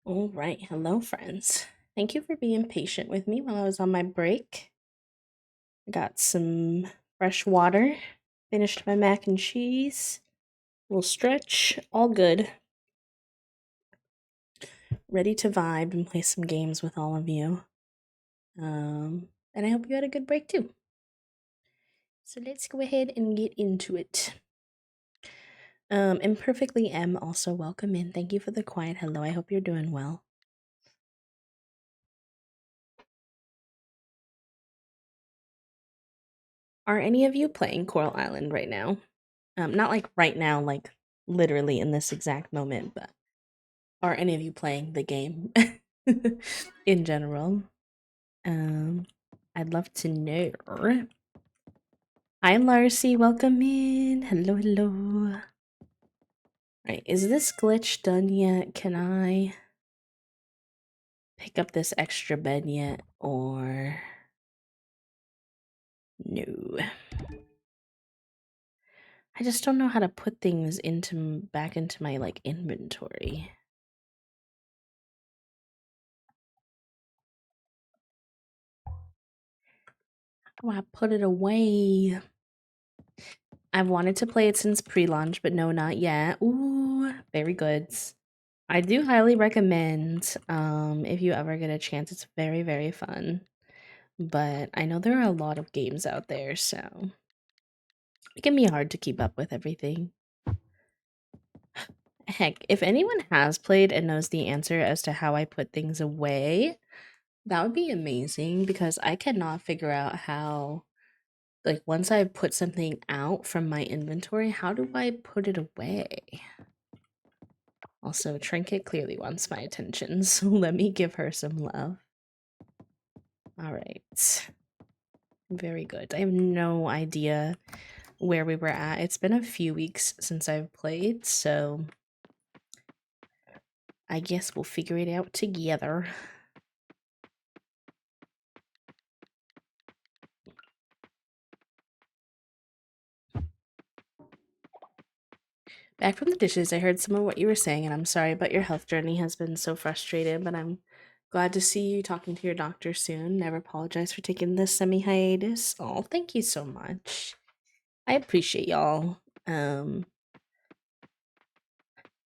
All right. Hello, friends. Thank you for being patient with me while I was on my break. I got some fresh water, finished my mac and cheese, little stretch, all good. Ready to vibe and play some games with all of you. And I hope you had a good break too. So let's go ahead and get into it. Imperfectly M also welcome in. Thank you for the quiet hello. I hope you're doing well. Are any of you playing Coral Island right now? Not like right now, like literally in this exact moment, but are any of you playing the game in general? Um, I'd love to know. Hi, Larcy. Welcome in. Hello, hello. Right, is this glitch done yet? Can I pick up this extra bed yet, or no? I just don't know how to put things back into my like inventory. How do I put it away? I've wanted to play it since pre-launch, but no, not yet. Ooh, very good. I do highly recommend if you ever get a chance. It's very, very fun. But I know there are a lot of games out there, so it can be hard to keep up with everything. Heck, if anyone has played and knows the answer as to how I put things away, that would be amazing because I cannot figure out how, like, once I put something out from my inventory, how do I put it away? Also, Trinket clearly wants my attention, so let me give her some love. Alright. Very good. I have no idea where we were at. It's been a few weeks since I've played, so I guess we'll figure it out together. Back from the dishes, I heard some of what you were saying, and I'm sorry, but your health journey has been so frustrated, but I'm glad to see you talking to your doctor soon. Never apologize for taking this semi-hiatus. Oh, thank you so much. I appreciate y'all.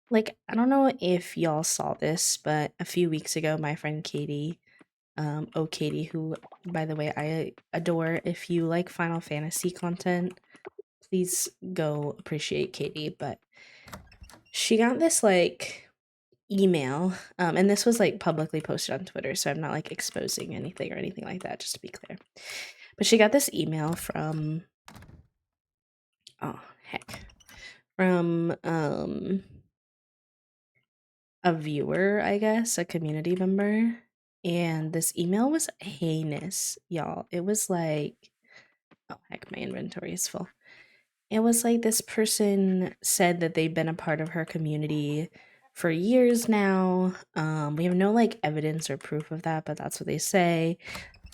Like, I don't know if y'all saw this, but a few weeks ago, my friend Katie, Katie, who, by the way, I adore. If you like Final Fantasy content, please go appreciate Katie. But she got this, like, email, and this was, like, publicly posted on Twitter, so I'm not, like, exposing anything or anything like that, just to be clear. But she got this email from, oh, heck, from, a viewer, I guess, a community member. And this email was heinous, y'all. It was like, oh, heck, my inventory is full. It was like this person said that they've been a part of her community for years now. We have no like evidence or proof of that, but that's what they say.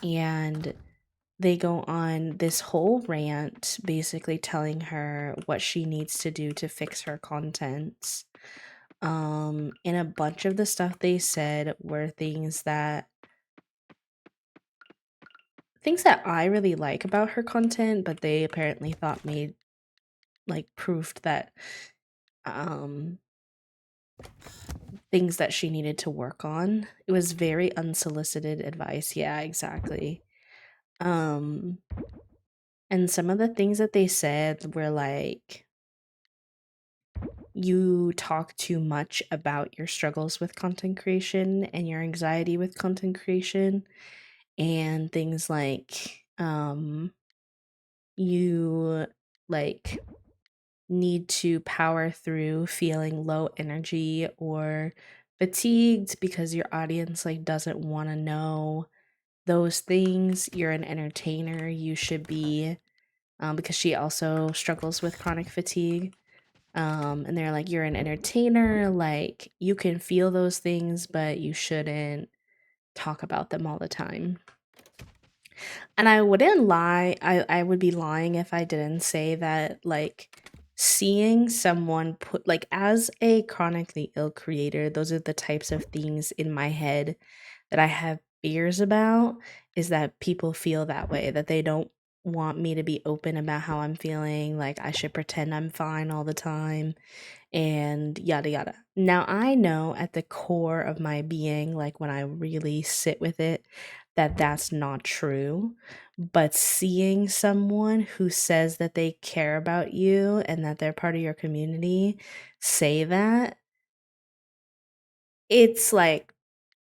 And they go on this whole rant basically telling her what she needs to do to fix her content. And a bunch of the stuff they said were things that I really like about her content, but they apparently thought made like proved that um things that she needed to work on. It was very unsolicited advice. Yeah, exactly. Um and some of the things that they said were like, you talk too much about your struggles with content creation and your anxiety with content creation, and things like you like need to power through feeling low energy or fatigued because your audience like doesn't want to know those things. You're an entertainer, you should be, because she also struggles with chronic fatigue. And they're like, you're an entertainer, like you can feel those things but you shouldn't talk about them all the time. And I wouldn't lie, I would be lying if I didn't say that, like, seeing someone put like as a chronically ill creator, those are the types of things in my head that I have fears about, is that people feel that way, that they don't want me to be open about how I'm feeling, like I should pretend I'm fine all the time and yada yada. Now, I know at the core of my being, like when I really sit with it, that that's not true. But seeing someone who says that they care about you and that they're part of your community say that, it's like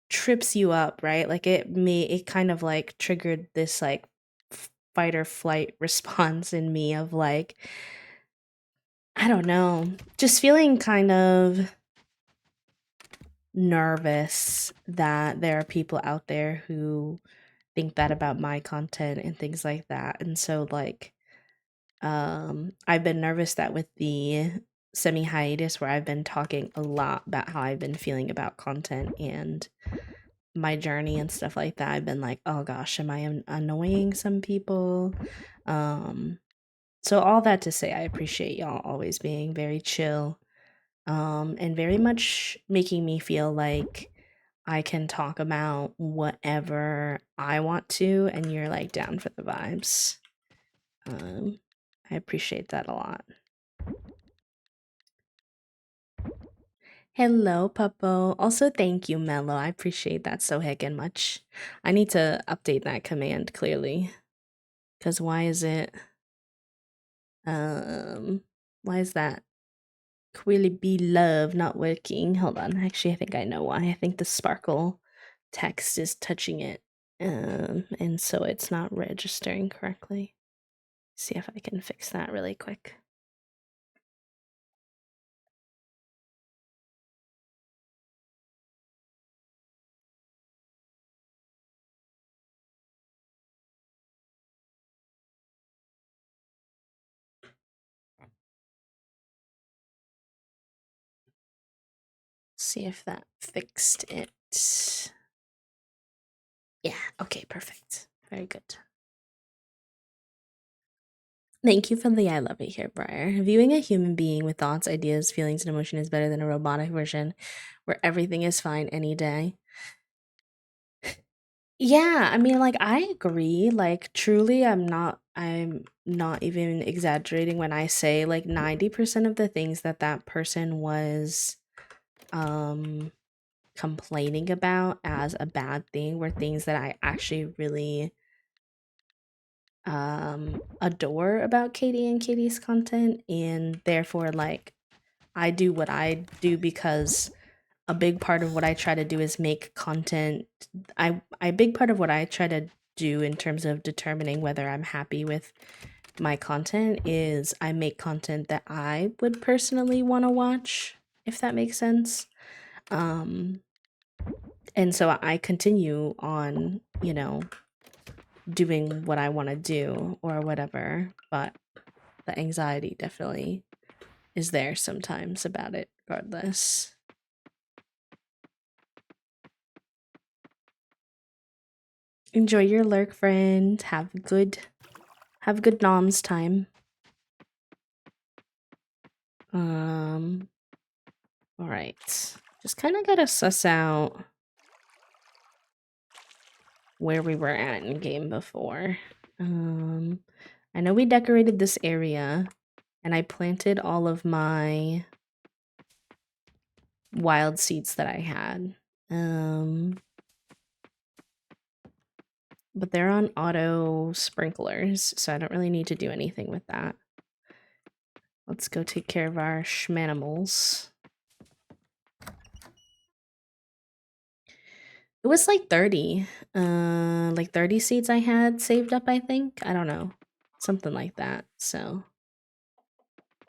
trips you up, right? Like it kind of like triggered this like fight or flight response in me of like, I don't know, just feeling kind of nervous that there are people out there who think that about my content and things like that. And so like I've been nervous that with the semi hiatus where I've been talking a lot about how I've been feeling about content and my journey and stuff like that, I've been like, oh gosh, am I annoying some people? Um so all that to say, I appreciate y'all always being very chill and very much making me feel like I can talk about whatever I want to, and you're like down for the vibes. Um, I appreciate that a lot. Hello, Puppo. Also, thank you, Mello. I appreciate that so heckin' much. I need to update that command clearly. Cause um why is that Quilly be love not working? Hold on. Actually, I think I know why. I think the sparkle text is touching it. And so it's not registering correctly. See if I can fix that really quick. See if that fixed it. Yeah, okay, perfect. Very good. Thank you for the I love it here, Briar. Viewing a human being with thoughts, ideas, feelings, and emotion is better than a robotic version where everything is fine any day. Yeah, I mean, like, I agree. Like, truly, I'm not even exaggerating when I say like 90% of the things that that person was um complaining about as a bad thing were things that I actually really adore about Katie and Katie's content, and therefore like I do what I do because a big part of what I try to do is make content. I big part of what I try to do in terms of determining whether I'm happy with my content is I make content that I would personally want to watch, if that makes sense. Um and so I continue on, doing what I want to do or whatever, but the anxiety definitely is there sometimes about it regardless. Enjoy your lurk, friend. Have a good noms time. Um all right. Just kind of got to suss out where we were at in game before. Um I know we decorated this area and I planted all of my wild seeds that I had. But they're on auto sprinklers, so I don't really need to do anything with that. Let's go take care of our schmanimals. It was like 30. Like 30 seeds I had saved up, I think. I don't know. Something like that. So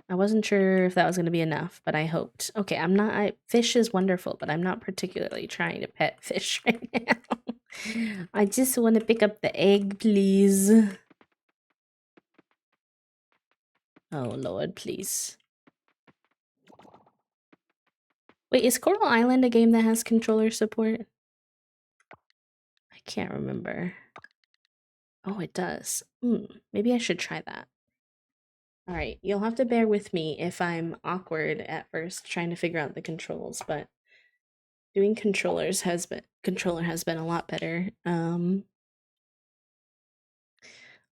I wasn't sure if that was gonna be enough, but I hoped. Okay, fish is wonderful, but I'm not particularly trying to pet fish right now. I just want to pick up the egg, please. Oh Lord, please. Wait, is Coral Island a game that has controller support? I can't remember. Oh, it does. Maybe I should try that. Alright, you'll have to bear with me if I'm awkward at first trying to figure out the controls, but doing controller has been a lot better. A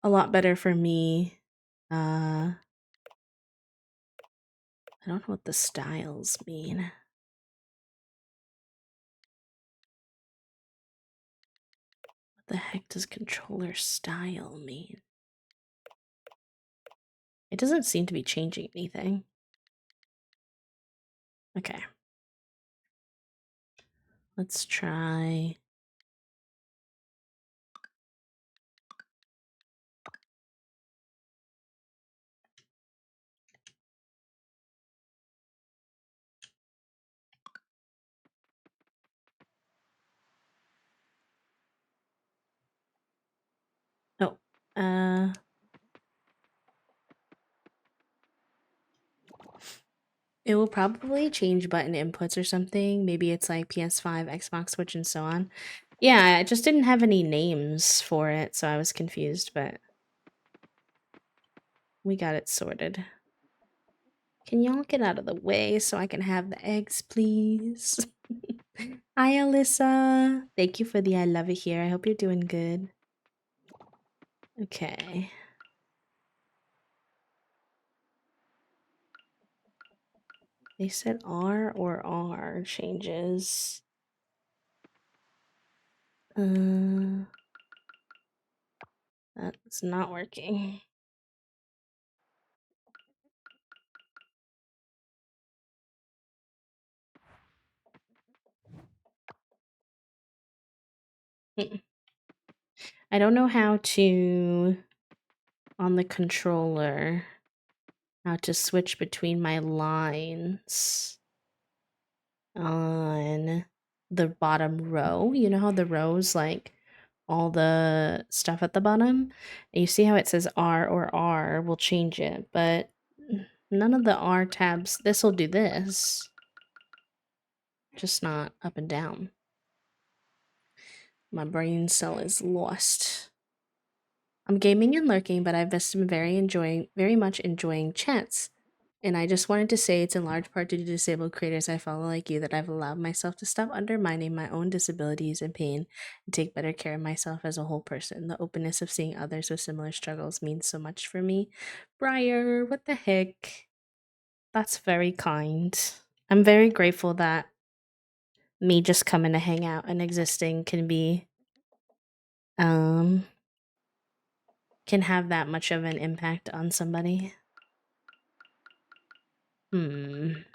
lot better for me. I don't know what the styles mean. What the heck does controller style mean? It doesn't seem to be changing anything. Okay. Let's try. Oh, it will probably change button inputs or something. Maybe it's like PS5, Xbox, Switch, and so on. Yeah, it just didn't have any names for it, so I was confused, but we got it sorted. Can y'all get out of the way so I can have the eggs, please? Hi, Alyssa. Thank you for the I love it here. I hope you're doing good. Okay. They said R or R changes. That's not working. I don't know how to, on the controller, how to switch between my lines on the bottom row. You know how the rows, like, all the stuff at the bottom? And you see how it says R or R, we'll change it, but none of the R tabs, this will do this. Just not up and down. My brain cell is lost. I'm gaming and lurking, but I've just been very much enjoying chats. And I just wanted to say it's in large part due to disabled creators I follow like you that I've allowed myself to stop undermining my own disabilities and pain and take better care of myself as a whole person. The openness of seeing others with similar struggles means so much for me. Briar, what the heck? That's very kind. I'm very grateful that me just coming to hang out and existing can have that much of an impact on somebody. I'm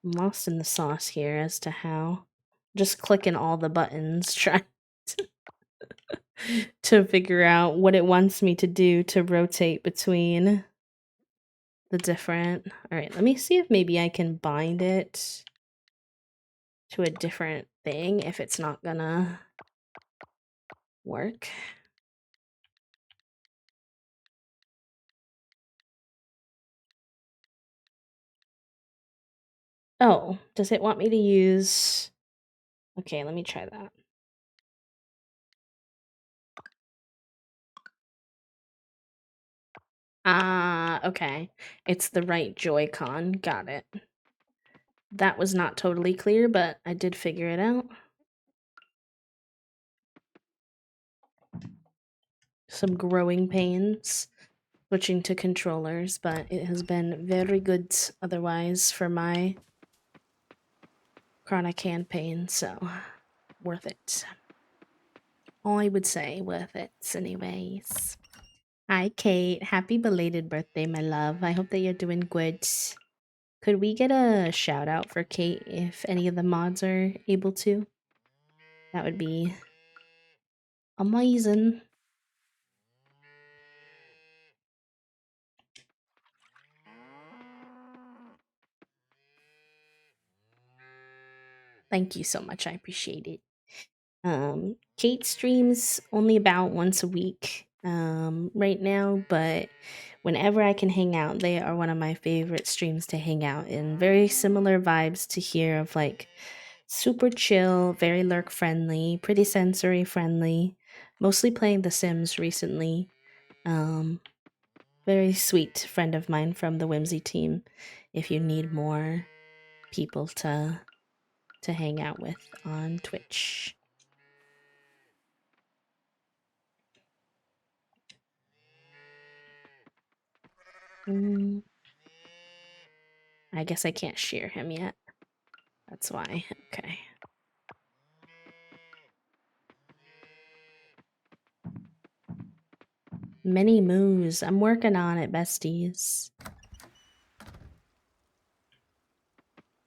lost in the sauce here as to how. Just clicking all the buttons, trying to figure out what it wants me to do to rotate between the different. Alright, let me see if maybe I can bind it to a different thing if it's not gonna work. Oh, does it want me to use... Okay, let me try that. Ah, okay. It's the right Joy-Con. Got it. That was not totally clear, but I did figure it out. Some growing pains switching to controllers, but it has been very good otherwise for my chronic hand pain, so worth it. I would say worth it, anyways. Hi, Kate. Happy belated birthday, my love. I hope that you're doing good. Could we get a shout out for Kate if any of the mods are able to? That would be amazing. Thank you so much. I appreciate it. Kate streams only about once a week right now, but whenever I can hang out, they are one of my favorite streams to hang out in. Very similar vibes to here of like super chill, very lurk friendly, pretty sensory friendly, mostly playing The Sims recently. But Very sweet friend of mine from the Whimsy team. If you need more people to hang out with on Twitch. I guess I can't shear him yet. That's why. Okay. Many moves. I'm working on it, besties.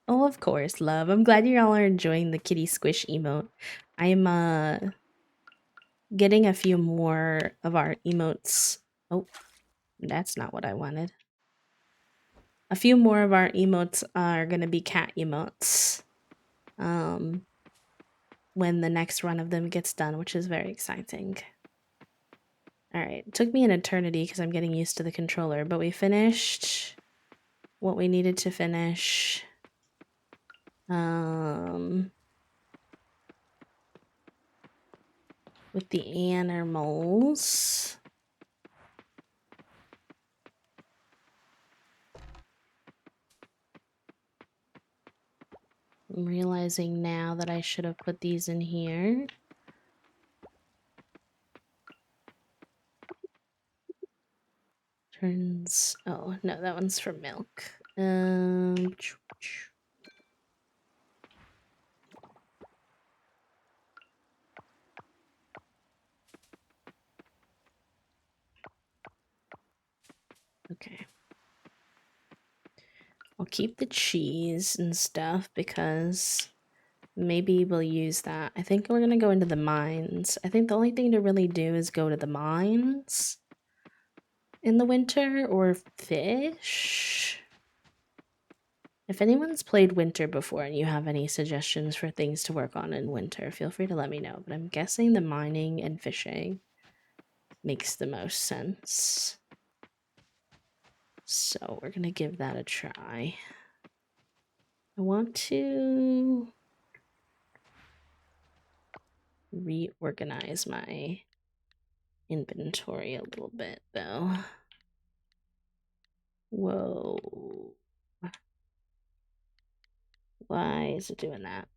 Oh, of course, love. I'm glad you all are enjoying the kitty squish emote. I'm getting a few more of our emotes. Oh, that's not what I wanted. A few more of our emotes are gonna be cat emotes. When the next run of them gets done, which is very exciting. Alright, it took me an eternity because I'm getting used to the controller, but we finished what we needed to finish. With the animals. I'm realizing now that I should have put these in here. Turns. Oh, no, that one's for milk. Okay. I'll keep the cheese and stuff because maybe we'll use that. I think we're gonna go into the mines. I think the only thing to really do is go to the mines in the winter or fish. If anyone's played winter before and you have any suggestions for things to work on in winter, feel free to let me know. But I'm guessing the mining and fishing makes the most sense. So we're gonna give that a try. I want to reorganize my inventory a little bit though. Whoa. Why is it doing that?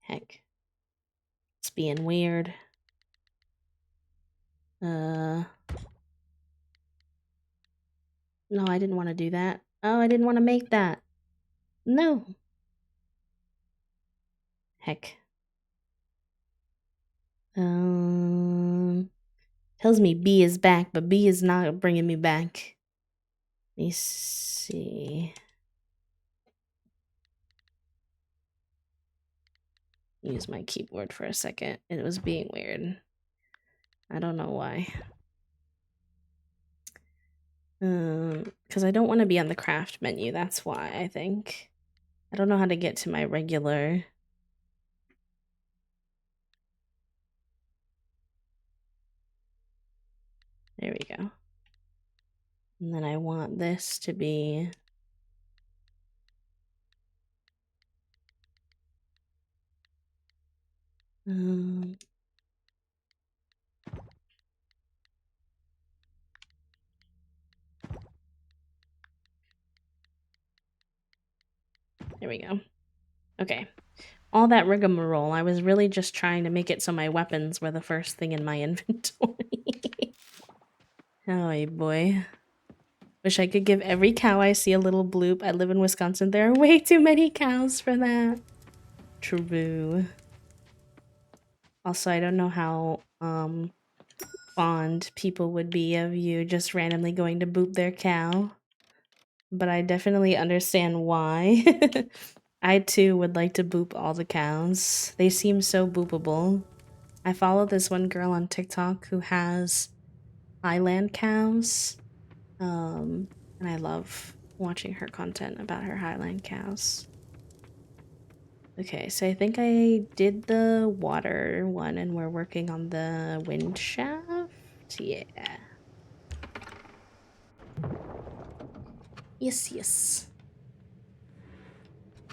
Heck. It's being weird. No, I didn't want to do that. Oh, I didn't want to make that. No. Heck. Tells me B is back, but B is not bringing me back. Let me see. Use my keyboard for a second. It was being weird. I don't know why. Because I don't want to be on the craft menu. That's why, I think. I don't know how to get to my regular. There we go. And then I want this to be there we go. Okay. All that rigmarole, I was really just trying to make it so my weapons were the first thing in my inventory. Oh boy. Wish I could give every cow I see a little bloop. I live in Wisconsin. There are way too many cows for that. True. Also, I don't know how fond people would be of you just randomly going to boop their cow. But I definitely understand why. I too would like to boop all the cows. They seem so boopable. I follow this one girl on TikTok who has Highland cows. And I love watching her content about her Highland cows. Okay, so I think I did the water one and we're working on the wind shaft. Yeah. Yes, yes.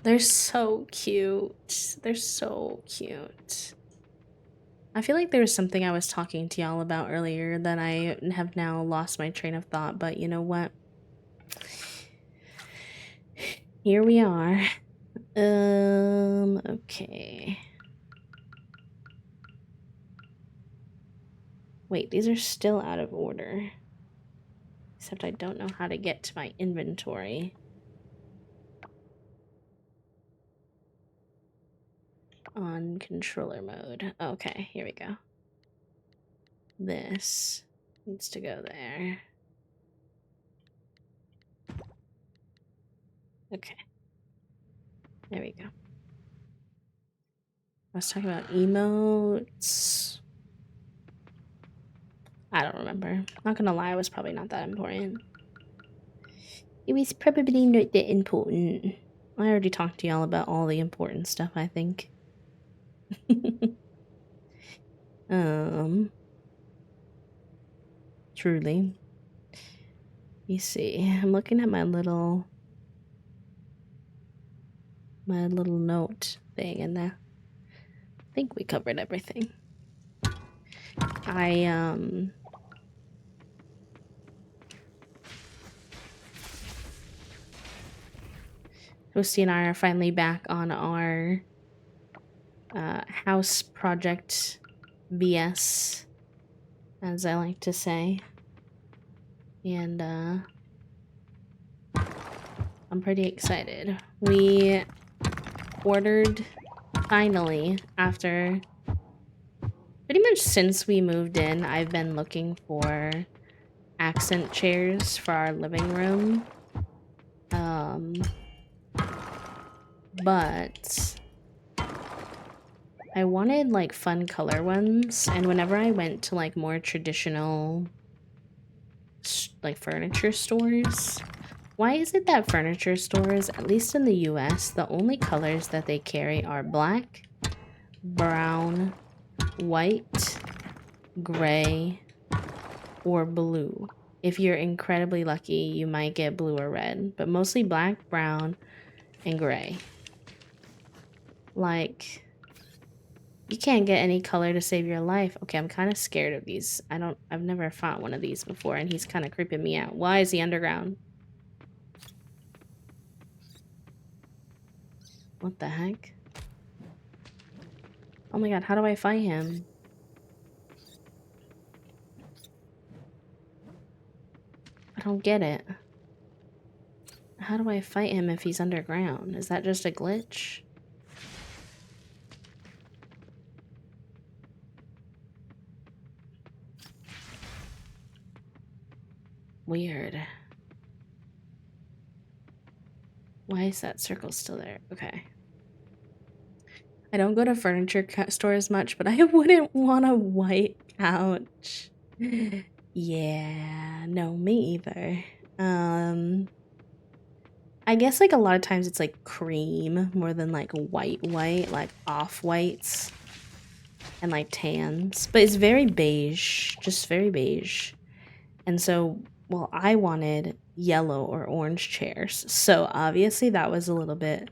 They're so cute. They're so cute. I feel like there was something I was talking to y'all about earlier that I have now lost my train of thought, but you know what? Here we are. Okay. Wait, these are still out of order. Except I don't know how to get to my inventory. On controller mode. Okay, here we go. This needs to go there. Okay. There we go. I was talking about emotes. I don't remember. Not gonna lie, it was probably not that important. It was probably not that important. I already talked to y'all about all the important stuff, I think. Truly. You see, I'm looking at my little note thing, and I think we covered everything. Hosty and I are finally back on our house project BS, as I like to say. And I'm pretty excited. We ordered, finally, after pretty much since we moved in, I've been looking for accent chairs for our living room. But I wanted like fun color ones, and whenever I went to like more traditional like furniture stores, why is it that furniture stores, at least in the US, the only colors that they carry are black, brown, white, gray, or blue? If you're incredibly lucky, you might get blue or red, but mostly black, brown, and gray. Like, you can't get any color to save your life. Okay, I'm kind of scared of these. I've never fought one of these before, and he's kind of creeping me out. Why is he underground? What the heck? Oh my god, how do I fight him? I don't get it. How do I fight him if he's underground? Is that just a glitch? Weird. Why is that circle still there? Okay. I don't go to furniture stores much, but I wouldn't want a white couch. Yeah, no, me either. I guess like a lot of times it's like cream more than like white, like off-whites and like tans. But it's very beige, just very beige. And so, well, I wanted yellow or orange chairs. So obviously that was a little bit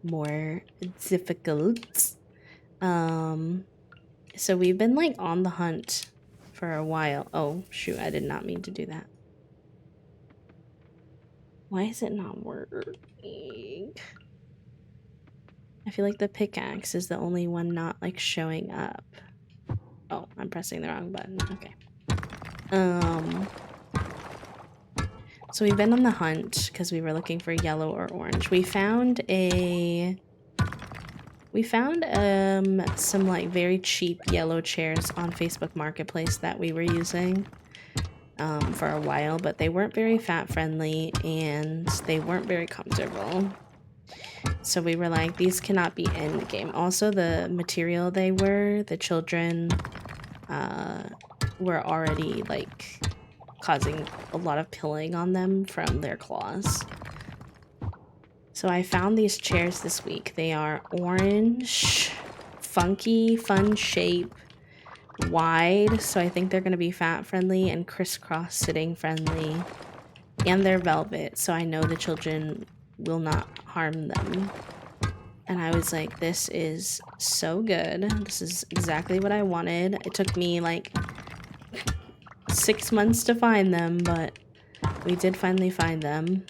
more difficult. So we've been like on the hunt for a while. Oh, shoot, I did not mean to do that. Why is it not working? I feel like the pickaxe is the only one not like showing up. Oh, I'm pressing the wrong button. Okay. So we've been on the hunt because we were looking for yellow or orange. We found some like very cheap yellow chairs on Facebook Marketplace that we were using for a while, but they weren't very fat friendly and they weren't very comfortable. So we were like, these cannot be in the game. Also, the material they were, the children were already like causing a lot of pilling on them from their claws. So I found these chairs this week. They are orange, funky, fun shape, wide, so I think they're going to be fat friendly, and crisscross sitting friendly. And they're velvet, so I know the children will not harm them. and I was like, this is so good. This is exactly what I wanted. It took me like 6 months to find them, but we did finally find them.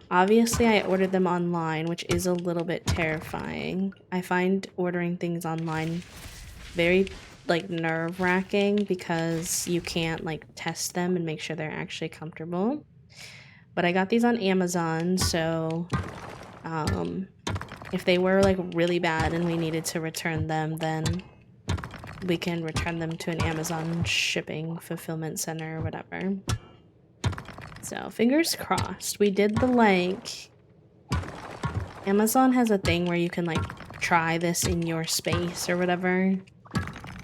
Obviously I ordered them online, which is a little bit terrifying. I find ordering things online very like nerve-wracking because you can't like test them and make sure they're actually comfortable. But I got these on Amazon, so if they were like really bad and we needed to return them, then we can return them to an Amazon shipping fulfillment center or whatever. So fingers crossed. We did the like, Amazon has a thing where you can like try this in your space or whatever,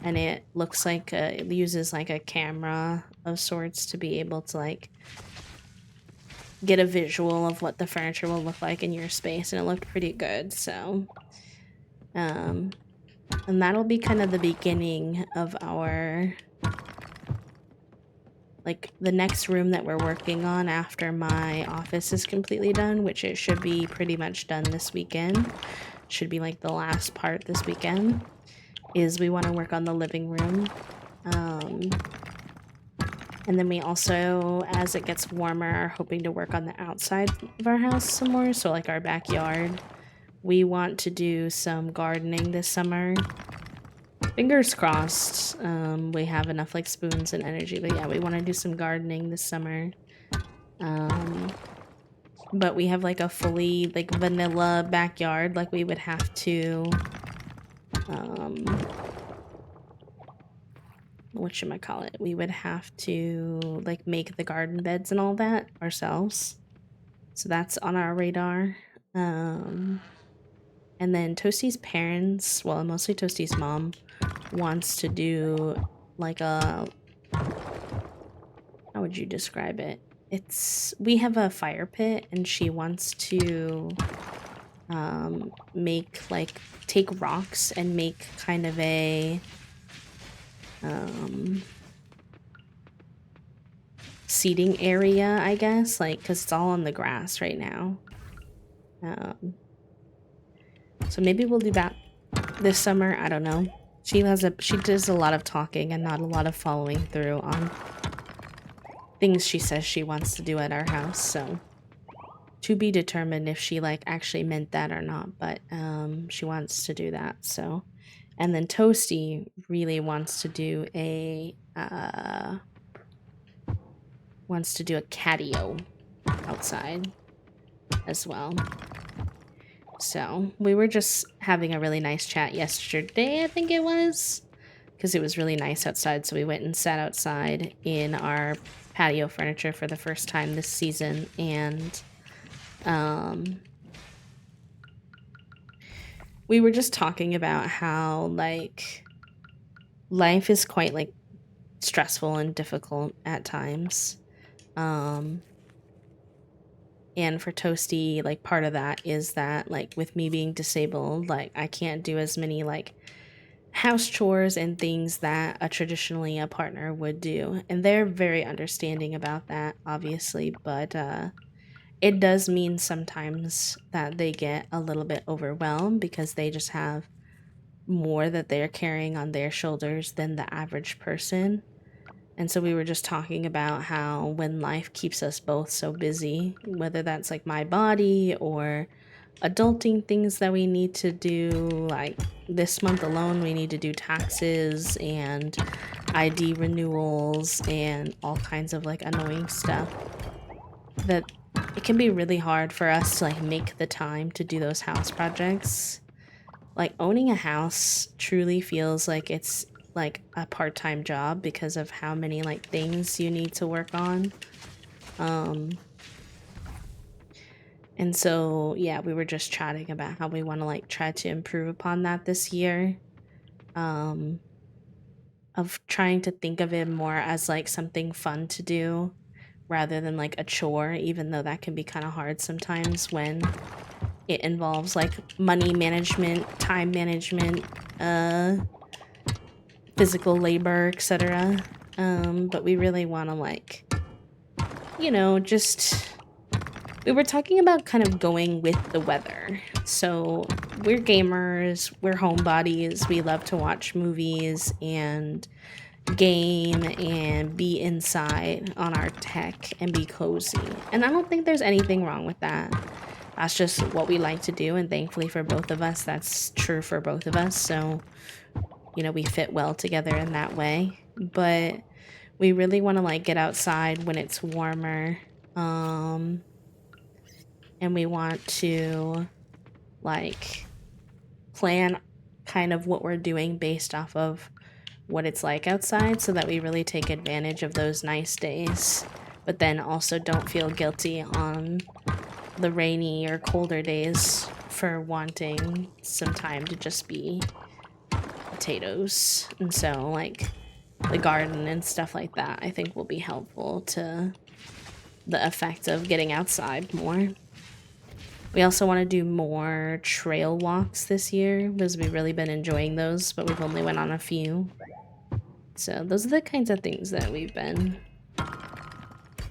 and it looks like it uses like a camera of sorts to be able to like get a visual of what the furniture will look like in your space, and it looked pretty good. So and that'll be kind of the beginning of our, like, the next room that we're working on after my office is completely done, which it should be pretty much done this weekend. Should be like the last part this weekend, is we want to work on the living room. And then we also, as it gets warmer, are hoping to work on the outside of our house some more, so like our backyard. We want to do some gardening this summer. Fingers crossed we have enough like spoons and energy, but yeah, we want to do some gardening this summer. But we have like a fully like vanilla backyard. Like we would have to whatchamacallit, we would have to like make the garden beds and all that ourselves, so that's on our radar. And then Toasty's parents, well, mostly Toasty's mom, wants to do like a, how would you describe it? We have a fire pit, and she wants to make like, take rocks and make kind of a seating area, I guess, like, because it's all on the grass right now. So maybe we'll do that this summer. I don't know. She does a lot of talking and not a lot of following through on things she says she wants to do at our house, so to be determined if she like actually meant that or not, but she wants to do that. So, and then Toasty really wants to do a catio outside as well. So we were just having a really nice chat yesterday, I think it was, because it was really nice outside, so we went and sat outside in our patio furniture for the first time this season, and we were just talking about how like life is quite like stressful and difficult at times. And for Toasty, like part of that is that like with me being disabled, like I can't do as many like house chores and things that traditionally a partner would do, and they're very understanding about that, obviously, but it does mean sometimes that they get a little bit overwhelmed because they just have more that they're carrying on their shoulders than the average person. And so we were just talking about how when life keeps us both so busy, whether that's like my body or adulting things that we need to do, like this month alone we need to do taxes and ID renewals and all kinds of like annoying stuff, that it can be really hard for us to like make the time to do those house projects. Like owning a house truly feels like it's like a part-time job because of how many like things you need to work on. And so yeah, we were just chatting about how we want to like try to improve upon that this year, of trying to think of it more as like something fun to do rather than like a chore, even though that can be kind of hard sometimes when it involves like money management, time management, physical labor, etc. But we really want to like, you know, just, we were talking about kind of going with the weather. So we're gamers, we're homebodies, we love to watch movies and game and be inside on our tech and be cozy. And I don't think there's anything wrong with that. That's just what we like to do, and thankfully for both of us, that's true for both of us. So, you know, we fit well together in that way. But we really want to like get outside when it's warmer. And we want to like plan kind of what we're doing based off of what it's like outside so that we really take advantage of those nice days, but then also don't feel guilty on the rainy or colder days for wanting some time to just be potatoes. And so, like, the garden and stuff like that, I think will be helpful to the effect of getting outside more. We also want to do more trail walks this year because we've really been enjoying those, but we've only went on a few. So those are the kinds of things that we've been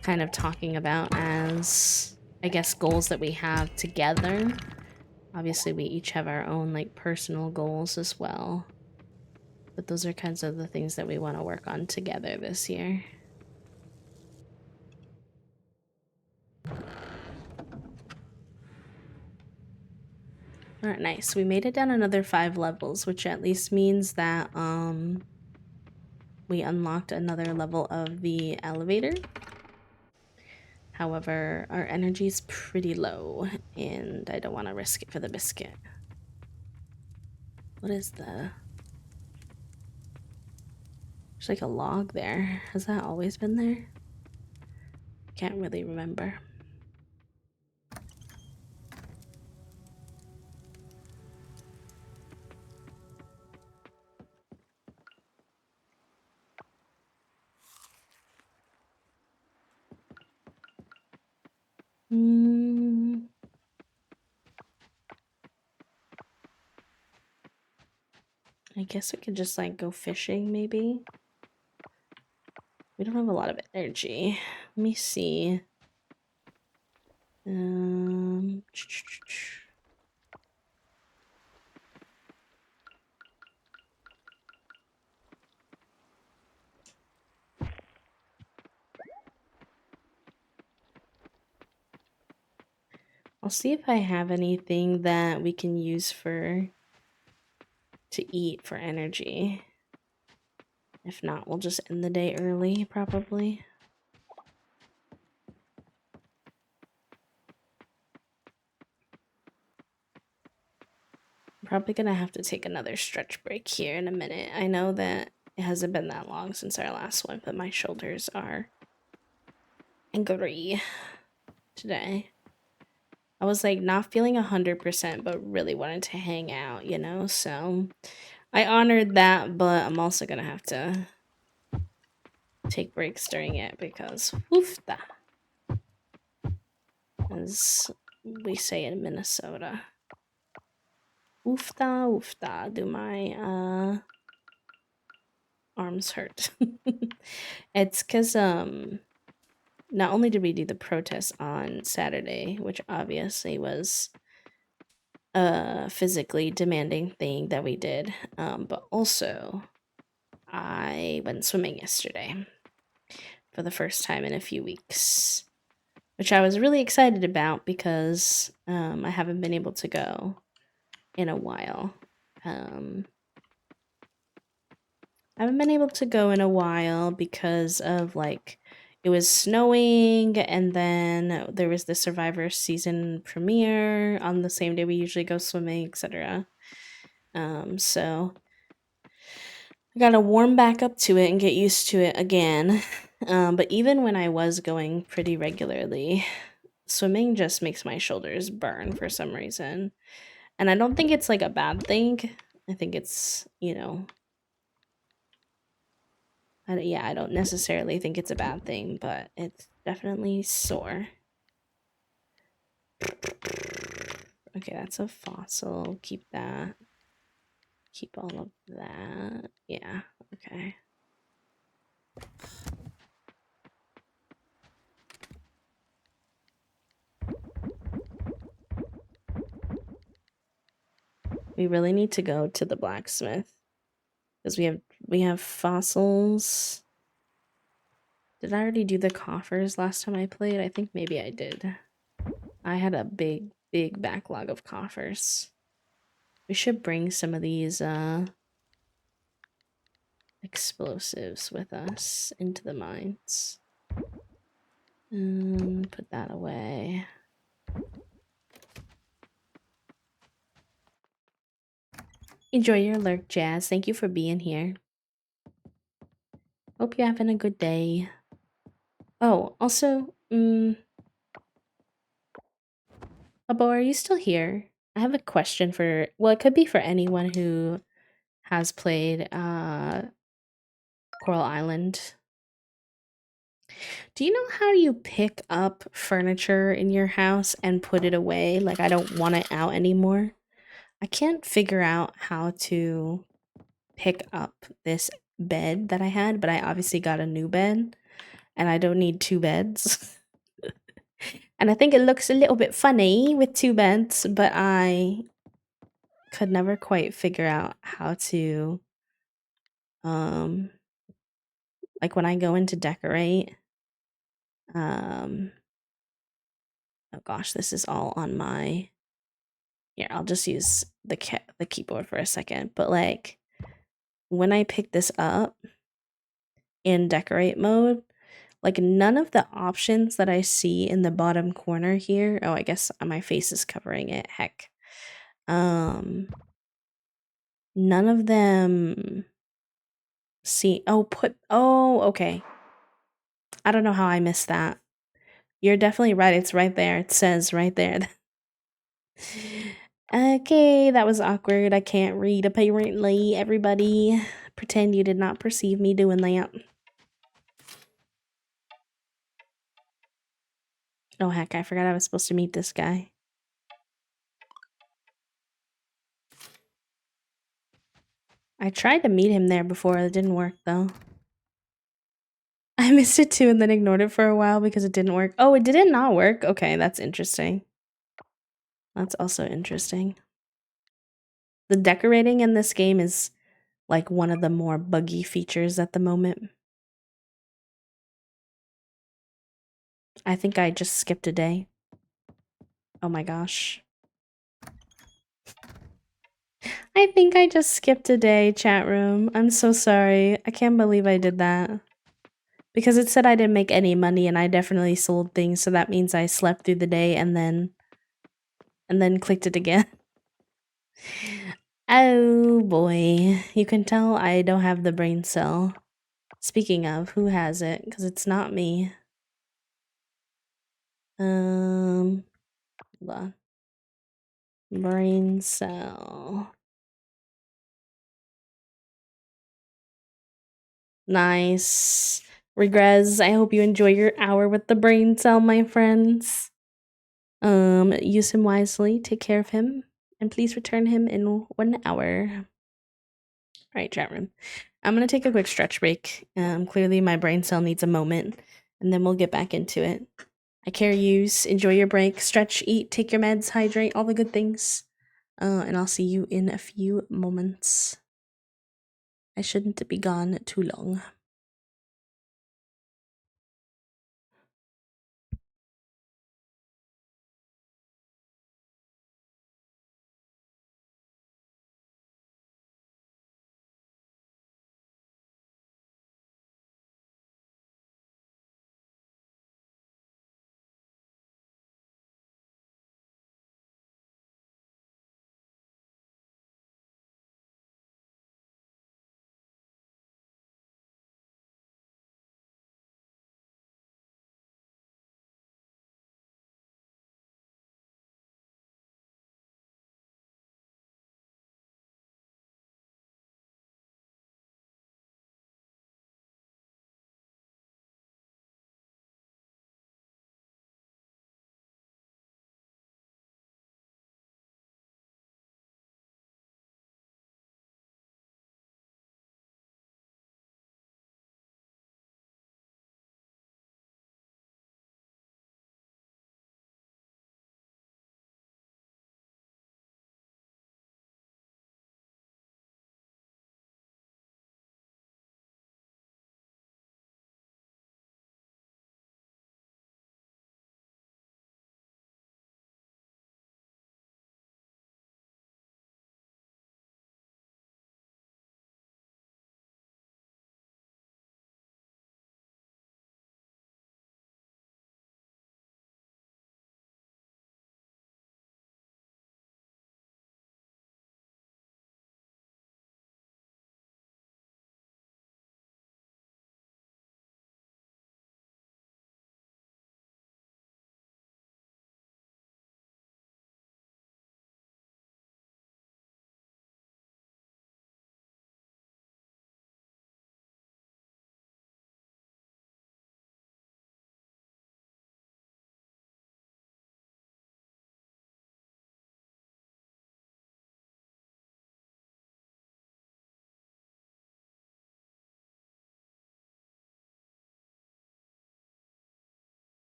kind of talking about as, I guess, goals that we have together. Obviously, we each have our own like personal goals as well. But those are kinds of the things that we want to work on together this year. Alright, nice. We made it down another 5 levels, which at least means that we unlocked another level of the elevator. However, our energy is pretty low, and I don't want to risk it for the biscuit. What is the... There's like a log there. Has that always been there? Can't really remember. I guess we could just like go fishing maybe. We don't have a lot of energy. Let me see. I'll see if I have anything that we can use to eat for energy. If not, we'll just end the day early, probably. I'm probably gonna have to take another stretch break here in a minute. I know that it hasn't been that long since our last one, but my shoulders are angry today. I was like not feeling 100%, but really wanted to hang out, you know? So I honored that, but I'm also gonna have to take breaks during it because woofda, as we say in Minnesota. Woofda, woofda, do my arms hurt. It's because not only did we do the protest on Saturday, which obviously was a physically demanding thing that we did, but also I went swimming yesterday for the first time in a few weeks, which I was really excited about because I haven't been able to go in a while. I haven't been able to go in a while because of like it was snowing, and then there was the Survivor season premiere on the same day we usually go swimming, etc. So I gotta warm back up to it and get used to it again. But even when I was going pretty regularly, swimming just makes my shoulders burn for some reason. And I don't think it's like a bad thing. I think it's, you know, I don't necessarily think it's a bad thing, but it's definitely sore. Okay, that's a fossil. Keep that. Keep all of that. Yeah, okay. We really need to go to the blacksmith because we have fossils. Did I already do the coffers last time I played? I think maybe I did. I had a big backlog of coffers. We should bring some of these explosives with us into the mines. Put that away. Enjoy your lurk, Jazz. Thank you for being here. Hope you're having a good day. Oh, also, Abo, are you still here? I have a question for, well, it could be for anyone who has played Coral Island. Do you know how you pick up furniture in your house and put it away? Like, I don't want it out anymore. I can't figure out how to pick up this bed that I had, but I obviously got a new bed and I don't need two beds. And I think it looks a little bit funny with two beds, but I could never quite figure out how to like when I go in to decorate, oh gosh, this is all on my, here, I'll just use the keyboard for a second, but like when I pick this up in decorate mode, like none of the options that I see in the bottom corner here, oh, I guess my face is covering it, heck. None of them see, oh, okay. I don't know how I missed that. You're definitely right, it's right there. It says right there. Okay, that was awkward. I can't read apparently. Everybody, pretend you did not perceive me doing that. Oh heck, I forgot I was supposed to meet this guy. I tried to meet him there before, it didn't work though. I missed it too and then ignored it for a while because it didn't work. Oh, it did not work? Okay, that's interesting. That's also interesting. The decorating in this game is like one of the more buggy features at the moment. I think I just skipped a day. Oh my gosh. I think I just skipped a day, chat room. I'm so sorry. I can't believe I did that. Because it said I didn't make any money and I definitely sold things, so that means I slept through the day and then clicked it again. Oh boy. You can tell I don't have the brain cell. Speaking of, who has it? Because it's not me. Hold on. Brain cell. Nice. Regress, I hope you enjoy your hour with the brain cell, my friends. Use him wisely, take care of him, and please return him in 1 hour. Alright, chat room. I'm gonna take a quick stretch break. Clearly my brain cell needs a moment, and then we'll get back into it. I care yous. Enjoy your break. Stretch, eat, take your meds, hydrate, all the good things. And I'll see you in a few moments. I shouldn't be gone too long.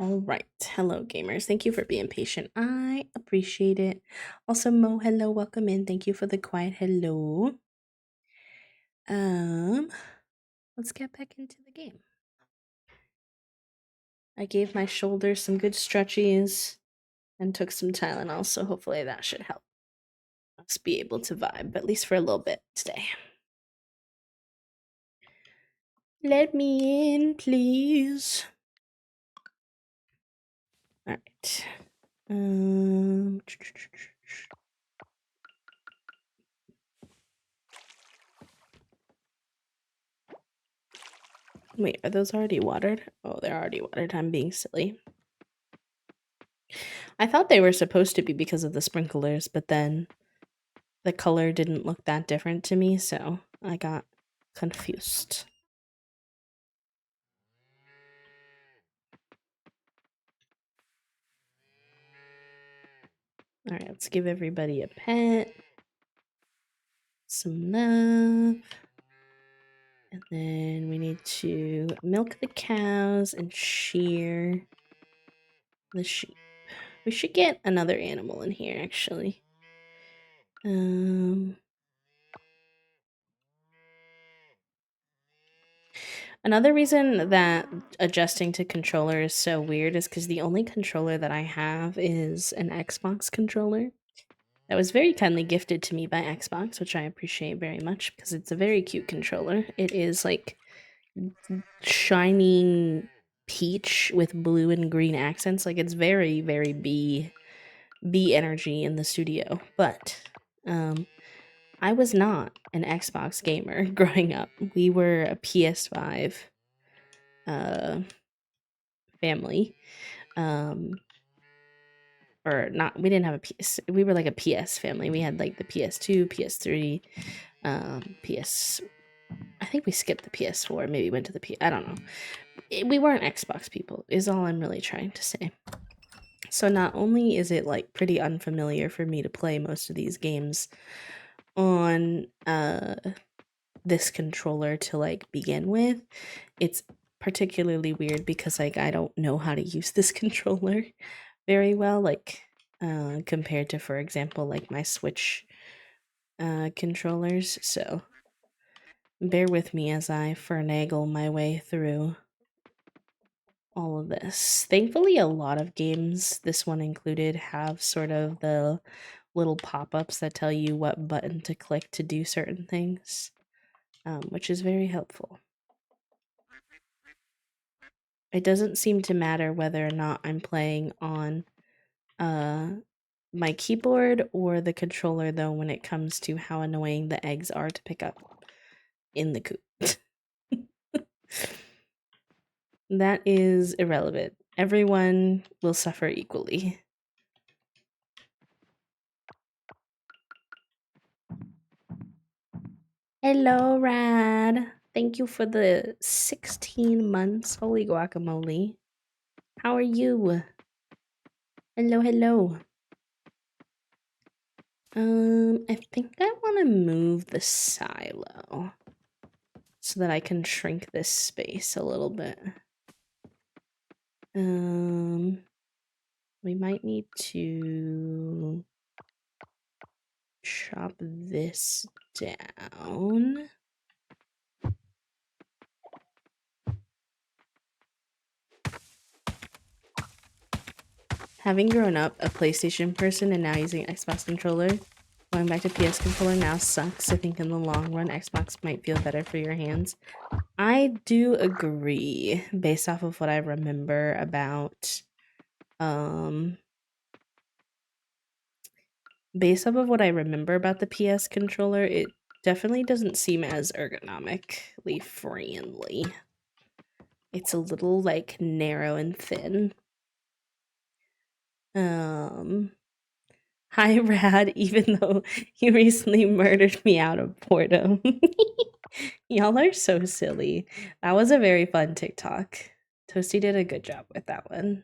All right. Hello, gamers. Thank you for being patient. I appreciate it. Also, Mo, hello. Welcome in. Thank you for the quiet hello. Let's get back into the game. I gave my shoulders some good stretchies and took some Tylenol, so hopefully that should help us be able to vibe, at least for a little bit today. Let me in, please. All right. Wait, are those already watered? Oh, they're already watered. I'm being silly. I thought they were supposed to be because of the sprinklers, but then the color didn't look that different to me, so I got confused. All right, let's give everybody a pet. Some love. And then we need to milk the cows and shear the sheep. We should get another animal in here, actually. Another reason that adjusting to controller is so weird is because the only controller that I have is an Xbox controller that was very kindly gifted to me by Xbox, which I appreciate very much because it's a very cute controller. It is like shining peach with blue and green accents. Like it's very, very bee energy in the studio. But I was not an Xbox gamer growing up. We were a PS5 family. Or not, we didn't have a PS, we were like a PS family. We had like the PS2, PS3, PS, I think we skipped the PS4, maybe went to the I don't know. We weren't Xbox people, is all I'm really trying to say. So not only is it like pretty unfamiliar for me to play most of these games on this controller to like begin with, it's particularly weird because like I don't know how to use this controller very well, like compared to, for example, like my Switch controllers. So bear with me as I finagle my way through all of this. Thankfully, a lot of games, this one included, have sort of the little pop-ups that tell you what button to click to do certain things, which is very helpful. It doesn't seem to matter whether or not I'm playing on my keyboard or the controller, though, when it comes to how annoying the eggs are to pick up in the coop. That is irrelevant. Everyone will suffer equally. Hello, Rad. Thank you for the 16 months. Holy guacamole. How are you? Hello, hello. I think I want to move the silo so that I can shrink this space a little bit. We might need to chop this down. Having grown up a PlayStation person and now using Xbox controller, going back to PS controller now sucks. I think in the long run, Xbox might feel better for your hands. I do agree, based off of what I remember about, based off of what I remember about the PS controller, it definitely doesn't seem as ergonomically friendly. It's a little, like, narrow and thin. Hi, Rad, even though you recently murdered me out of boredom. Y'all are so silly. That was a very fun TikTok. Toasty did a good job with that one.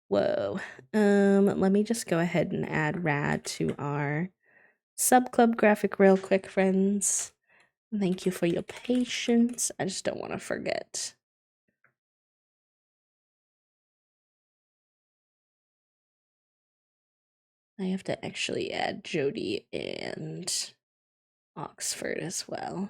Whoa. Let me just go ahead and add Rad to our sub club graphic real quick, friends. Thank you for your patience. I just don't want to forget. I have to actually add Jody and Oxford as well.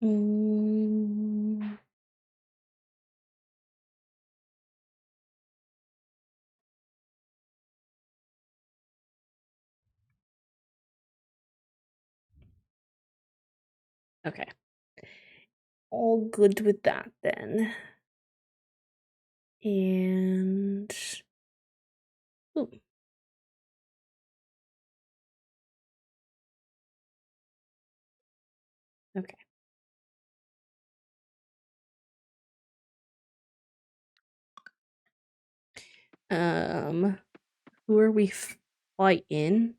Mm. Okay. All good with that then. And ooh. Okay. Who are we fighting?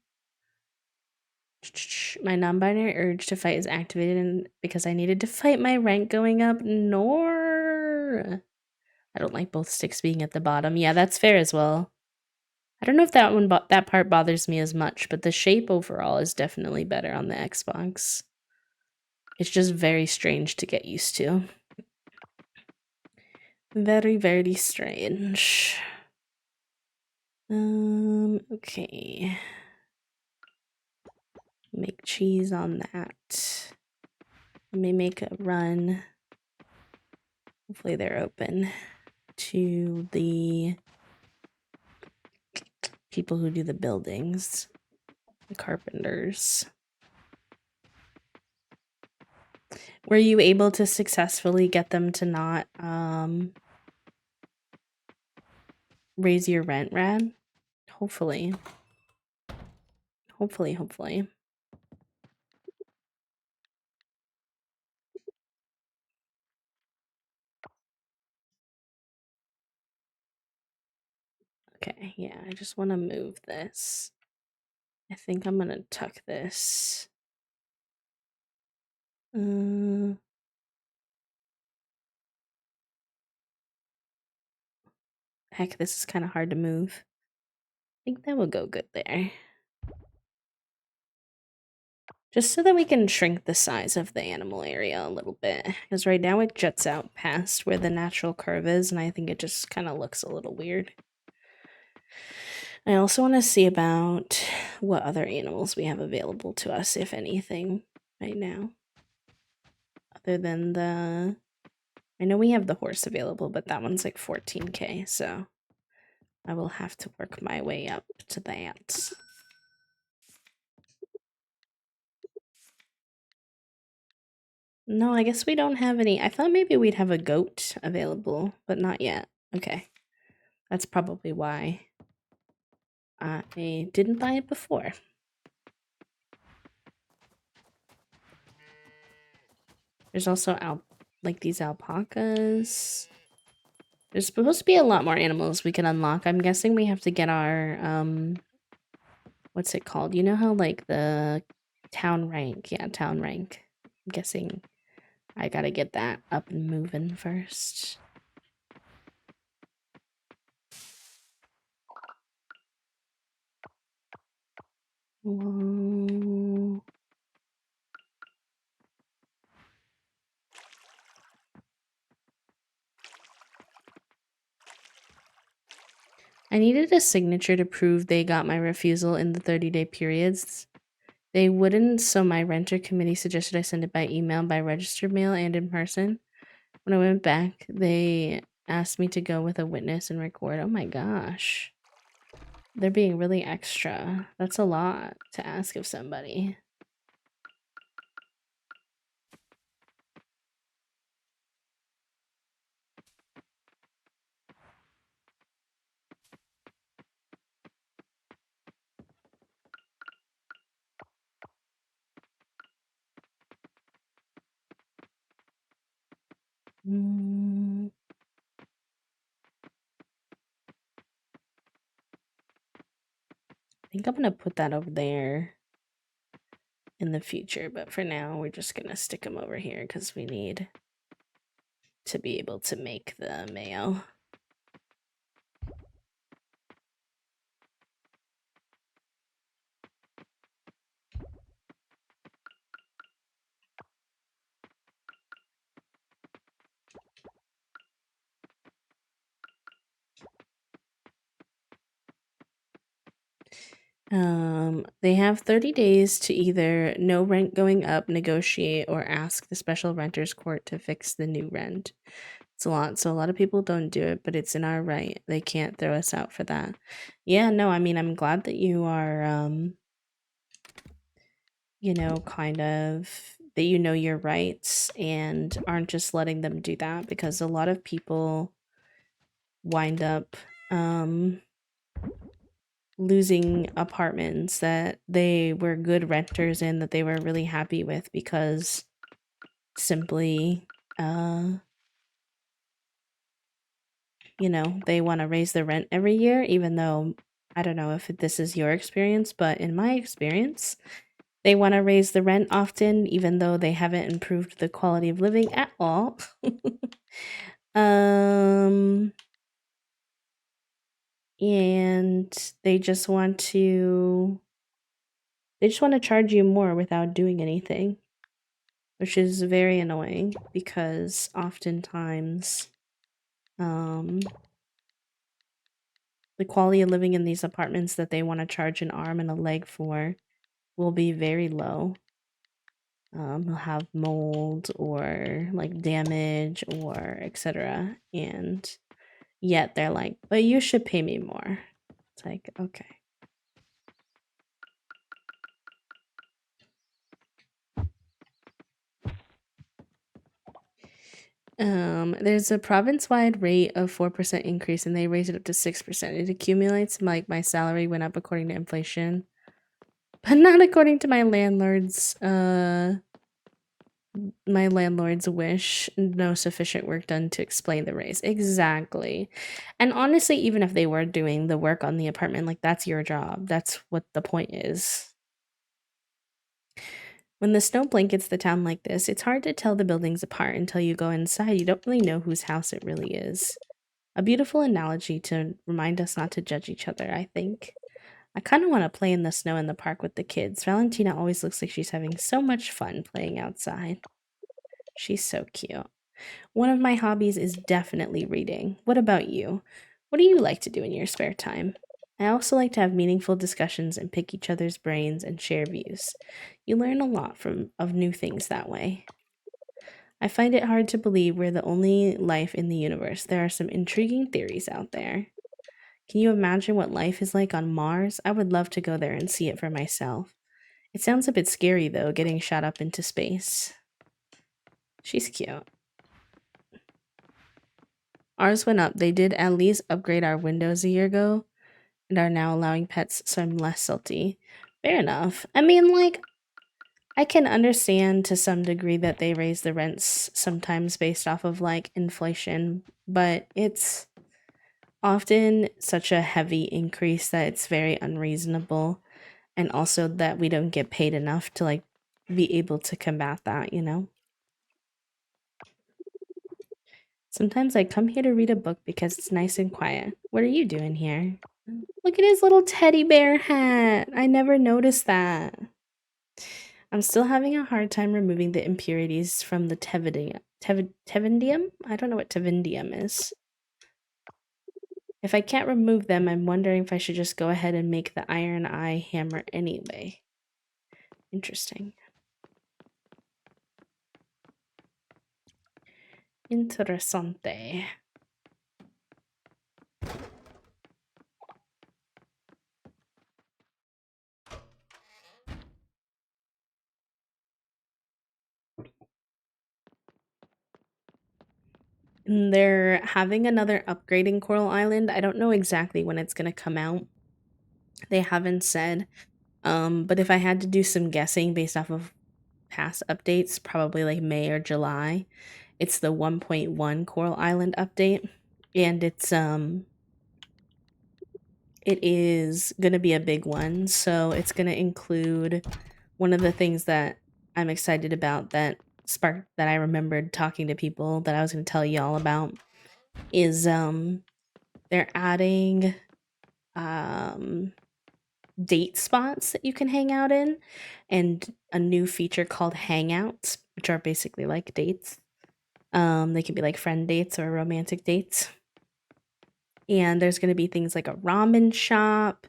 My non-binary urge to fight is activated because I needed to fight my rank going up. Nor I don't like both sticks being at the bottom. Yeah, that's fair as well. I don't know if that part bothers me as much, but the shape overall is definitely better on the Xbox. It's just very strange to get used to. Very, very strange. Okay. Make cheese on that. Let me make a run. Hopefully they're open to the people who do the buildings, the carpenters. Were you able to successfully get them to not raise your rent, Rad? Hopefully. Hopefully. Okay, yeah, I just want to move this. I think I'm gonna tuck this. Heck, this is kind of hard to move. I think that will go good there. Just so that we can shrink the size of the animal area a little bit. Because right now it juts out past where the natural curve is, and I think it just kind of looks a little weird. I also want to see about what other animals we have available to us, if anything, right now. Other than the... I know we have the horse available, but that one's like 14k, so I will have to work my way up to that. No, I guess we don't have any. I thought maybe we'd have a goat available, but not yet. Okay. That's probably why I didn't buy it before. There's also like these alpacas. There's supposed to be a lot more animals we can unlock. I'm guessing we have to get our what's it called? You know how like the town rank? Yeah, town rank. I'm guessing I gotta get that up and moving first. Whoa. I needed a signature to prove they got my refusal in the 30-day periods. They wouldn't, so my renter committee suggested I send it by email, by registered mail, and in person. When I went back, they asked me to go with a witness and record. Oh my gosh. They're being really extra. That's a lot to ask of somebody. I think I'm gonna put that over there in the future, but for now, we're just gonna stick them over here because we need to be able to make the mayo. They have 30 days to either no rent going up, negotiate, or ask the special renters court to fix the new rent. It's a lot, so a lot of people don't do it, but it's in our right. They can't throw us out for that. Yeah, no, I mean, I'm glad that you are, kind of, that you know your rights and aren't just letting them do that, because a lot of people wind up, losing apartments that they were good renters in, that they were really happy with, because simply they want to raise the rent every year, even though I don't know if this is your experience, but in my experience, they want to raise the rent often, even though they haven't improved the quality of living at all. um and they just want to charge you more without doing anything, which is very annoying, because oftentimes the quality of living in these apartments that they want to charge an arm and a leg for will be very low. They'll have mold or like damage or etc. And yet they're like, but you should pay me more. It's like, okay. There's a province-wide rate of 4% increase, and they raised it up to 6%. It accumulates, like my salary went up according to inflation, but not according to my landlord's wish. No sufficient work done to explain the raise. Exactly. And honestly, even if they were doing the work on the apartment, like, that's your job. That's what the point is. When the snow blankets the town like this, it's hard to tell the buildings apart until you go inside. You don't really know whose house it really is. A beautiful analogy to remind us not to judge each other, I think. I kind of want to play in the snow in the park with the kids. Valentina always looks like she's having so much fun playing outside. She's so cute. One of my hobbies is definitely reading. What about you? What do you like to do in your spare time? I also like to have meaningful discussions and pick each other's brains and share views. You learn a lot of new things that way. I find it hard to believe we're the only life in the universe. There are some intriguing theories out there. Can you imagine what life is like on Mars? I would love to go there and see it for myself. It sounds a bit scary, though, getting shot up into space. She's cute. Ours went up. They did at least upgrade our windows a year ago and are now allowing pets, so I'm less salty. Fair enough. I mean, like, I can understand to some degree that they raise the rents sometimes based off of like inflation, but it's often such a heavy increase that it's very unreasonable, and also that we don't get paid enough to like be able to combat that, you know? Sometimes I come here to read a book because it's nice and quiet. What are you doing here? Look at his little teddy bear hat. I never noticed that. I'm still having a hard time removing the impurities from the tevindium? I don't know what tevindium is. If I can't remove them, I'm wondering if I should just go ahead and make the iron eye hammer anyway. Interesting. Interessante. They're having another upgrading Coral Island. I don't know exactly when it's gonna come out. They haven't said. But if I had to do some guessing based off of past updates, probably like May or July. It's the 1.1 Coral Island update, and it is going to be a big one. So it's going to include one of the things that I'm excited about that sparked that I remembered talking to people that I was going to tell y'all about is they're adding date spots that you can hang out in, and a new feature called Hangouts, which are basically like dates. They can be like friend dates or romantic dates. And there's going to be things like a ramen shop,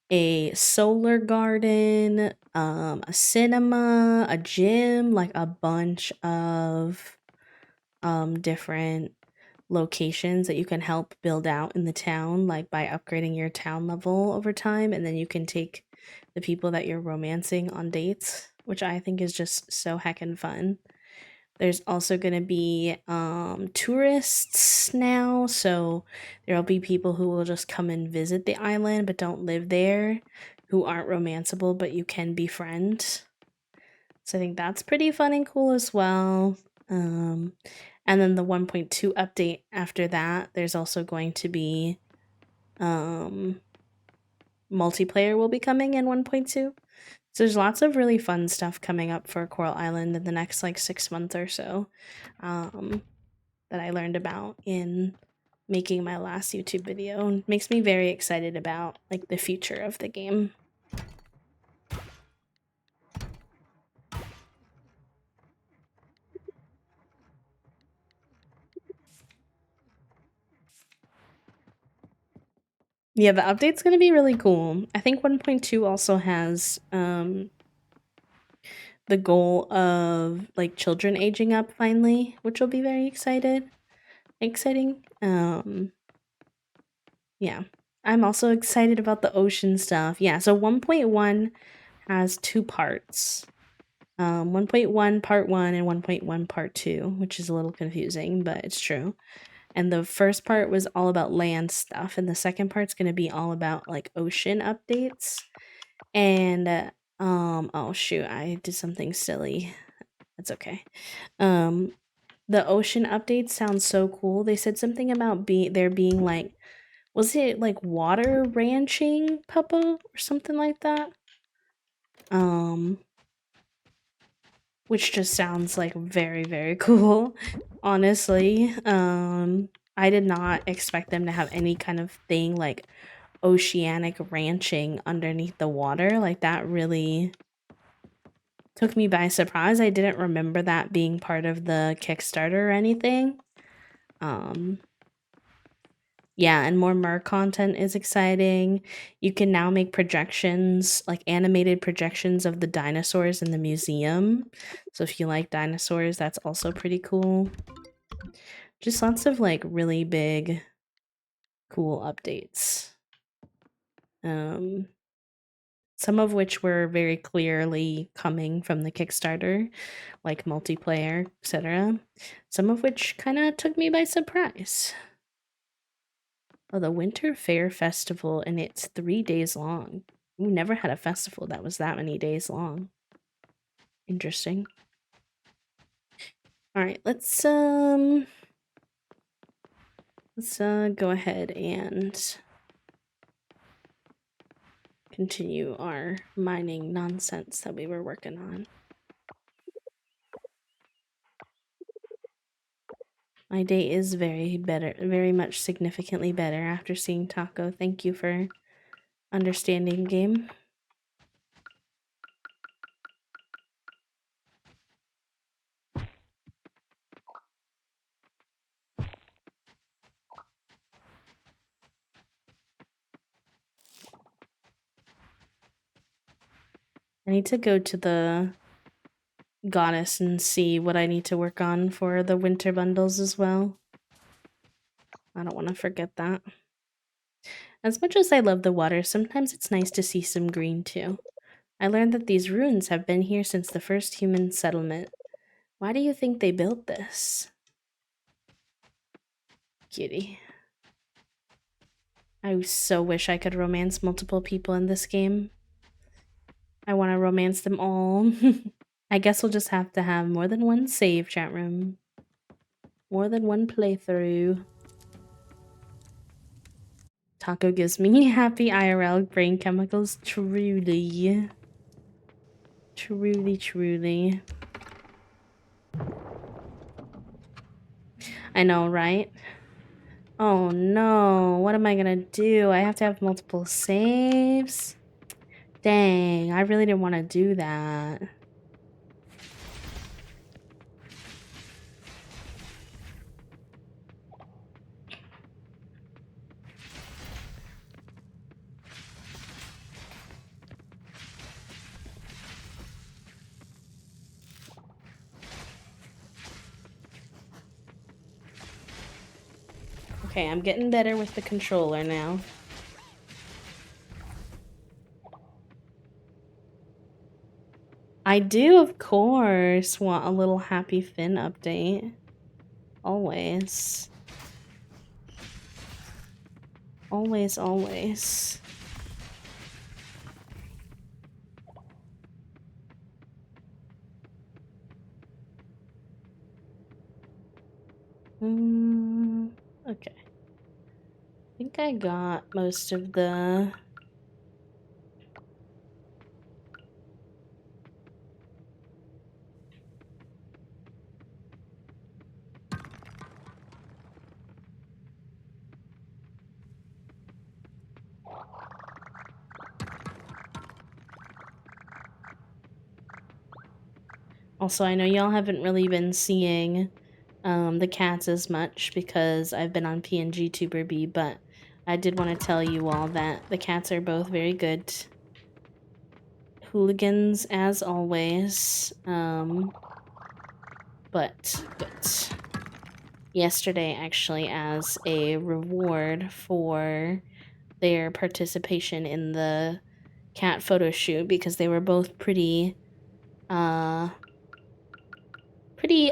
a solar garden, a cinema, a gym, like a bunch of different locations that you can help build out in the town, like by upgrading your town level over time, and then you can take the people that you're romancing on dates, which I think is just so heckin' fun. There's also going to be tourists now, so there'll be people who will just come and visit the island but don't live there, who aren't romanceable but you can befriend. So I think that's pretty fun and cool as well. And then the 1.2 update after that, there's also going to be multiplayer will be coming in 1.2. So there's lots of really fun stuff coming up for Coral Island in the next like 6 months or so, that I learned about in making my last YouTube video. And makes me very excited about like the future of the game. Yeah, the update's gonna be really cool. I think 1.2 also has the goal of like children aging up finally, which will be very exciting. Yeah. I'm also excited about the ocean stuff. Yeah, so 1.1 has 2 parts. 1.1 part 1 and 1.1 part 2, which is a little confusing, but it's true. And the first part was all about land stuff, and the second part's going to be all about like ocean updates. And oh shoot, I did something silly. That's okay. The ocean updates sound so cool. They said something about there being like, was it like water ranching, Puppa, or something like that? Which just sounds like very, very cool, honestly. I did not expect them to have any kind of thing like oceanic ranching underneath the water. Like, that really took me by surprise. I didn't remember that being part of the Kickstarter or anything. Yeah, and more mer content is exciting. You can now make projections, like animated projections of the dinosaurs in the museum. So if you like dinosaurs, that's also pretty cool. Just lots of like really big, cool updates. Some of which were very clearly coming from the Kickstarter, like multiplayer, etc. Some of which kind of took me by surprise. Oh, the Winter Fair Festival, and it's 3 days long. We never had a festival that was that many days long. Interesting. All right, let's go ahead and continue our mining nonsense that we were working on. My day is very much significantly better after seeing Taco. Thank you for understanding, game. I need to go to the goddess and see what I need to work on for the winter bundles as well. I don't want to forget that. As much as I love the water, sometimes it's nice to see some green too. I learned that these ruins have been here since the first human settlement. Why do you think they built this? Cutie. I so wish I could romance multiple people in this game. I want to romance them all. I guess we'll just have to have more than one save, chat room. More than one playthrough. Taco gives me happy IRL brain chemicals. Truly. Truly. I know, right? Oh no, what am I gonna do? I have to have multiple saves? Dang, I really didn't want to do that. Okay, I'm getting better with the controller now. I do, of course, want a little Happy Fin update. Always. Always, always. Okay. I think I got most of the... Also, I know y'all haven't really been seeing the cats as much because I've been on PNG Tuber B, but I did want to tell you all that the cats are both very good. Hooligans as always. But yesterday, actually, as a reward for their participation in the cat photo shoot, because they were both pretty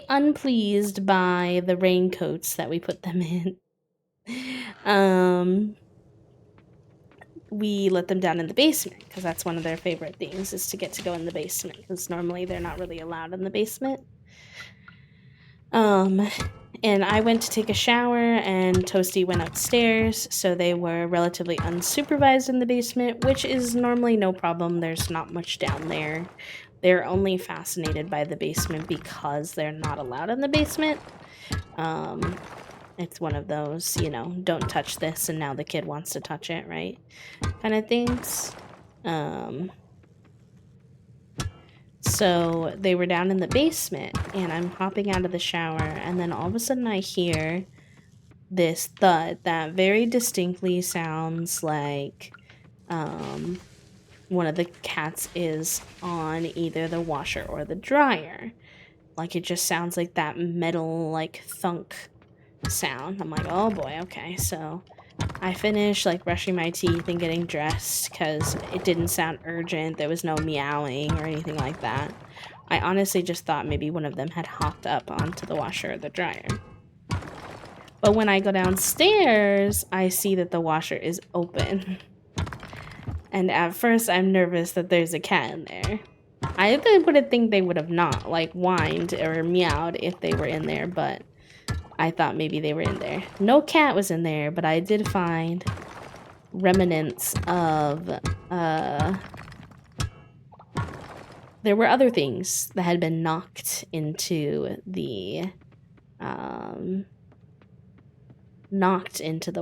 unpleased by the raincoats that we put them in. We let them down in the basement because that's one of their favorite things, is to get to go in the basement, because normally they're not really allowed in the basement. And I went to take a shower and Toasty went upstairs, so they were relatively unsupervised in the basement, which is normally no problem. There's not much down there. They're only fascinated by the basement because they're not allowed in the basement. It's one of those, you know, don't touch this and now the kid wants to touch it, right? Kind of things. So they were down in the basement and I'm hopping out of the shower and then all of a sudden I hear this thud that very distinctly sounds like one of the cats is on either the washer or the dryer. Like it just sounds like that metal like thunk sound. I'm like, oh boy, okay. So I finished like brushing my teeth and getting dressed because it didn't sound urgent. There was no meowing or anything like that. I honestly just thought maybe one of them had hopped up onto the washer or the dryer. But when I go downstairs, I see that the washer is open. And at first I'm nervous that there's a cat in there. I wouldn't think they would have not like whined or meowed if they were in there, but I thought maybe they were in there. No cat was in there, but I did find remnants of there were other things that had been knocked into the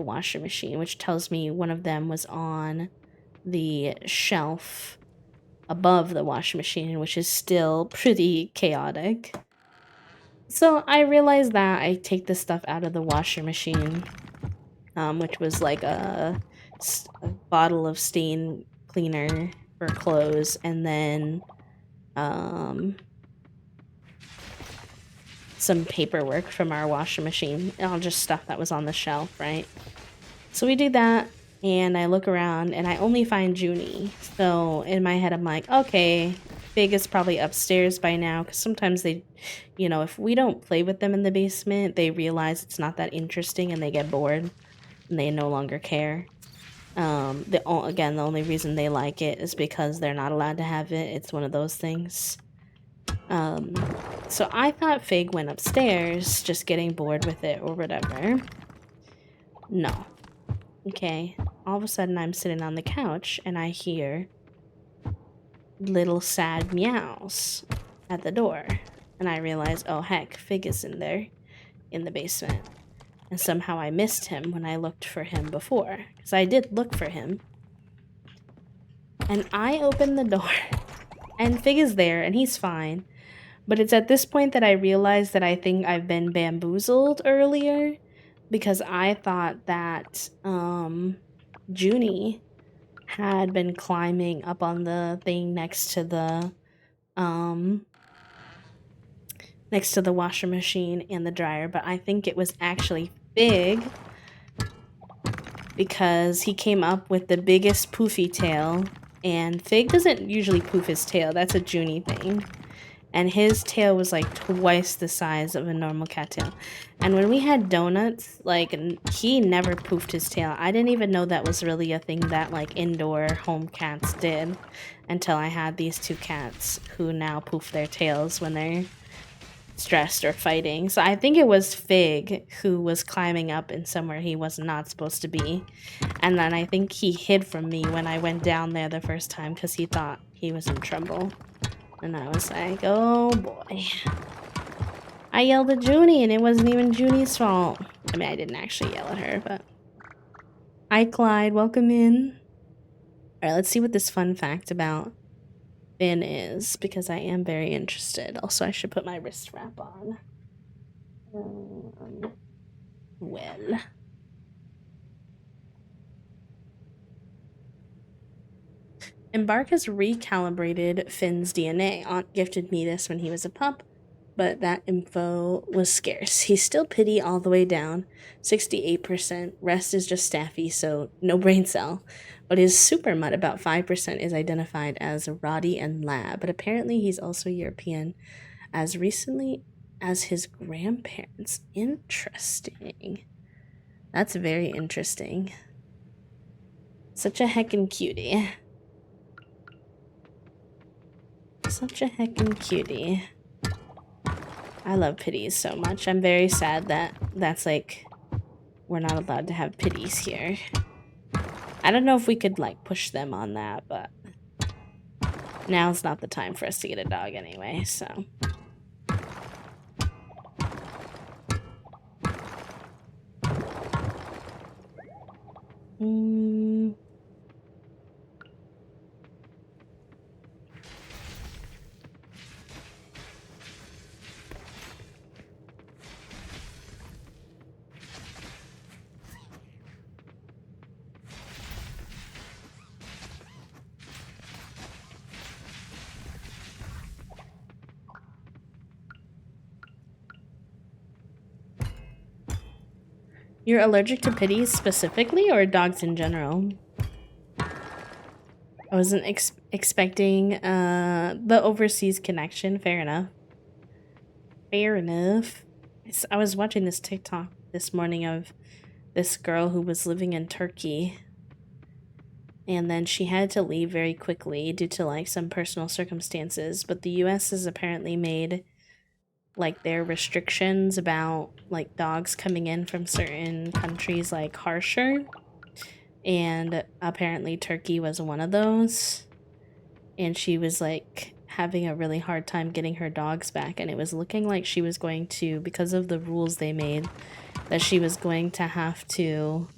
washer machine, which tells me one of them was on the shelf above the washing machine, which is still pretty chaotic. So I realized that I take this stuff out of the washer machine, which was like a bottle of stain cleaner for clothes, and then some paperwork from our washing machine, all just stuff that was on the shelf, right? So we do that, and I look around, and I only find Junie. So in my head, I'm like, okay, Fig is probably upstairs by now, because sometimes they, you know, if we don't play with them in the basement, they realize it's not that interesting, and they get bored, and they no longer care. Again, the only reason they like it is because they're not allowed to have it. It's one of those things. So I thought Fig went upstairs, just getting bored with it or whatever. No. Okay, all of a sudden I'm sitting on the couch and I hear little sad meows at the door. And I realize, oh heck, Fig is in there. in the basement. And somehow I missed him when I looked for him before. Because I did look for him. And I opened the door. And Fig is there, and he's fine. But it's at this point that I realized that I think I've been bamboozled earlier. Because I thought that Junie had been climbing up on the thing next to the washer machine and the dryer, but I think it was actually Fig, because he came up with the biggest poofy tail, and Fig doesn't usually poof his tail. That's a Junie thing. And his tail was like twice the size of a normal cat tail. And when we had donuts, like, he never poofed his tail. I didn't even know that was really a thing that like indoor home cats did until I had these two cats who now poof their tails when they're stressed or fighting. So I think it was Fig who was climbing up in somewhere he was not supposed to be. And then I think he hid from me when I went down there the first time because he thought he was in trouble. And I was like, oh boy. I yelled at Junie and it wasn't even Junie's fault. I mean, I didn't actually yell at her, but... Hi, Clyde. Welcome in. Alright, let's see what this fun fact about Finn is, because I am very interested. Also, I should put my wrist wrap on. Well... Embark has recalibrated Finn's DNA. Aunt gifted me this when he was a pup, but that info was scarce. He's still pity all the way down, 68%. Rest is just staffy, so no brain cell. But his super mutt, about 5%, is identified as Roddy and Lab, but apparently he's also European as recently as his grandparents. Interesting. That's very interesting. Such a heckin' cutie. Such a heckin' cutie. I love pitties so much. I'm very sad that that's like, we're not allowed to have pitties here. I don't know if we could like push them on that, but now's not the time for us to get a dog anyway, so. You're allergic to pitties specifically, or dogs in general? I wasn't expecting the overseas connection. Fair enough. Fair enough. I was watching this TikTok this morning of this girl who was living in Turkey. And then she had to leave very quickly due to like some personal circumstances. But the US has apparently made like their restrictions about like dogs coming in from certain countries like harsher, and apparently Turkey was one of those, and she was like having a really hard time getting her dogs back, and it was looking like she was going to, because of the rules they made, that she was going to have to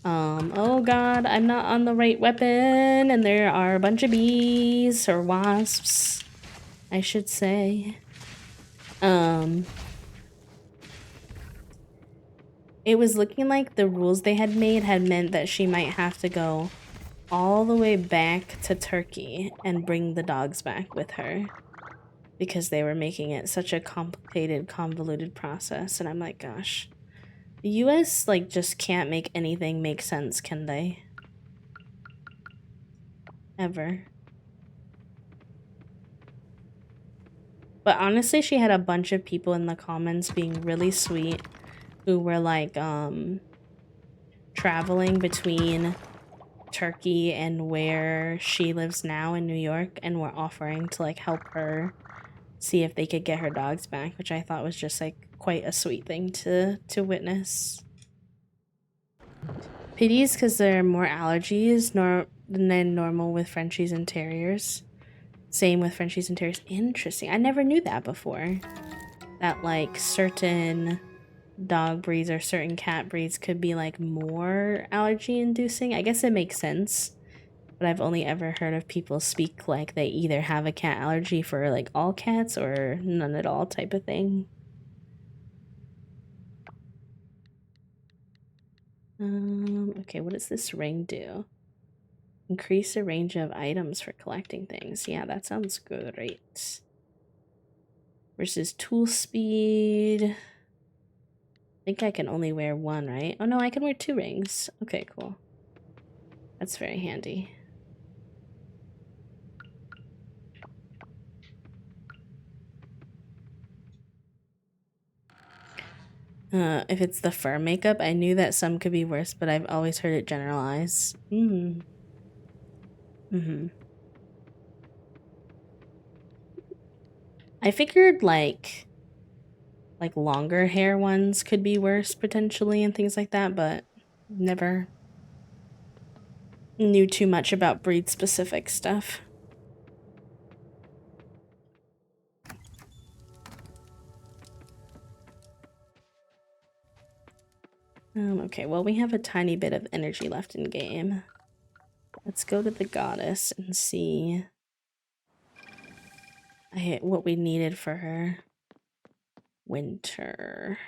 oh god, I'm not on the right weapon, and there are a bunch of bees or wasps, I should say. It was looking like the rules they had made had meant that she might have to go all the way back to Turkey and bring the dogs back with her, because they were making it such a complicated, convoluted process. And I'm like, gosh, the US like just can't make anything make sense, can they? Ever. But honestly, she had a bunch of people in the comments being really sweet who were like traveling between Turkey and where she lives now in New York, and were offering to like help her see if they could get her dogs back, which I thought was just like quite a sweet thing to witness. Pitties because there are more allergies than normal with Frenchies and Terriers. Same with Frenchies and Terriers. Interesting. I never knew that before. That like certain dog breeds or certain cat breeds could be like more allergy inducing. I guess it makes sense, but I've only ever heard of people speak like they either have a cat allergy for like all cats or none at all type of thing. Okay, what does this ring do? Increase the range of items for collecting things. Yeah, that sounds great. Versus tool speed. I think I can only wear one, right? Oh no, I can wear 2 rings. Okay, cool. That's very handy. If it's the fur makeup, I knew that some could be worse, but I've always heard it generalize. I figured like longer hair ones could be worse potentially and things like that, but never knew too much about breed specific stuff. Okay, well, we have a tiny bit of energy left in game. Let's go to the goddess and see what we needed for her. Winter.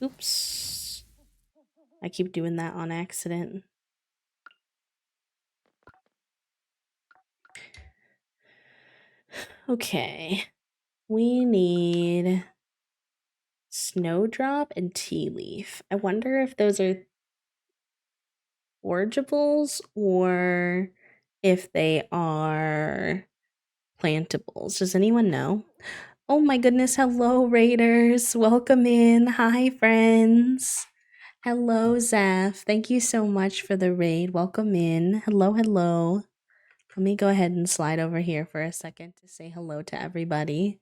Oops. I keep doing that on accident. Okay. We need Snowdrop and Tea Leaf. I wonder if those are forageables or if they are plantables. Does anyone know? Oh my goodness, hello raiders. Welcome in. Hi friends. Hello Zeph. Thank you so much for the raid. Welcome in. Hello, hello. Let me go ahead and slide over here for a second to say hello to everybody.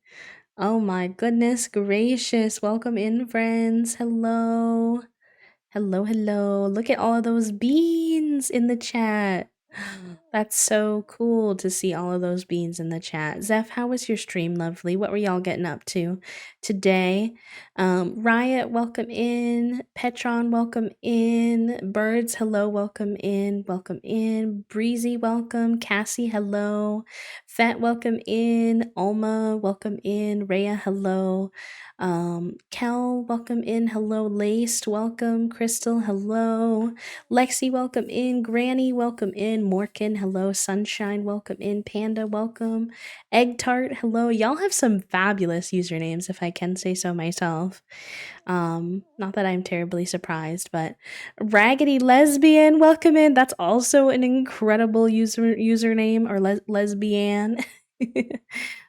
Oh my goodness gracious. Welcome in friends. Hello. Hello, hello. Look at all of those beans in the chat. That's so cool to see all of those beans in the chat. Zeph, how was your stream, lovely? What were y'all getting up to today? Riot, welcome in. Petron, welcome in. Birds, hello, welcome in. Welcome in. Breezy, welcome. Cassie, hello. Fat, welcome in. Alma, welcome in. Rhea, hello. Kel, welcome in. Hello, Laced, welcome. Crystal, hello. Lexi, welcome in. Granny, welcome in. Morkin, hello. Sunshine, welcome in. Panda, welcome. Egg Tart, hello. Y'all have some fabulous usernames, if I can say so myself. Not that I'm terribly surprised, but Raggedy Lesbian, welcome in. That's also an incredible username or lesbian.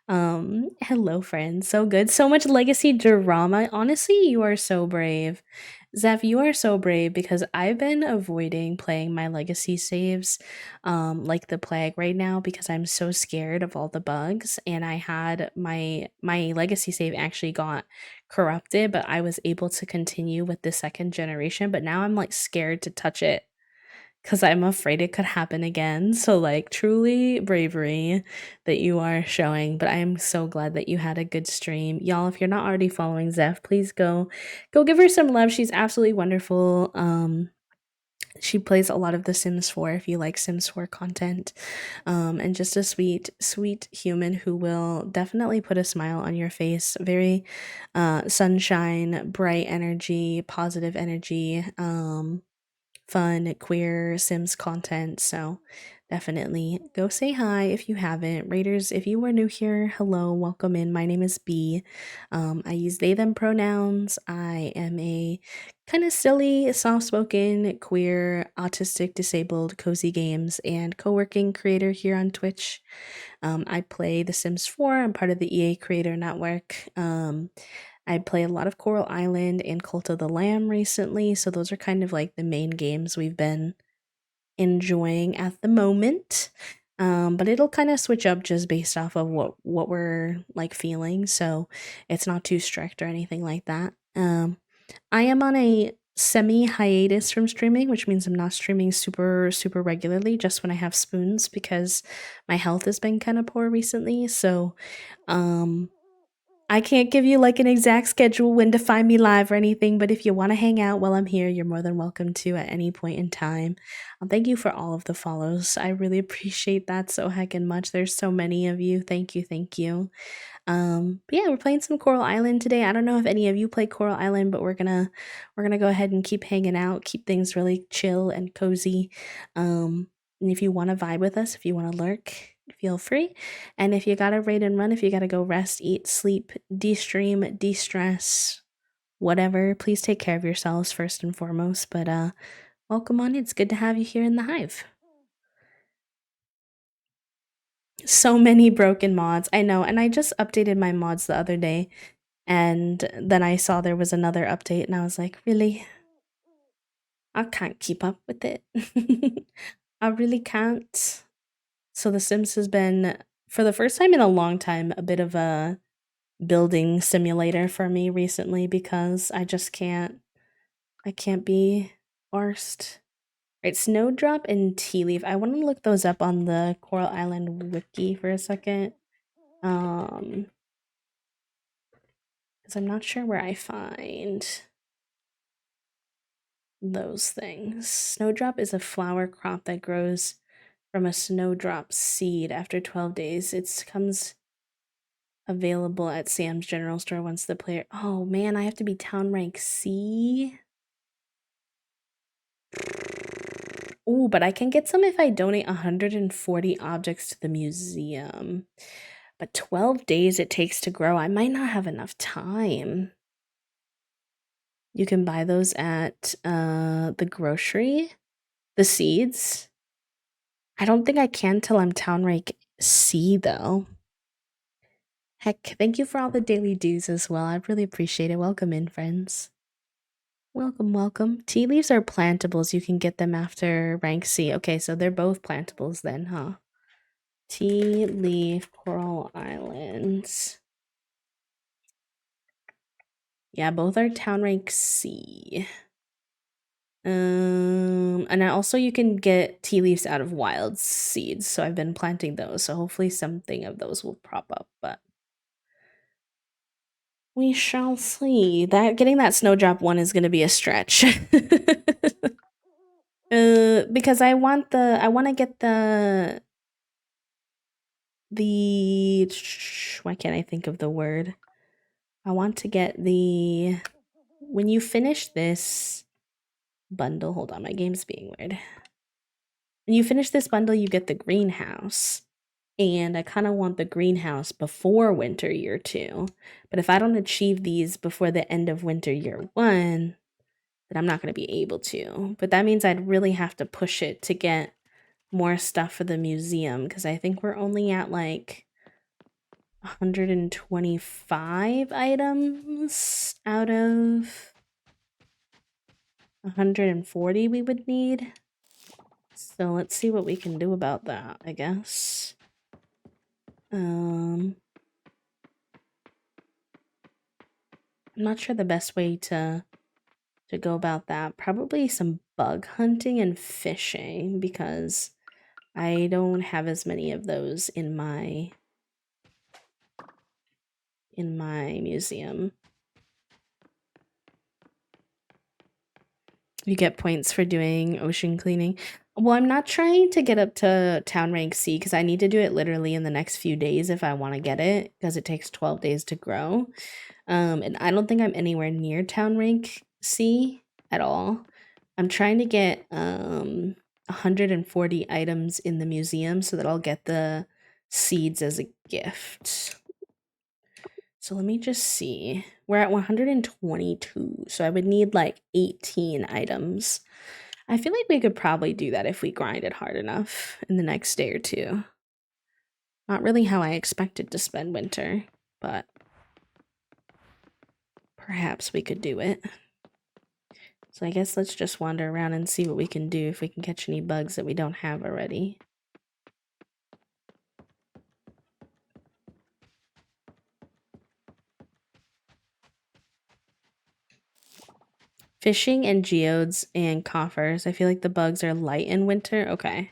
Hello friends. So good. So much legacy drama. Honestly, you are so brave. Zeph, you are so brave because I've been avoiding playing my legacy saves like the plague right now because I'm so scared of all the bugs, and I had my legacy save actually got corrupted, but I was able to continue with the second generation, but now I'm like scared to touch it because I'm afraid it could happen again. So, like, truly bravery that you are showing. But I am so glad that you had a good stream. Y'all, if you're not already following Zeph, please go give her some love. She's absolutely wonderful. She plays a lot of The Sims 4 if you like Sims 4 content. And just a sweet, sweet human who will definitely put a smile on your face. Very sunshine, bright energy, positive energy. Fun, queer Sims content. So definitely go say hi if you haven't. Raiders, if you are new here, hello, welcome in. My name is B. I use they, them pronouns. I am a kind of silly, soft spoken, queer, autistic, disabled, cozy games, and co working creator here on Twitch. I play The Sims 4. I'm part of the EA Creator Network. I play a lot of Coral Island and Cult of the Lamb recently, so those are kind of like the main games we've been enjoying at the moment. But it'll kind of switch up just based off of what we're like feeling, so it's not too strict or anything like that. I am on a semi hiatus from streaming, which means I'm not streaming super regularly, just when I have spoons because my health has been kind of poor recently. So I can't give you like an exact schedule when to find me live or anything, but if you want to hang out while I'm here, you're more than welcome to at any point in time. Thank you for all of the follows. I really appreciate that so heckin' much. There's so many of you. Thank you, thank you. But yeah, we're playing some Coral Island today. I don't know if any of you play Coral Island, but we're gonna go ahead and keep hanging out, keep things really chill and cozy. And if you want to vibe with us, if you want to lurk, feel free. And if you gotta raid and run, if you gotta go rest, eat, sleep, de-stream, de-stress, whatever, please take care of yourselves first and foremost. But welcome on. It's good to have you here in the hive. So many broken mods. I know, and I just updated my mods the other day, and then I saw there was another update, and I was like, really? I can't keep up with it. I really can't. So The Sims has been, for the first time in a long time, a bit of a building simulator for me recently because I can't be arsed. Right, Snowdrop and Tea Leaf. I want to look those up on the Coral Island wiki for a second. Because I'm not sure where I find those things. Snowdrop is a flower crop that grows from a snowdrop seed after 12 days. It comes available at Sam's General Store once the player... Oh man, I have to be town rank C? Ooh, but I can get some if I donate 140 objects to the museum. But 12 days it takes to grow. I might not have enough time. You can buy those at the grocery. The seeds. I don't think I can till I'm town rank C though. Heck, thank you for all the daily dues as well. I really appreciate it. Welcome in, friends. Welcome, welcome. Tea leaves are plantables. You can get them after rank C. Okay, so they're both plantables then, huh? Tea leaf Coral Islands. Yeah, both are town rank C. And also you can get tea leaves out of wild seeds, so I've been planting those, so hopefully something of those will prop up, but we shall see. That getting that snowdrop one is gonna be a stretch. Because I want to get the why can't I think of the word? I want to get the when you finish this bundle, hold on, my game's being weird. When you finish this bundle, you get the greenhouse. And I kind of want the greenhouse before winter year 2. But if I don't achieve these before the end of winter year 1, then I'm not going to be able to. But that means I'd really have to push it to get more stuff for the museum because I think we're only at like 125 items out of 140 we would need. So let's see what we can do about that, I guess. I'm not sure the best way to go about that. Probably some bug hunting and fishing because I don't have as many of those in my museum. You get points for doing ocean cleaning. Well, I'm not trying to get up to town rank C because I need to do it literally in the next few days if I want to get it because it takes 12 days to grow. And I don't think I'm anywhere near town rank C at all. I'm trying to get 140 items in the museum so that I'll get the seeds as a gift. So let me just see. We're at 122, so I would need like 18 items. I feel like we could probably do that if we grind it hard enough in the next day or two. Not really how I expected to spend winter, but perhaps we could do it. So I guess let's just wander around and see what we can do if we can catch any bugs that we don't have already. Fishing and geodes and coffers. I feel like the bugs are light in winter. Okay.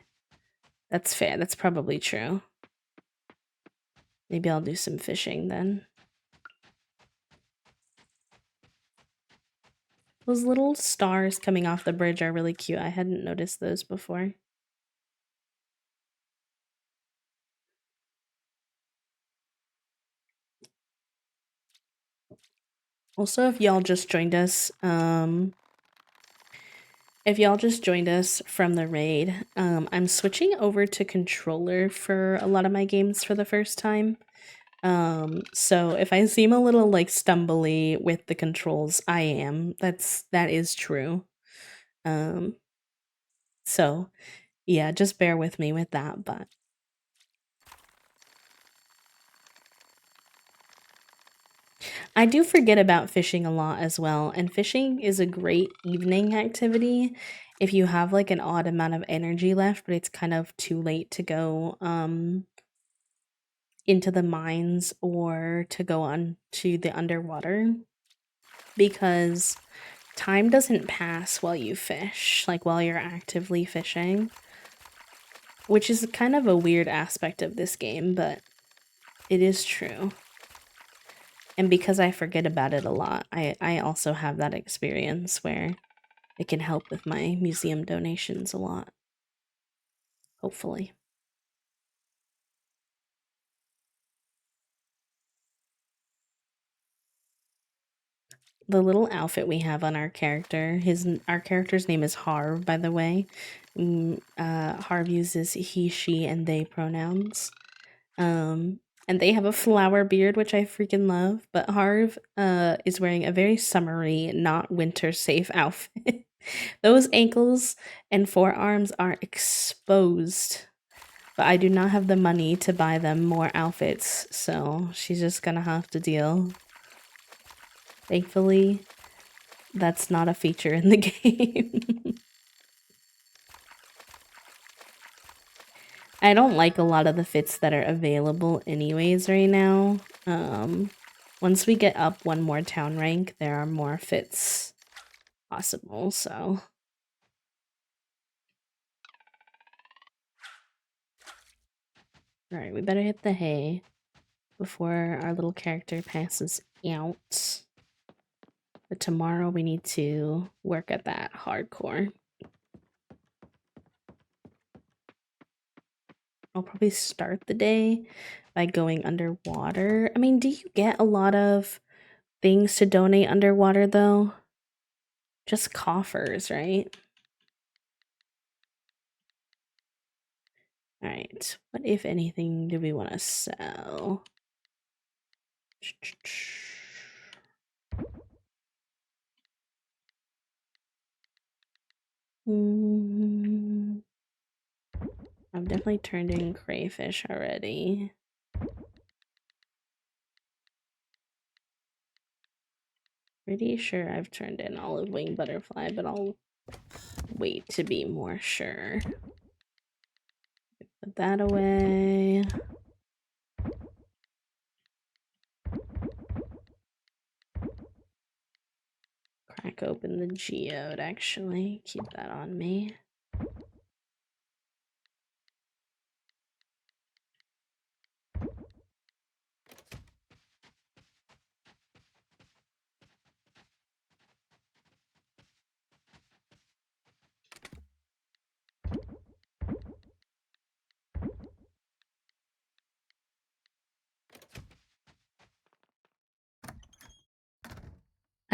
That's fair. That's probably true. Maybe I'll do some fishing then. Those little stars coming off the bridge are really cute. I hadn't noticed those before. Also, if y'all just joined us, from the raid, I'm switching over to controller for a lot of my games for the first time. So if I seem a little like stumbly with the controls, I am. That is true. Um, so yeah, just bear with me with that, but I do forget about fishing a lot as well, and fishing is a great evening activity if you have like an odd amount of energy left, but it's kind of too late to go into the mines or to go on to the underwater because time doesn't pass while you fish, like while you're actively fishing, which is kind of a weird aspect of this game, but it is true. And because I forget about it a lot, I also have that experience where it can help with my museum donations a lot. Hopefully. The little outfit we have on our character, our character's name is Harv, by the way. Harv uses he, she, and they pronouns. And they have a flower beard, which I freaking love. But Harv is wearing a very summery, not winter safe outfit. Those ankles and forearms are exposed. But I do not have the money to buy them more outfits, so she's just gonna have to deal. Thankfully, that's not a feature in the game. I don't like a lot of the fits that are available anyways right now. Once we get up one more town rank, there are more fits possible, so. Alright, we better hit the hay before our little character passes out. But tomorrow we need to work at that hardcore. I'll probably start the day by going underwater. I mean, do you get a lot of things to donate underwater though? Just coffers, right? Alright, what if anything do we want to sell? I've definitely turned in crayfish already. Pretty sure I've turned in olive wing butterfly, but I'll wait to be more sure. Put that away. Crack open the geode, actually. Keep that on me.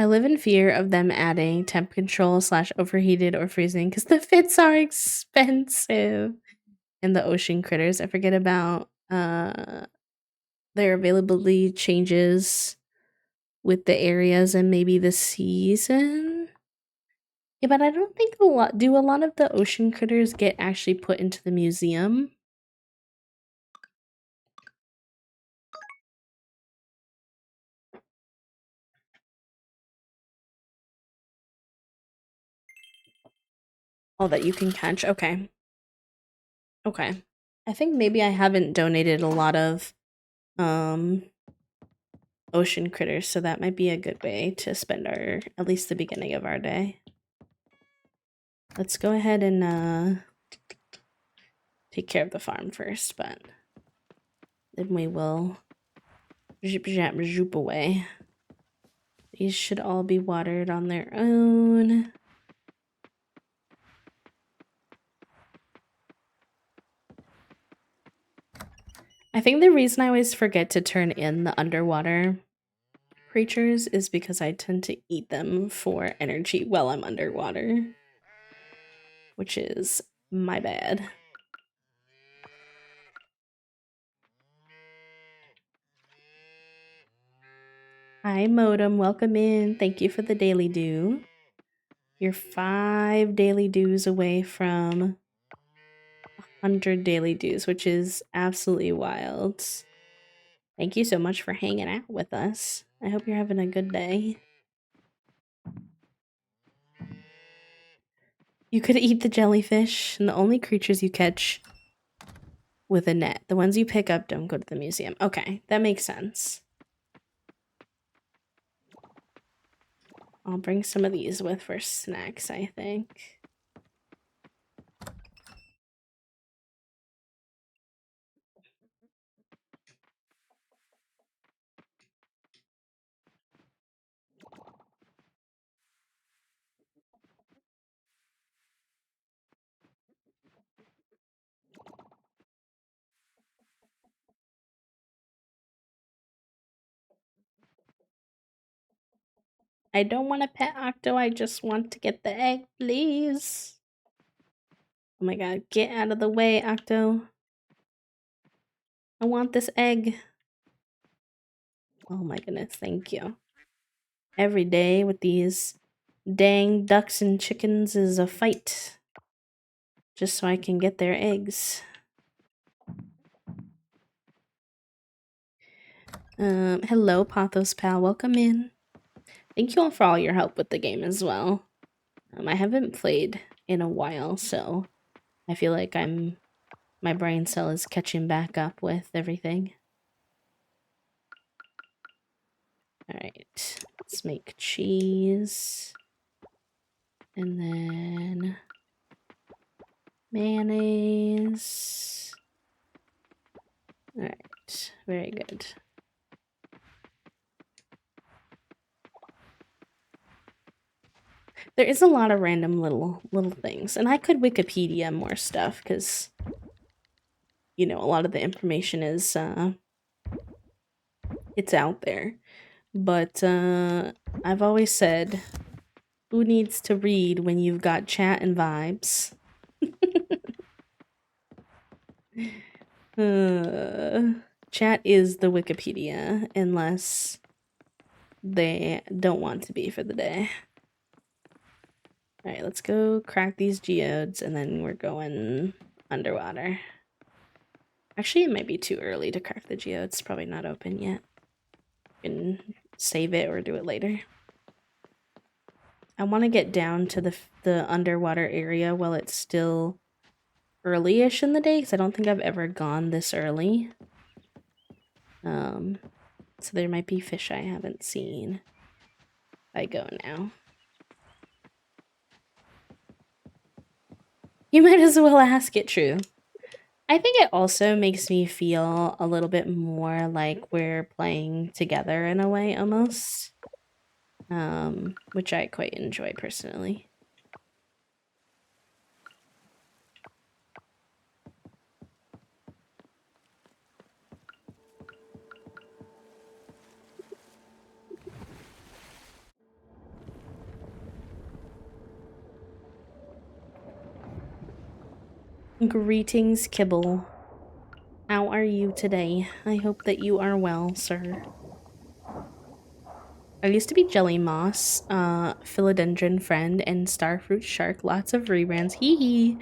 I live in fear of them adding temp control / overheated or freezing because the fits are expensive. And the ocean critters, I forget about their availability changes with the areas and maybe the season. Yeah, but I don't think a lot of the ocean critters get actually put into the museum? Oh, that you can catch. Okay. Okay. I think maybe I haven't donated a lot of ocean critters, so that might be a good way to spend at least the beginning of our day. Let's go ahead and take care of the farm first, but then we will zoop away. These should all be watered on their own. I think the reason I always forget to turn in the underwater creatures is because I tend to eat them for energy while I'm underwater, which is my bad. Hi, Modem. Welcome in. Thank you for the daily dew. You're 5 daily dews away from 100 daily dews, which is absolutely wild. Thank you so much for hanging out with us. I hope you're having a good day. You could eat the jellyfish, and the only creatures you catch with a net. The ones you pick up don't go to the museum. Okay, that makes sense. I'll bring some of these with for snacks, I think. I don't want a pet octo, I just want to get the egg, please. Oh my god, get out of the way, Octo. I want this egg. Oh my goodness, thank you. Every day with these dang ducks and chickens is a fight. Just so I can get their eggs. Hello, Pathos Pal. Welcome in. Thank you all for all your help with the game as well. I haven't played in a while, so I feel like my brain cell is catching back up with everything. Alright, let's make cheese. And then mayonnaise. Alright, very good. There is a lot of random little things, and I could Wikipedia more stuff because, you know, a lot of the information is it's out there. But I've always said, who needs to read when you've got chat and vibes? Chat is the Wikipedia, unless they don't want to be for the day. Alright, let's go crack these geodes, and then we're going underwater. Actually, it might be too early to crack the geodes. It's probably not open yet. You can save it or do it later. I want to get down to the underwater area while it's still early-ish in the day, because I don't think I've ever gone this early. So there might be fish I haven't seen. I go now. You might as well ask it, True. I think it also makes me feel a little bit more like we're playing together in a way, almost. Which I quite enjoy personally. Greetings, Kibble. How are you today? I hope that you are well, sir. I used to be Jelly Moss, Philodendron Friend, and Starfruit Shark. Lots of rebrands. Hee hee.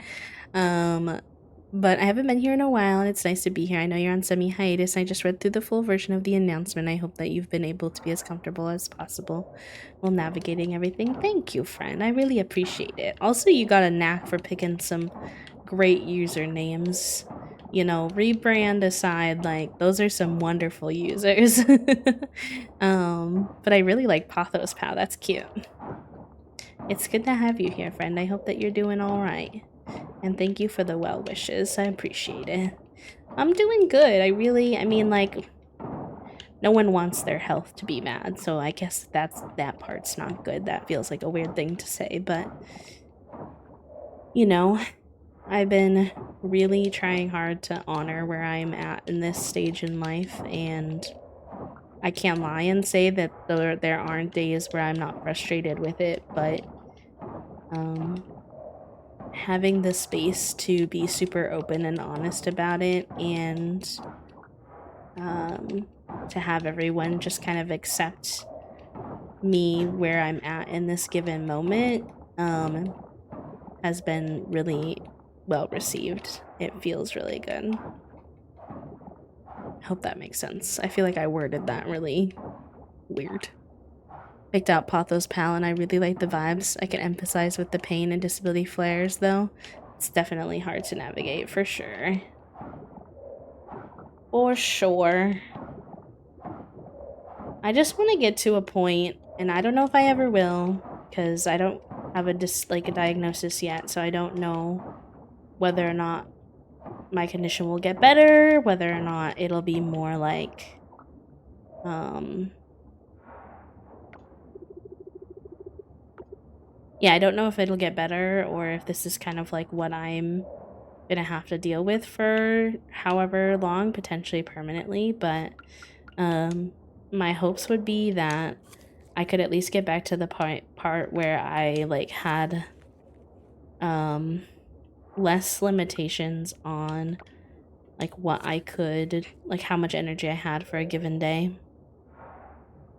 But I haven't been here in a while, and it's nice to be here. I know you're on semi-hiatus. I just read through the full version of the announcement. I hope that you've been able to be as comfortable as possible while navigating everything. Thank you, friend. I really appreciate it. Also, you got a knack for picking some great usernames. You know, rebrand aside, like, those are some wonderful users. But I really like Pathos Pal. That's cute. It's good to have you here, friend. I hope that you're doing all right. And thank you for the well wishes. I appreciate it. I'm doing good. I mean, like, no one wants their health to be mad, so I guess that part's not good. That feels like a weird thing to say, but you know, I've been really trying hard to honor where I'm at in this stage in life, and I can't lie and say that there aren't days where I'm not frustrated with it, but having the space to be super open and honest about it, and to have everyone just kind of accept me where I'm at in this given moment has been really well received. It feels really good. I hope that makes sense. I feel like I worded that really weird. Picked out Pothos Pal and I really like the vibes. I can empathize with the pain and disability flares though. It's definitely hard to navigate for sure. For sure. I just want to get to a point, and I don't know if I ever will, because I don't have a diagnosis yet, so I don't know whether or not my condition will get better, whether or not it'll be more like, yeah, I don't know if it'll get better or if this is kind of like what I'm gonna have to deal with for however long, potentially permanently, but my hopes would be that I could at least get back to the part where I like had less limitations on like what I could, like how much energy I had for a given day,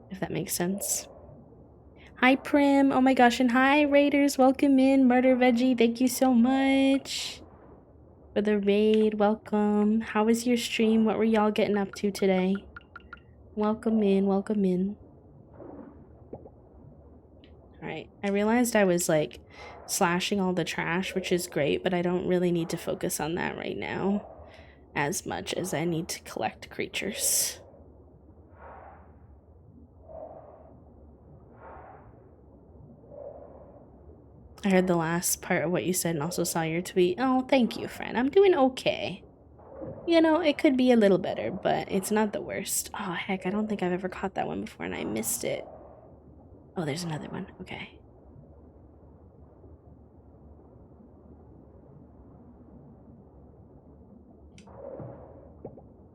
if that makes sense. Hi Prim, oh my gosh, and hi Raiders, welcome in. Murder Veggie, thank you so much for the raid. Welcome. How was your stream? What were y'all getting up to today? Welcome in, welcome in. Alright, I realized I was like slashing all the trash, which is great, but I don't really need to focus on that right now as much as I need to collect creatures. I heard the last part of what you said and also saw your tweet. Oh, thank you, friend. I'm doing okay. You know, it could be a little better, but it's not the worst. Oh, heck, I don't think I've ever caught that one before and I missed it. Oh, there's another one. Okay.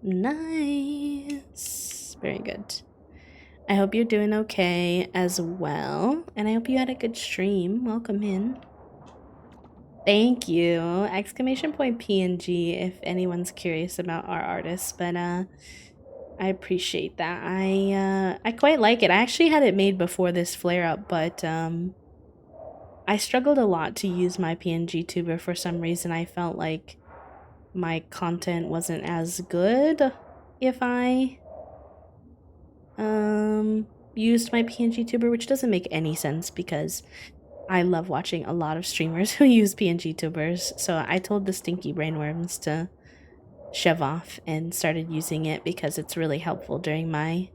Nice. Very good. I hope you're doing okay as well. And I hope you had a good stream. Welcome in. Thank you. Exclamation point PNG if anyone's curious about our artists, but I appreciate that. I quite like it. I actually had it made before this flare up, but I struggled a lot to use my PNG tuber for some reason. I felt like my content wasn't as good if I used my PNG tuber, which doesn't make any sense because I love watching a lot of streamers who use PNG tubers. So I told the stinky brainworms to shove off and started using it because it's really helpful during my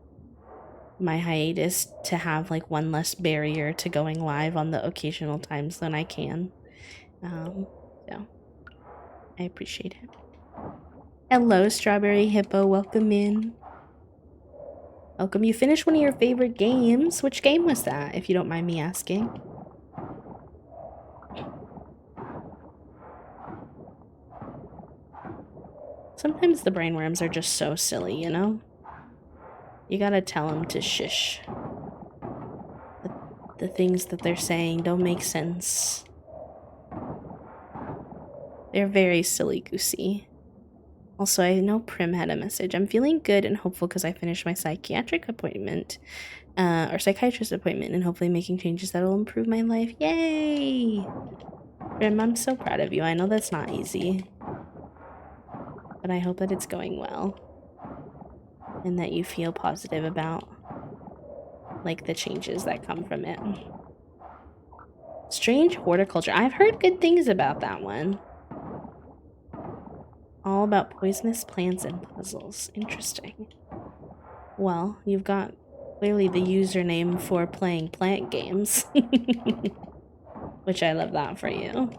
hiatus to have like one less barrier to going live on the occasional times that I can. So I appreciate it. Hello, Strawberry Hippo. Welcome in. Welcome. You finished one of your favorite games. Which game was that, if you don't mind me asking? Sometimes the brainworms are just so silly, you know? You gotta tell them to shush. The things that they're saying don't make sense. They're very silly-goosey. Also, I know Prim had a message. I'm feeling good and hopeful because I finished my psychiatric appointment, or psychiatrist appointment, and hopefully making changes that will improve my life. Yay! Prim, I'm so proud of you. I know that's not easy, but I hope that it's going well and that you feel positive about, like, the changes that come from it. Strange Horticulture. I've heard good things about that one. All about poisonous plants and puzzles. Interesting. Well, you've got clearly the username for playing plant games. Which I love that for you.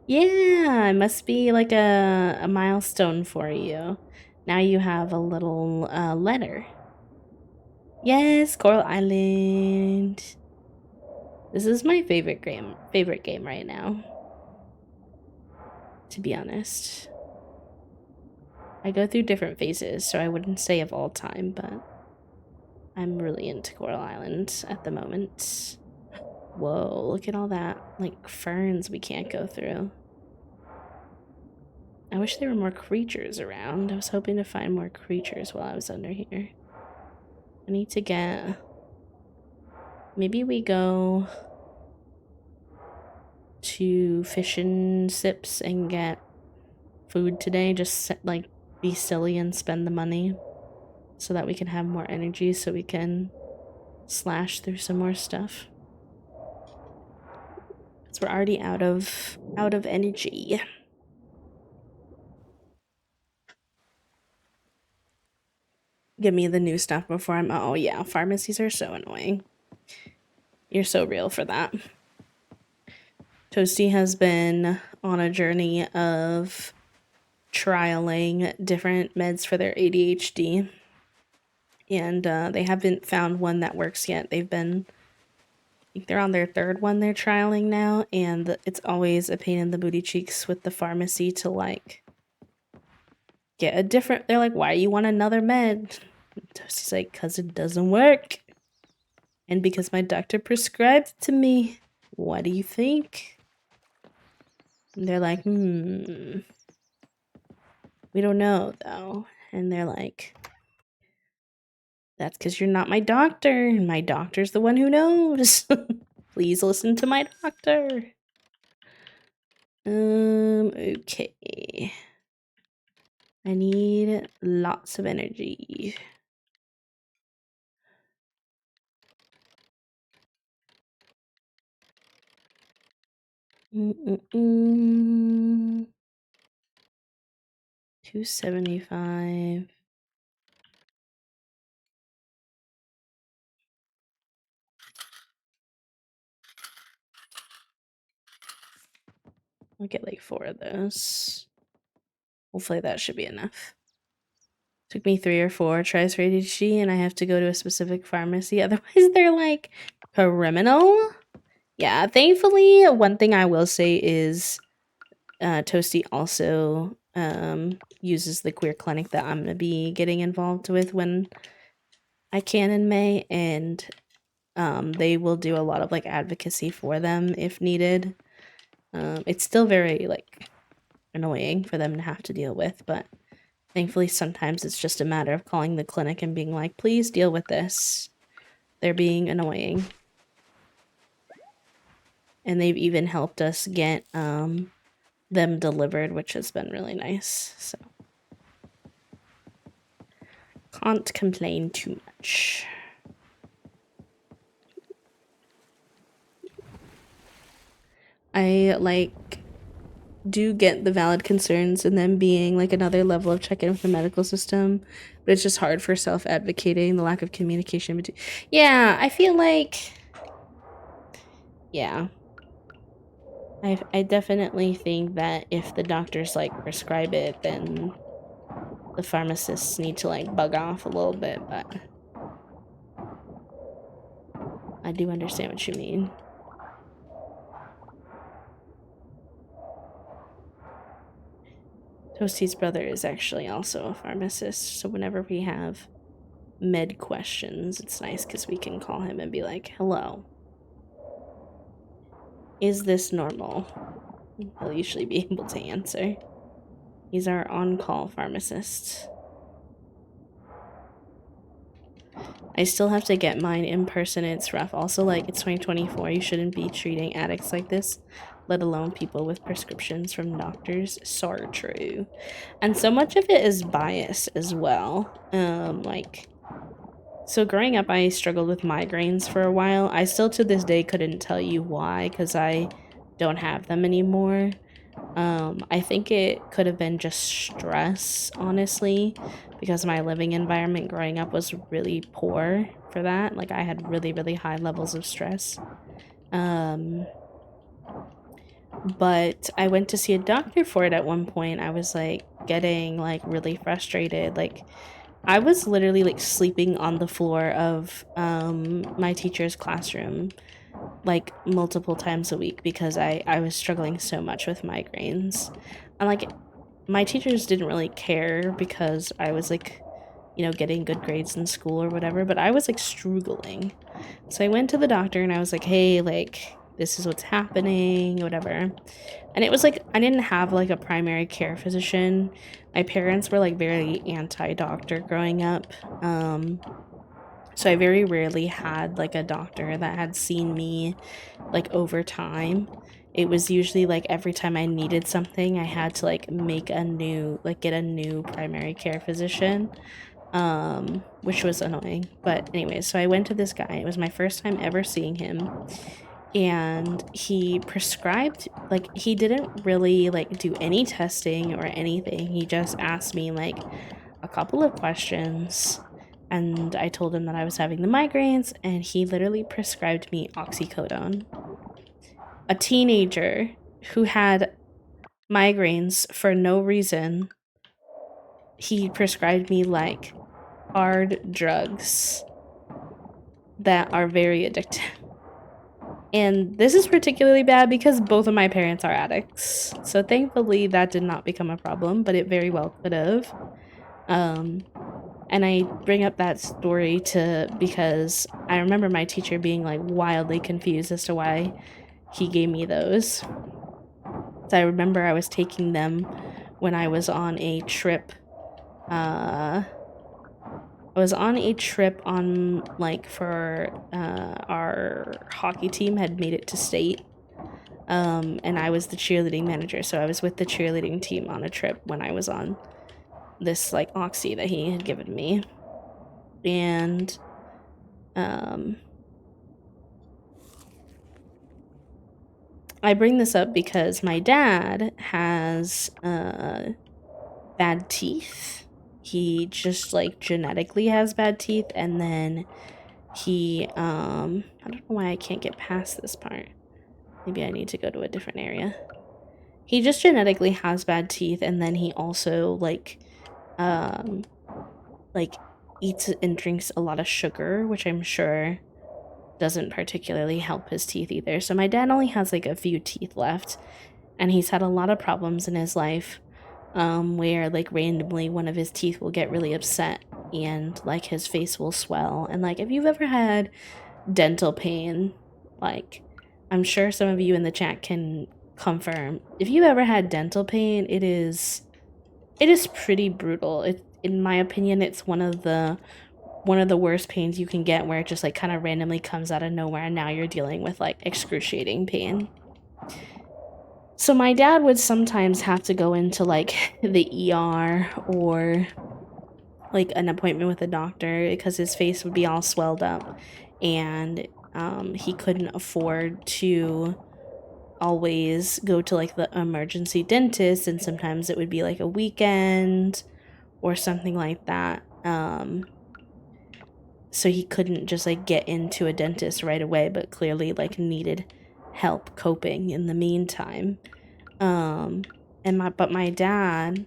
Yeah, it must be like a milestone for you. Now you have a little letter. Yes, Coral Island. This is my favorite game right now. To be honest. I go through different phases, so I wouldn't say of all time, but I'm really into Coral Island at the moment. Whoa, look at all that, like, ferns we can't go through. I wish there were more creatures around. I was hoping to find more creatures while I was under here. I need to get... Maybe we go to Fish and Sips and get food today. Just, like, be silly and spend the money so that we can have more energy so we can slash through some more stuff. Because we're already out of energy. Give me the new stuff before I'm... Oh, yeah. Pharmacies are so annoying. You're so real for that. Toasty has been on a journey of trialing different meds for their ADHD. And they haven't found one that works yet. They've been... I think they're on their third one they're trialing now. And it's always a pain in the booty cheeks with the pharmacy to, like... get a different... They're like, why do you want another med? Toasty's like, because it doesn't work. And because my doctor prescribed it to me. What do you think? And they're like, we don't know, though. And they're like, that's because you're not my doctor. And my doctor's the one who knows. Please listen to my doctor. Okay. I need lots of energy. Mm-mm-mm. 275. I'll get like 4 of those. Hopefully that should be enough. Took me 3 or 4 tries for ADHD and I have to go to a specific pharmacy. Otherwise they're like criminal. Yeah, thankfully, one thing I will say is Toasty also uses the queer clinic that I'm going to be getting involved with when I can in May. And they will do a lot of like advocacy for them if needed. It's still very like annoying for them to have to deal with, but thankfully sometimes it's just a matter of calling the clinic and being like, please deal with this. They're being annoying. And they've even helped us get them delivered, which has been really nice. So can't complain too much. I like do get the valid concerns and them being like another level of check-in with the medical system, but it's just hard for self-advocating, the lack of communication between... Yeah, I feel like... Yeah. I definitely think that if the doctors like prescribe it, then the pharmacists need to like bug off a little bit, but I do understand what you mean. Toasty's brother is actually also a pharmacist, so whenever we have med questions, it's nice because we can call him and be like, hello, is this normal? He'll usually be able to answer. He's our on-call pharmacist. I still have to get mine in person. It's rough. Also, like, it's 2024. You shouldn't be treating addicts like this, let alone people with prescriptions from doctors. So true. And so much of it is bias as well. So growing up, I struggled with migraines for a while. I still to this day couldn't tell you why, because I don't have them anymore. I think it could have been just stress, honestly, because my living environment growing up was really poor for that. Like, I had really, really high levels of stress. but I went to see a doctor for it at one point. I was like getting like really frustrated. Like I was literally like sleeping on the floor of my teacher's classroom like multiple times a week because I was struggling so much with migraines. And like my teachers didn't really care because I was like, you know, getting good grades in school or whatever, but I was like struggling. So I went to the doctor and I was like, hey, like, this is what's happening, whatever. And it was like, I didn't have like a primary care physician. My parents were like very anti doctor growing up. So I very rarely had like a doctor that had seen me like over time. It was usually like every time I needed something, I had to like get a new primary care physician, which was annoying. But anyways, so I went to this guy. It was my first time ever seeing him, and he prescribed, like, he didn't really like do any testing or anything. He just asked me like a couple of questions, and I told him that I was having the migraines, and he literally prescribed me oxycodone. A teenager who had migraines for no reason, he prescribed me like hard drugs that are very addictive. And this is particularly bad because both of my parents are addicts. So thankfully that did not become a problem, but it very well could have. And I bring up that story because I remember my teacher being like wildly confused as to why he gave me those. So I remember I was taking them when I was on a trip. I was on a trip on like for our hockey team had made it to state. And I was the cheerleading manager, so I was with the cheerleading team on a trip when I was on this like oxy that he had given me. And I bring this up because my dad has bad teeth. He just like genetically has bad teeth, and then he I don't know why I can't get past this part. Maybe I need to go to a different area. He just genetically has bad teeth, and then he also like eats and drinks a lot of sugar, which I'm sure doesn't particularly help his teeth either. So my dad only has like a few teeth left, and he's had a lot of problems in his life where like randomly one of his teeth will get really upset and like his face will swell. And like if you've ever had dental pain, like I'm sure some of you in the chat can confirm, if you ever had dental pain, it is pretty brutal. In my opinion, it's one of the worst pains you can get, where it just like kind of randomly comes out of nowhere and now you're dealing with like excruciating pain. So my dad would sometimes have to go into like the ER or like an appointment with a doctor because his face would be all swelled up, and he couldn't afford to always go to like the emergency dentist, and sometimes it would be like a weekend or something like that. So he couldn't just like get into a dentist right away, but clearly like needed help coping in the meantime. But my dad,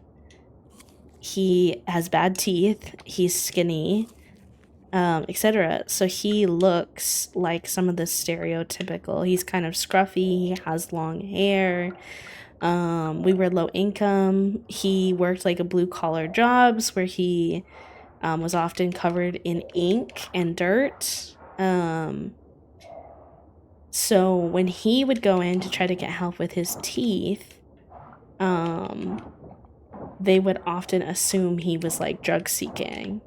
he has bad teeth, he's skinny, etc. So he looks like some of the stereotypical. He's kind of scruffy, he has long hair. We were low income. He worked like a blue collar jobs where he was often covered in ink and dirt. So when he would go in to try to get help with his teeth, they would often assume he was like drug seeking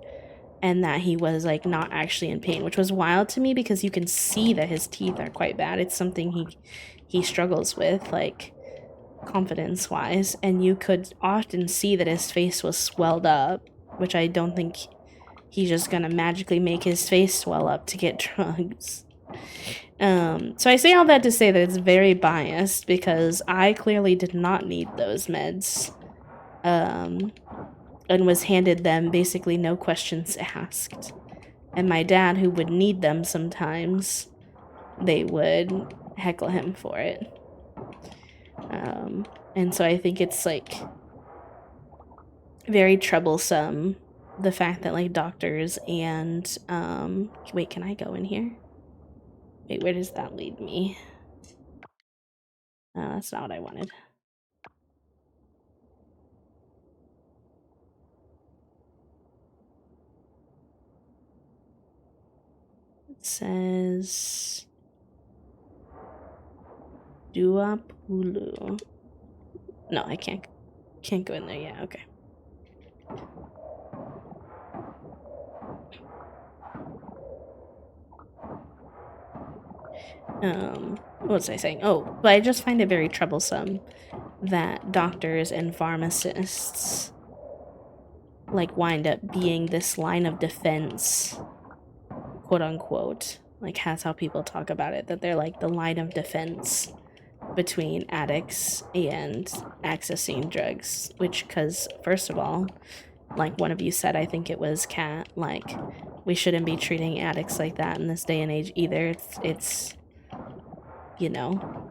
and that he was like not actually in pain, which was wild to me because you can see that his teeth are quite bad. It's something he struggles with, like confidence wise, and you could often see that his face was swelled up, which I don't think he's just gonna magically make his face swell up to get drugs. So I say all that to say that it's very biased because I clearly did not need those meds, and was handed them basically no questions asked. And my dad, who would need them sometimes, they would heckle him for it. And so I think it's like very troublesome, the fact that like doctors and wait, can I go in here? Wait, where does that lead me? That's not what I wanted. It says Duapulu. No, I can't go in there yet. Okay. What was I saying? Oh, but I just find it very troublesome that doctors and pharmacists like wind up being this line of defense, quote unquote. Like that's how people talk about it, that they're like the line of defense between addicts and accessing drugs, which, because first of all, like one of you said, I think it was Kat, like we shouldn't be treating addicts like that in this day and age either. It's you know,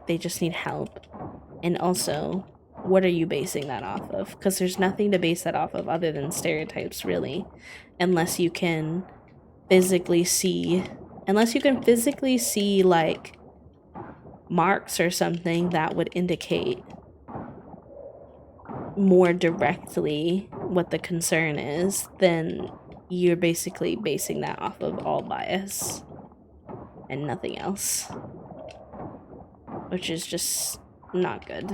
they just need help. And also, what are you basing that off of? Because there's nothing to base that off of other than stereotypes, really, unless you can physically see like marks or something that would indicate more directly what the concern is, then you're basically basing that off of all bias and nothing else, which is just not good.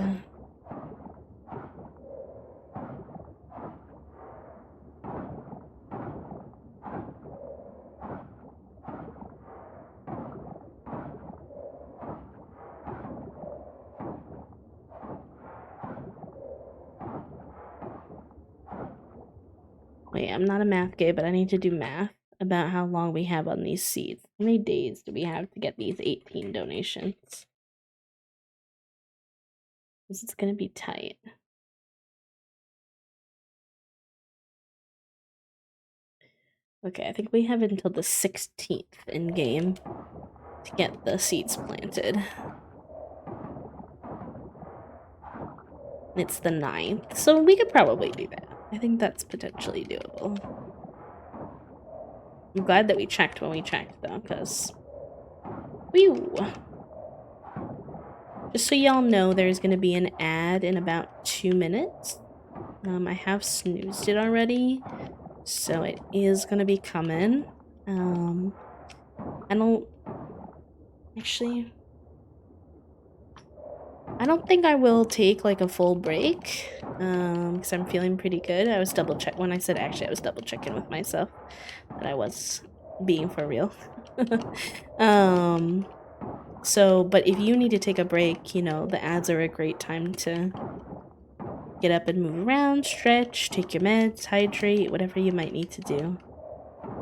Wait, I'm not a math guy, but I need to do math about how long we have on these seats. How many days do we have to get these 18 donations? This is gonna be tight. Okay, I think we have until the 16th in game to get the seeds planted. It's the 9th, so we could probably do that. I think that's potentially doable. I'm glad that we checked when we checked, though, because... Whew! Just so y'all know, there's going to be an ad in about 2 minutes. I have snoozed it already, so it is going to be coming. I don't... Actually... I don't think I will take like a full break, because I'm feeling pretty good. I was double checking with myself that I was being for real. So, but if you need to take a break, you know, the ads are a great time to get up and move around, stretch, take your meds, hydrate, whatever you might need to do,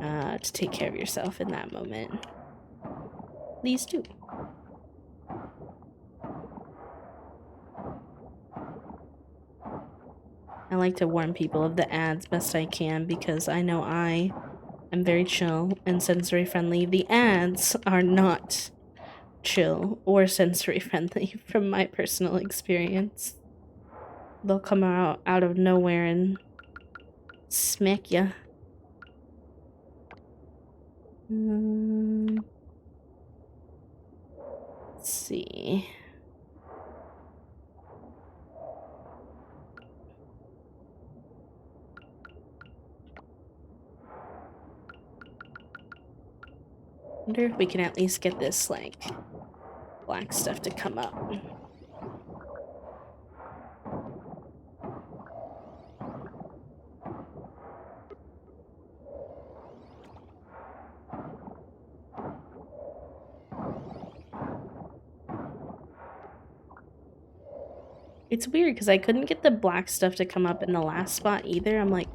to take care of yourself in that moment. Please do. I like to warn people of the ads best I can because I know I am very chill and sensory friendly. The ads are not chill or sensory friendly from my personal experience. They'll come out of nowhere and smack ya. Let's see. Wonder if we can at least get this, like, black stuff to come up. It's weird because I couldn't get the black stuff to come up in the last spot either. I'm like,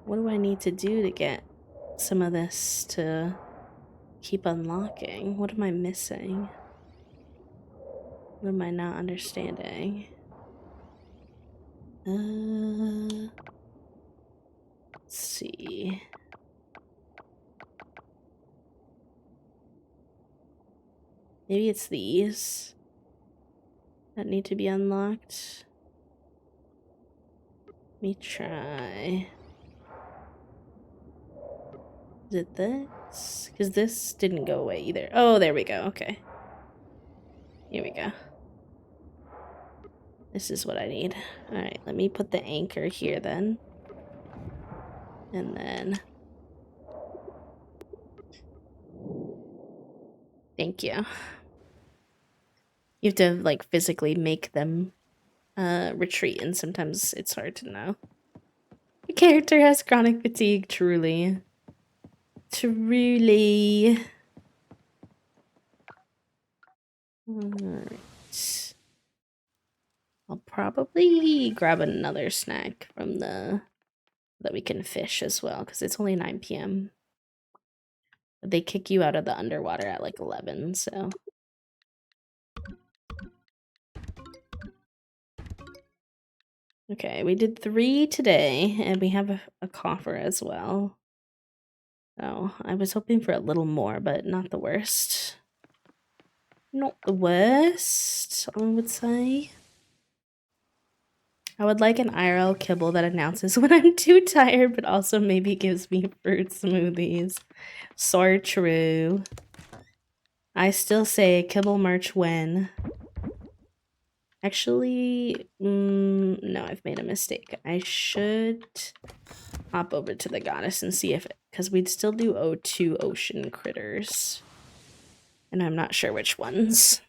what do I need to do to get some of this to keep unlocking? What am I missing? What am I not understanding? Let's see. Maybe it's these. that need to be unlocked. Let me try. Is it this? Because this didn't go away either. Oh, there we go. Okay. Here we go. This is what I need. Alright, let me put the anchor here then. And then... Thank you. You have to, like, physically make them retreat, and sometimes it's hard to know. The character has chronic fatigue, truly. Truly. Alright. I'll probably grab another snack from the... that we can fish as well, because it's only 9 p.m. But they kick you out of the underwater at like 11, so... Okay, we did 3 today, and we have a coffer as well. So, I was hoping for a little more, but not the worst. Not the worst, I would say. I would like an IRL kibble that announces when I'm too tired, but also maybe gives me fruit smoothies. So true. I still say kibble merch when. Actually, no, I've made a mistake. I should hop over to the goddess and see if it, because we'd still do O2 ocean critters. And I'm not sure which ones.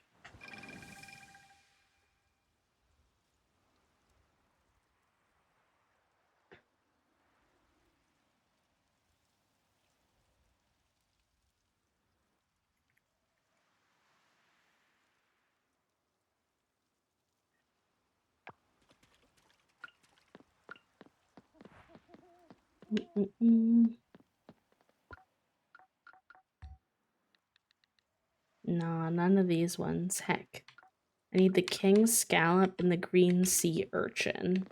No, none of these ones. Heck. I need the king scallop and the green sea urchin.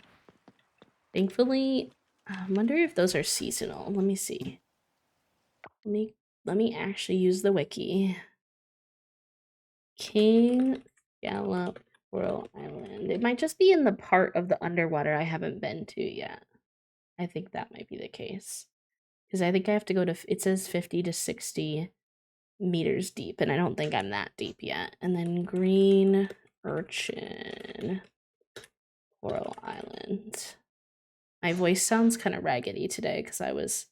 Thankfully, I wonder if those are seasonal. Let me see. Let me actually use the wiki. King scallop Coral Island. It might just be in the part of the underwater I haven't been to yet. I think that might be the case. Because I think I have to go to, it says 50 to 60 meters deep, and I don't think I'm that deep yet. And then green urchin, Coral Island. My voice sounds kind of raggedy today because I was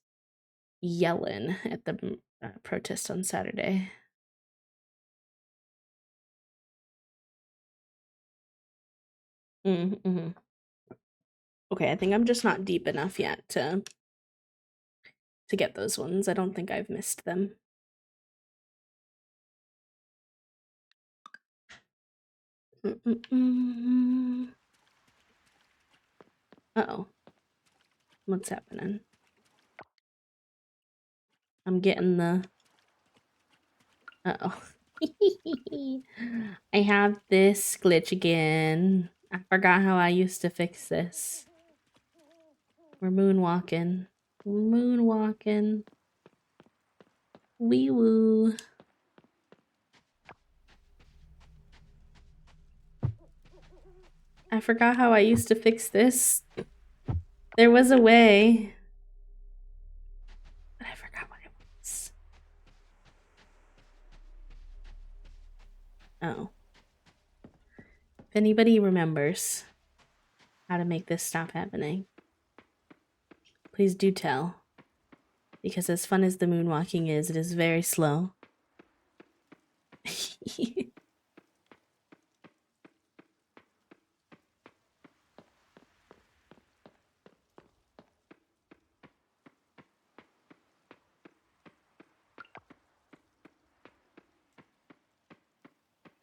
yelling at the protest on Saturday. Mm-hmm. Okay, I think I'm just not deep enough yet to get those ones. I don't think I've missed them. Uh-oh. What's happening? I'm getting the... Uh-oh. I have this glitch again. I forgot how I used to fix this. We're moonwalking. Moonwalking. Wee woo. I forgot how I used to fix this. There was a way. But I forgot what it was. Oh. If anybody remembers how to make this stop happening, please do tell. Because as fun as the moonwalking is, it is very slow.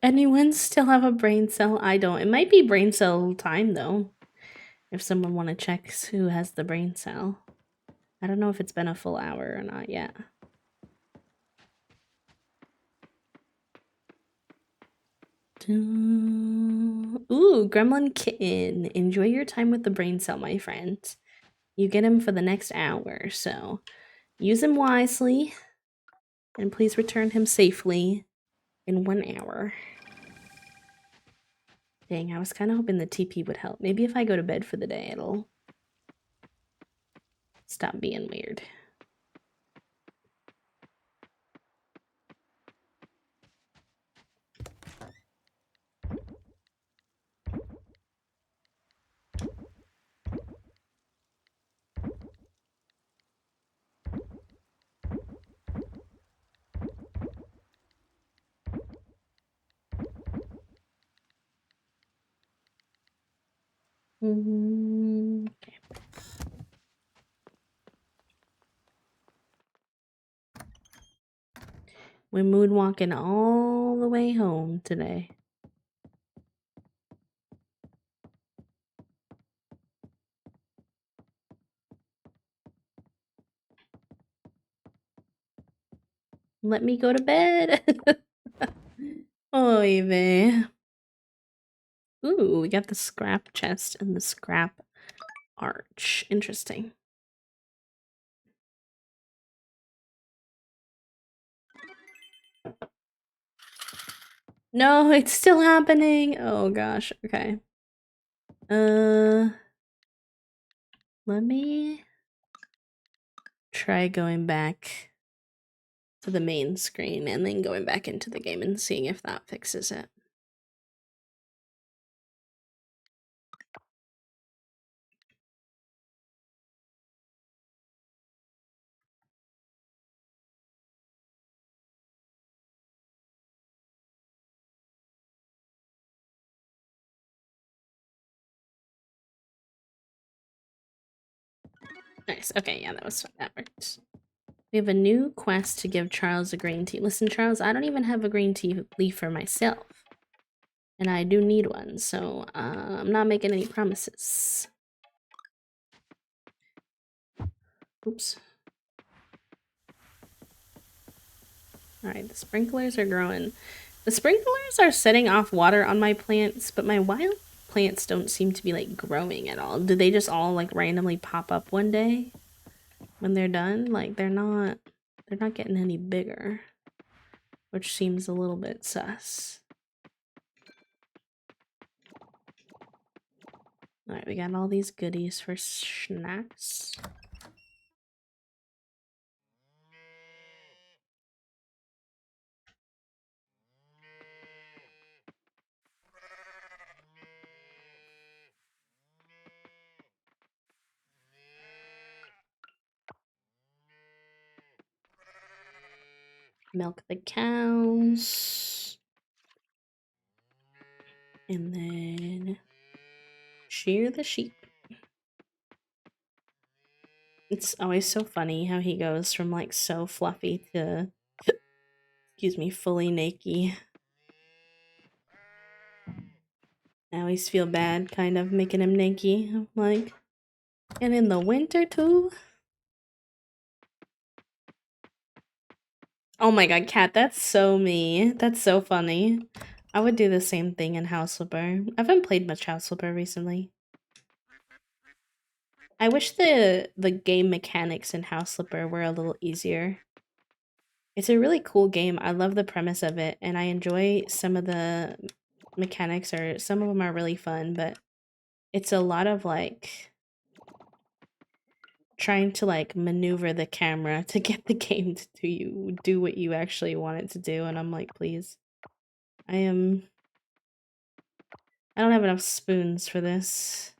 Anyone still have a brain cell? I don't. It might be brain cell time though. If someone want to check who has the brain cell. I don't know if it's been a full hour or not yet. Ooh, Gremlin Kitten. Enjoy your time with the brain cell, my friend. You get him for the next hour, so use him wisely. And please return him safely in 1 hour. Dang, I was kind of hoping the TP would help. Maybe if I go to bed for the day, it'll stop being weird. Okay. We're moonwalking all the way home today. Let me go to bed. Oy vey. Ooh, we got the scrap chest and the scrap arch. Interesting. No, it's still happening. Oh gosh. Okay. Let me try going back to the main screen and then going back into the game and seeing if that fixes it. Nice. Okay, yeah, that worked. We have a new quest to give Charles a green tea. Listen, Charles, I don't even have a green tea leaf for myself. And I do need one, so I'm not making any promises. Oops. Alright, the sprinklers are growing. The sprinklers are setting off water on my plants, but my wild plants don't seem to be, like, growing at all. Do they just all, like, randomly pop up one day when they're done? Like, they're not getting any bigger, which seems a little bit sus. Alright, we got all these goodies for snacks. Milk the cows. And then shear the sheep. It's always so funny how he goes from like so fluffy to, excuse me, fully naked. I always feel bad kind of making him naked. Like, and in the winter too? Oh my god, Cat, that's so me. That's so funny. I would do the same thing in House Flipper. I haven't played much House Flipper recently. I wish the game mechanics in House Flipper were a little easier. It's a really cool game. I love the premise of it, and I enjoy some of the mechanics, or some of them are really fun, but it's a lot of like trying to like maneuver the camera to get the game to do what you actually want it to do, and I'm like, please. I don't have enough spoons for this.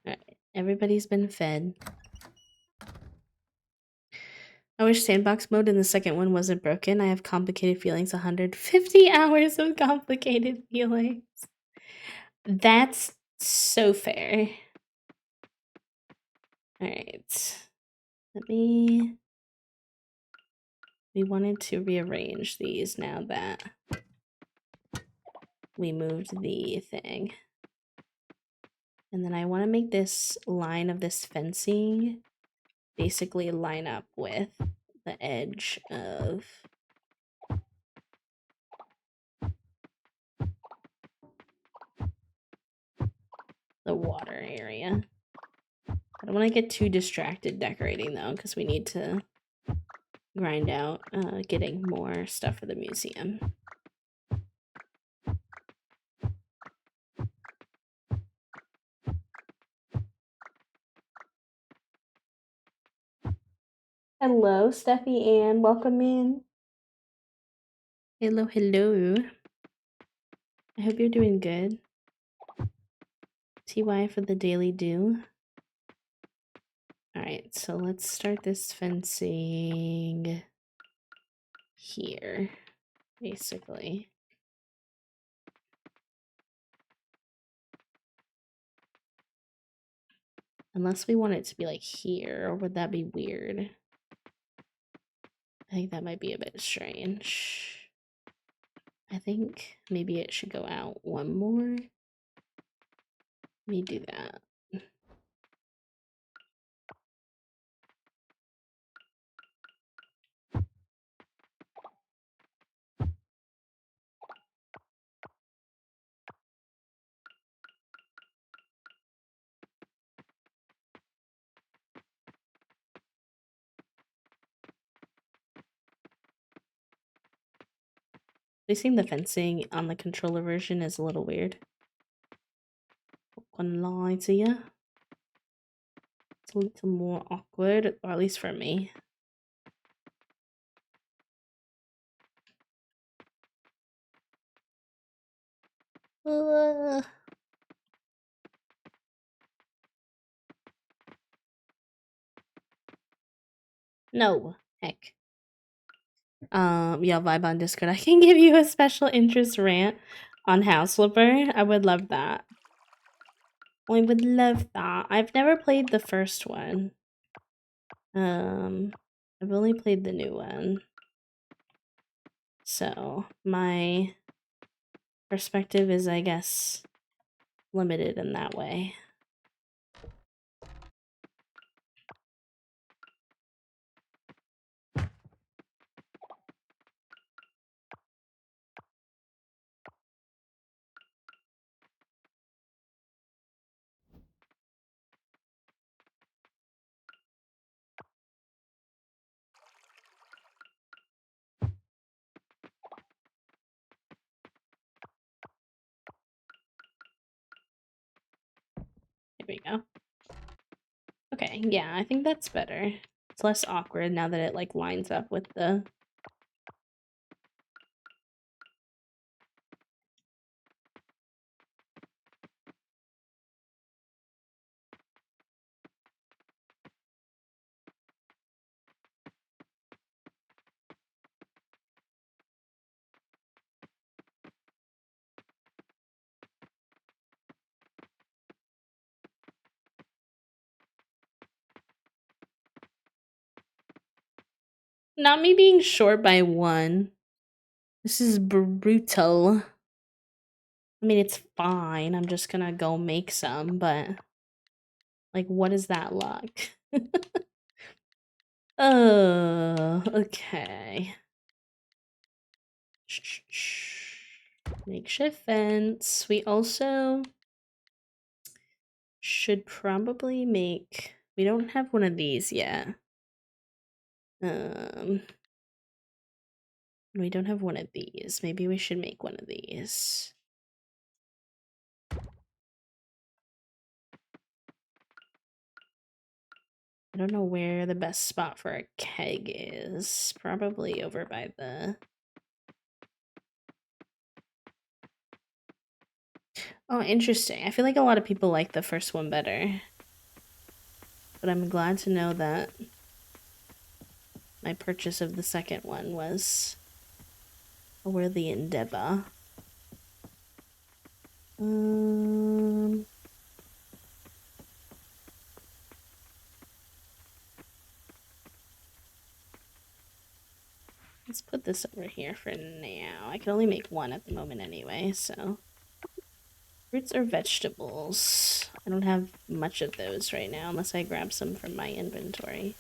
Alright, everybody's been fed. I wish sandbox mode in the second one wasn't broken. I have complicated feelings. 150 hours of complicated feelings. That's so fair. Alright. We wanted to rearrange these now that we moved the thing. And then I want to make this line of this fencing basically line up with the edge of the water area. don't want to get too distracted decorating though, because we need to grind out getting more stuff for the museum. Hello, Steffi Ann. Welcome in. Hello, hello. I hope you're doing good. TY for the daily do. Alright, so let's start this fencing here, basically. Unless we want it to be like here, or would that be weird? I think that might be a bit strange. I think maybe it should go out one more. Let me do that. Placing the fencing on the controller version is a little weird. Not gonna lie to you. It's a little more awkward, or at least for me. No, heck. Yeah, vibe on Discord. I can give you a special interest rant on House Flipper. I would love that. I would love that. I've never played the first one. I've only played the new one. So my perspective is, I guess, limited in that way. There we go. Okay, yeah, I think that's better. It's less awkward now that it like lines up with the... Not me being short by one. This is brutal. I mean, it's fine. I'm just gonna go make some, but... Like, what is that luck? Oh, okay. Makeshift fence. We also should probably make... We don't have one of these yet. We don't have one of these. Maybe we should make one of these. I don't know where the best spot for a keg is. Probably over by the... Oh, interesting. I feel like a lot of people like the first one better. But I'm glad to know that my purchase of the second one was a worthy endeavor. Let's put this over here for now. I can only make one at the moment anyway, so... Fruits or vegetables? I don't have much of those right now unless I grab some from my inventory.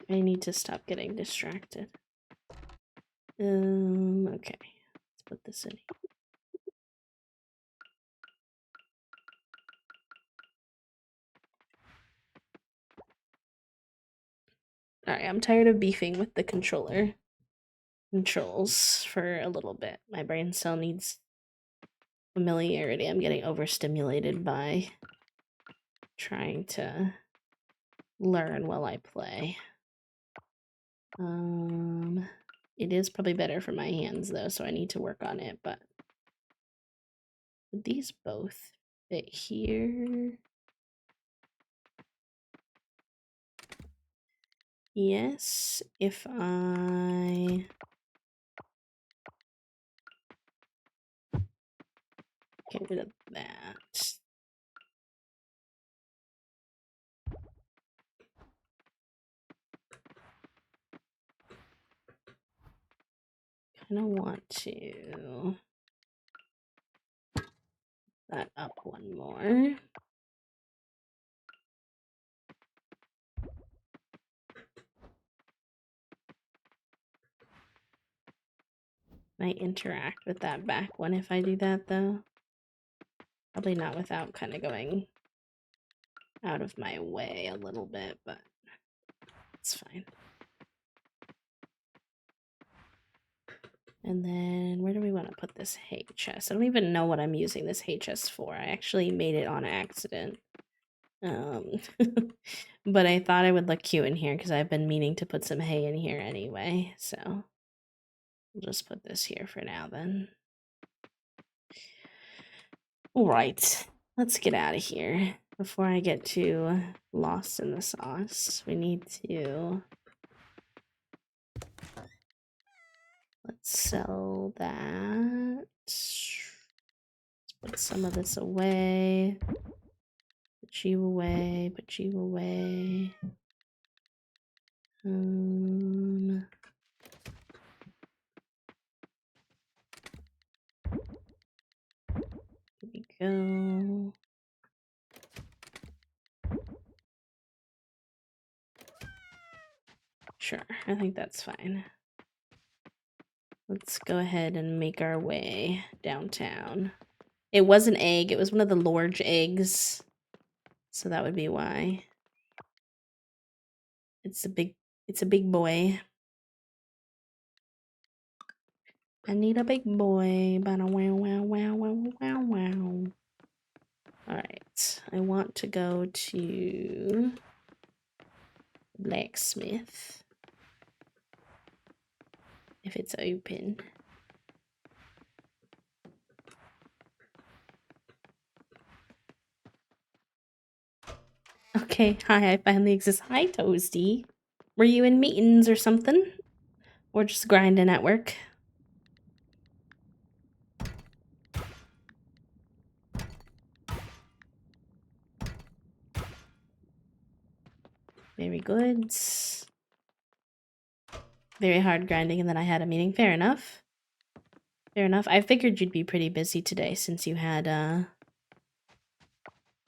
I need to stop getting distracted. Okay. Let's put this in here. Alright, I'm tired of beefing with the controls for a little bit. My brain still needs familiarity. I'm getting overstimulated by trying to learn while I play. It is probably better for my hands though, so I need to work on it, but would these both fit here? Yes, if I get rid of that. Kind of want to that up one more. Can I interact with that back one if I do that though? Probably not without kind of going out of my way a little bit, but it's fine. And then where do we want to put this hay chest? I don't even know what I'm using this hay chest for. I actually made it on accident. But I thought it would look cute in here because I've been meaning to put some hay in here anyway. So we'll just put this here for now then. All right, let's get out of here before I get too lost in the sauce. We need to... Let's sell that. Let's put some of this away. Put you away. Put you away. Here we go. Sure, I think that's fine. Let's go ahead and make our way downtown. It was an egg. It was one of the large eggs. So that would be why. It's a big boy. I need a big boy. Wow, wow, wow, wow, wow, wow, wow. Alright. I want to go to blacksmith. If it's open. Okay, hi, I finally exist. Hi, Toasty. Were you in meetings or something? Or just grinding at work? Very good. Very hard grinding, and then I had a meeting. Fair enough. Fair enough. I figured you'd be pretty busy today since you had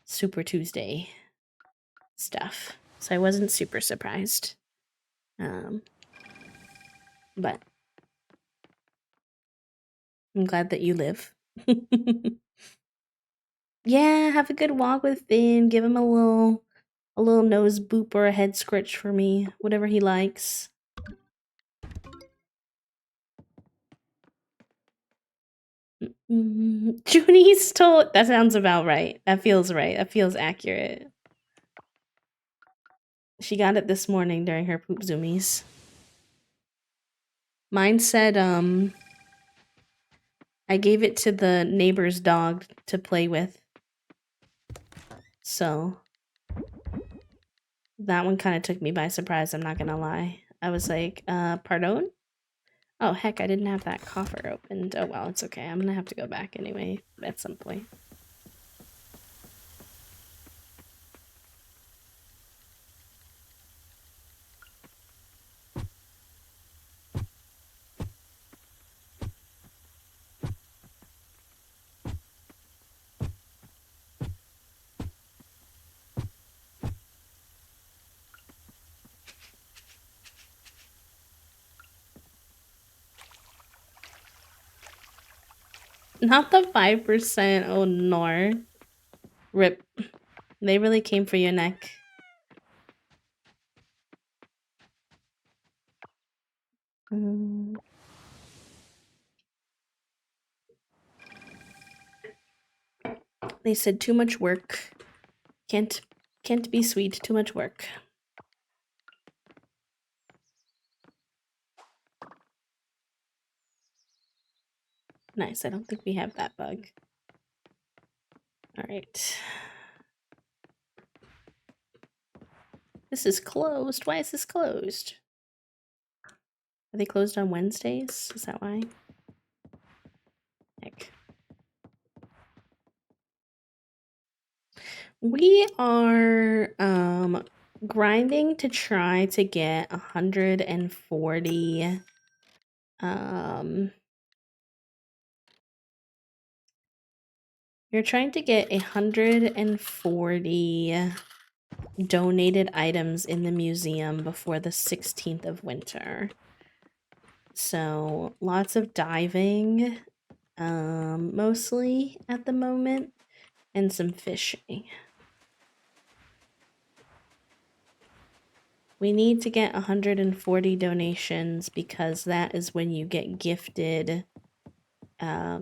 Super Tuesday stuff. So I wasn't super surprised. But I'm glad that you live. Yeah, have a good walk with Finn. Give him a little nose boop or a head scritch for me, whatever he likes. Junie's told. That sounds about right. That feels right. That feels accurate. She got it this morning during her poop zoomies. Mine said, I gave it to the neighbor's dog to play with. So that one kind of took me by surprise, I'm not gonna lie. I was like, pardon? Oh, heck, I didn't have that coffer opened. Oh, well, it's okay. I'm gonna have to go back anyway at some point. Not the 5%. Oh, no. Rip. They really came for your neck. They said too much work. Can't be sweet. Too much work. Nice. I don't think we have that bug. All right. This is closed. Why is this closed? Are they closed on Wednesdays? Is that why? Heck. We are grinding to try to get 140 we're trying to get 140 donated items in the museum before the 16th of winter. So lots of diving, mostly at the moment, and some fishing. We need to get 140 donations because that is when you get gifted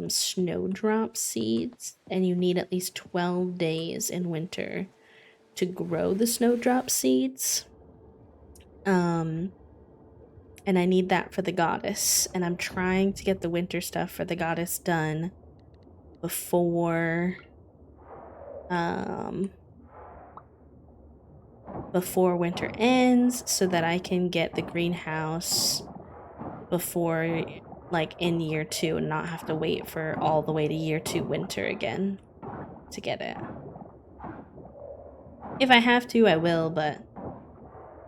snowdrop seeds, and you need at least 12 days in winter to grow the snowdrop seeds. And I need that for the goddess, and I'm trying to get the winter stuff for the goddess done before winter ends, so that I can get the greenhouse before, like, in year 2 and not have to wait for all the way to year 2 winter again to get it. If I have to, I will, but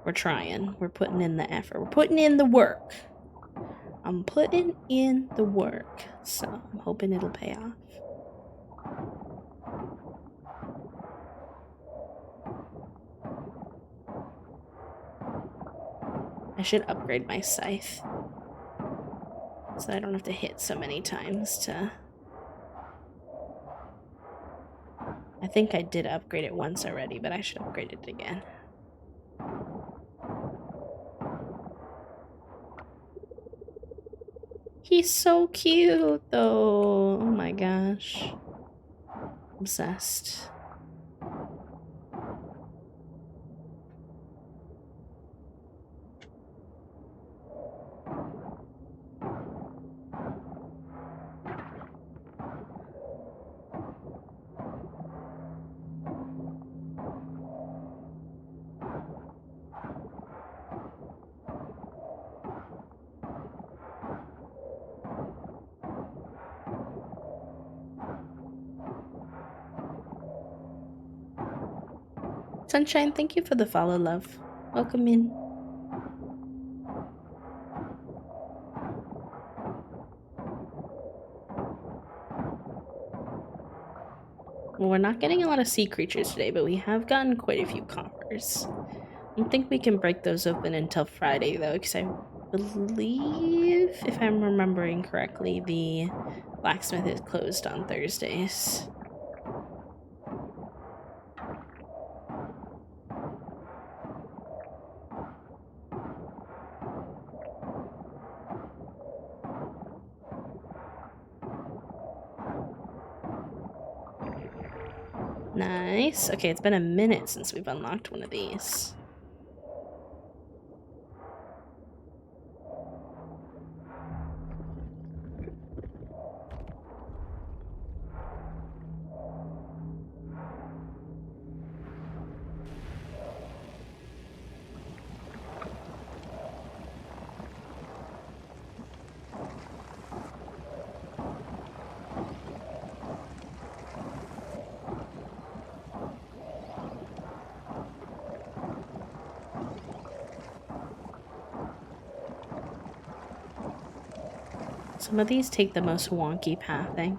we're trying. We're putting in the effort. We're putting in the work. I'm putting in the work, so I'm hoping it'll pay off. I should upgrade my scythe so I don't have to hit so many times to... I think I did upgrade it once already, but I should upgrade it again. He's so cute, though. Oh my gosh. Obsessed. Sunshine, thank you for the follow, love. Welcome in. Well, we're not getting a lot of sea creatures today, but we have gotten quite a few coppers. I don't think we can break those open until Friday, though, because I believe, if I'm remembering correctly, the blacksmith is closed on Thursdays. Nice. Okay, it's been a minute since we've unlocked one of these. Some of these take the most wonky pathing.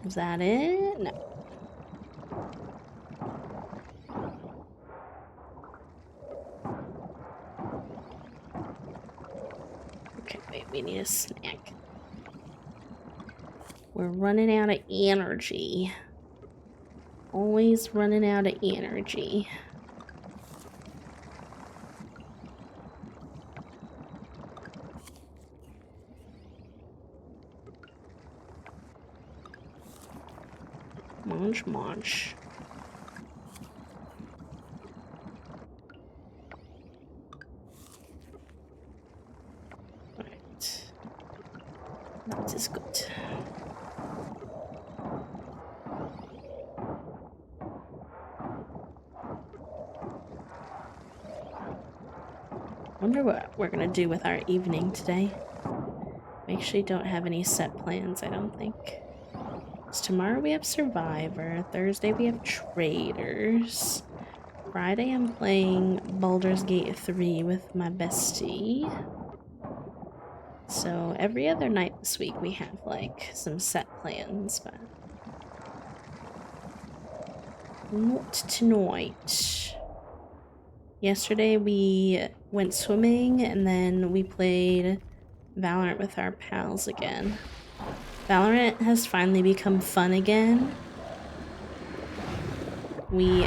Is that it? No. Okay, wait, we need a snack. We're running out of energy. always running out of energy. Munch, munch. Alright. That is good. Wonder what we're gonna do with our evening today. We actually don't have any set plans, I don't think. So tomorrow we have Survivor, Thursday we have Traders, Friday I'm playing Baldur's Gate 3 with my bestie. So every other night this week we have like some set plans, but not tonight. Yesterday we went swimming and then we played Valorant with our pals again. Valorant has finally become fun again. We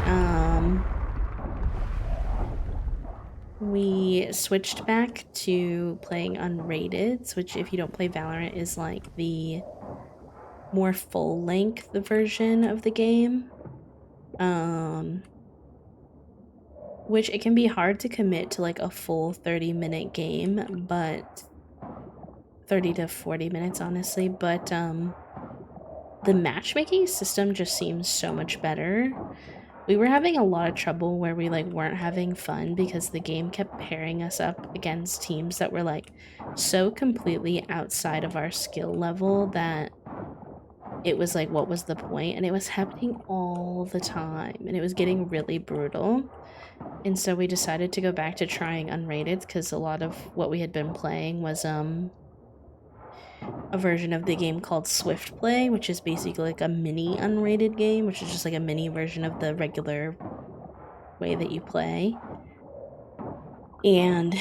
switched back to playing unrated, which if you don't play Valorant is like the more full-length version of the game. Which it can be hard to commit to like a full 30-minute game, but 30 to 40 minutes honestly, but the matchmaking system just seems so much better. We were having a lot of trouble where we like weren't having fun because the game kept pairing us up against teams that were like so completely outside of our skill level that it was like, what was the point? And it was happening all the time and it was getting really brutal. And so we decided to go back to trying unrated because a lot of what we had been playing was a version of the game called Swift Play, which is basically like a mini unrated game, which is just like a mini version of the regular way that you play. And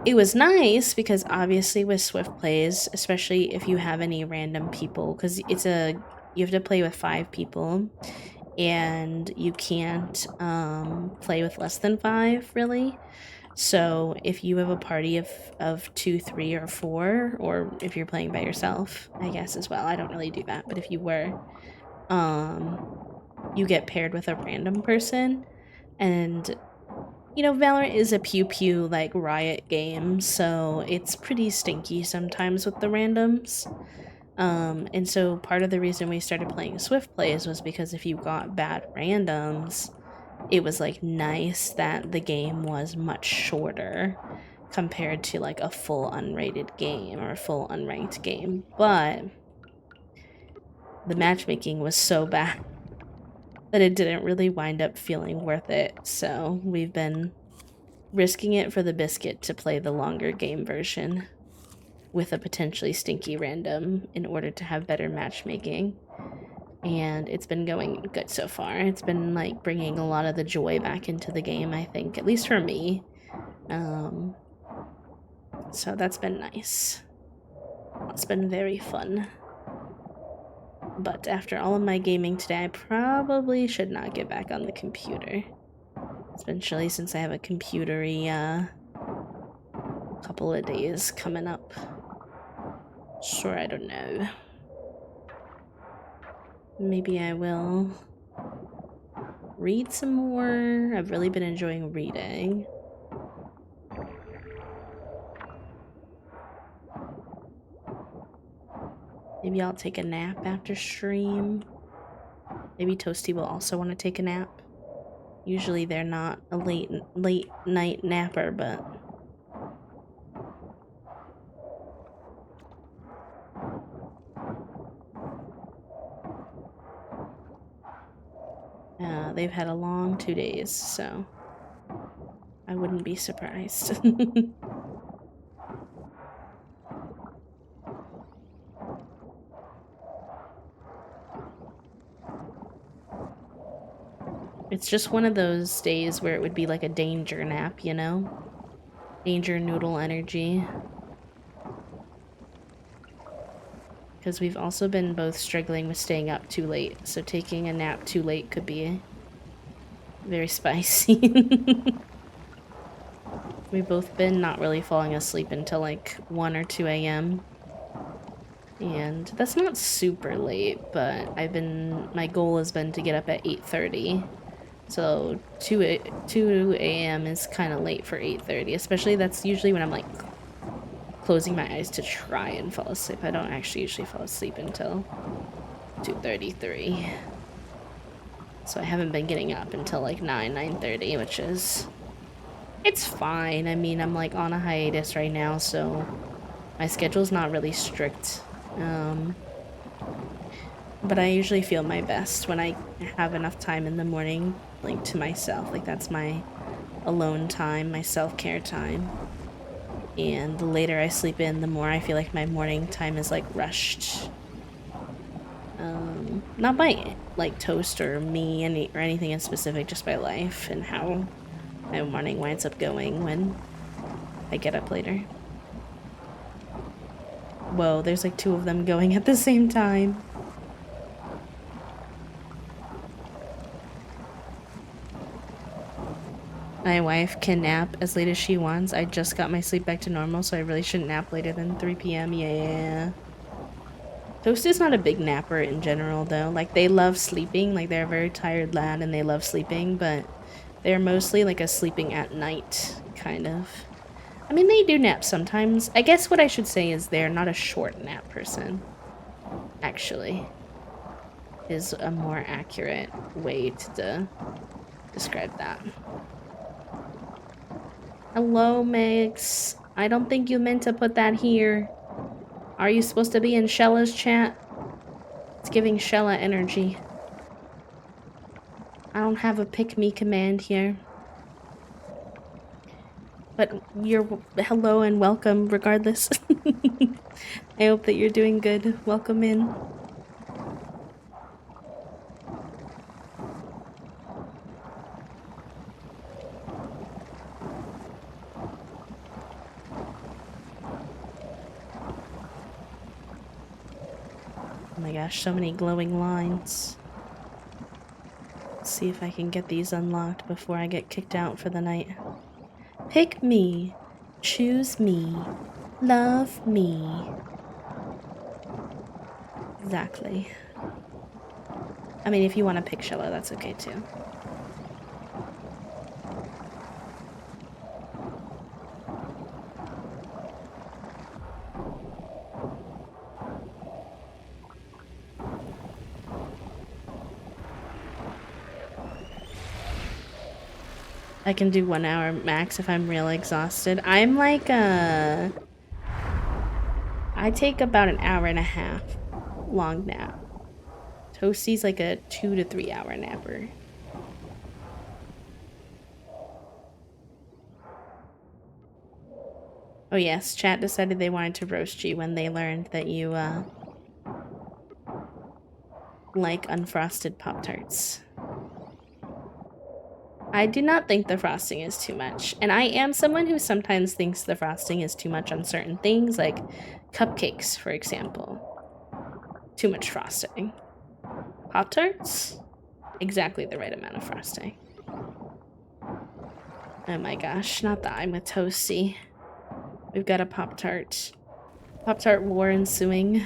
it was nice because obviously with Swift Plays, especially if you have any random people, because you have to play with 5 people and you can't play with less than 5 really. So if you have a party of 2, 3, or 4, or if you're playing by yourself, I guess as well. I don't really do that, but if you were, you get paired with a random person. And, you know, Valorant is a pew-pew, like, Riot game, so it's pretty stinky sometimes with the randoms. And so part of the reason we started playing Swift Plays was because if you got bad randoms, it was like nice that the game was much shorter compared to like a full unrated game or a full unranked game. But the matchmaking was so bad that it didn't really wind up feeling worth it. So we've been risking it for the biscuit to play the longer game version with a potentially stinky random in order to have better matchmaking. And it's been going good so far. It's been like bringing a lot of the joy back into the game, I think, at least for me. So that's been nice. It's been very fun. But after all of my gaming today, I probably should not get back on the computer. It's been chilly since I have a computery couple of days coming up. So I don't know. Maybe I will read some more. I've really been enjoying reading. Maybe I'll take a nap after stream. Maybe Toasty will also want to take a nap. Usually they're not a late night napper, but they've had a long 2 days, so I wouldn't be surprised. It's just one of those days where it would be like a danger nap, you know? Danger noodle energy. because we've also been both struggling with staying up too late, so taking a nap too late could be very spicy. We've both been not really falling asleep until like 1 or 2 a.m. And that's not super late, but my goal has been to get up at 8:30. So 2 a.m. is kind of late for 8:30, especially that's usually when I'm like closing my eyes to try and fall asleep. I don't actually usually fall asleep until 2:33. So I haven't been getting up until like 9:30, which is... It's fine. I mean, I'm like on a hiatus right now, so my schedule's not really strict. But I usually feel my best when I have enough time in the morning, like to myself. Like that's my alone time, my self-care time. And the later I sleep in, the more I feel like my morning time is like rushed. Not by like Toast or me or anything in specific, just by life and how my morning winds up going when I get up later. Whoa, there's like 2 of them going at the same time. My wife can nap as late as she wants. I just got my sleep back to normal, so I really shouldn't nap later than 3 p.m. Yeah. Toast is not a big napper in general, though. Like, they love sleeping. Like, they're a very tired lad and they love sleeping, but they're mostly like a sleeping at night kind of. I mean, they do nap sometimes. I guess what I should say is they're not a short nap person, actually, is a more accurate way to describe that. Hello, Megs. I don't think you meant to put that here. Are you supposed to be in Shella's chat? It's giving Shella energy. I don't have a pick-me command here. But you're hello and welcome regardless. I hope that you're doing good. Welcome in. Oh my gosh, so many glowing lines. Let's see if I can get these unlocked before I get kicked out for the night. Pick me. Choose me. Love me. Exactly. I mean, if you want to pick Shella, that's okay too. I can do 1 hour max if I'm real exhausted. I'm like I take about an hour and a half long nap. Toasty's like a 2 to 3 hour napper. Oh yes, chat decided they wanted to roast you when they learned that you like unfrosted Pop-Tarts. I do not think the frosting is too much. And I am someone who sometimes thinks the frosting is too much on certain things, like cupcakes, for example. Too much frosting. Pop-Tarts? Exactly the right amount of frosting. Oh my gosh, not that I'm with Toasty. We've got a Pop-Tart. Pop-Tart war ensuing.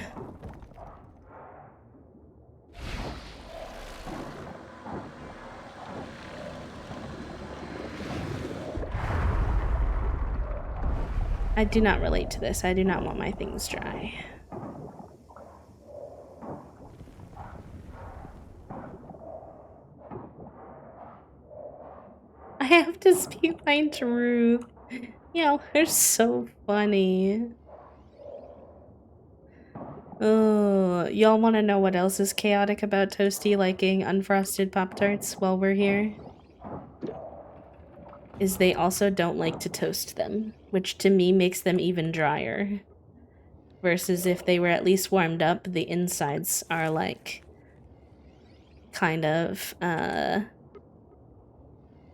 I do not relate to this. I do not want my things dry. I have to speak my truth. Y'all are so funny. Oh, y'all want to know what else is chaotic about Toasty liking unfrosted Pop-Tarts while we're here? Is they also don't like to toast them, which to me makes them even drier. Versus if they were at least warmed up, the insides are like kind of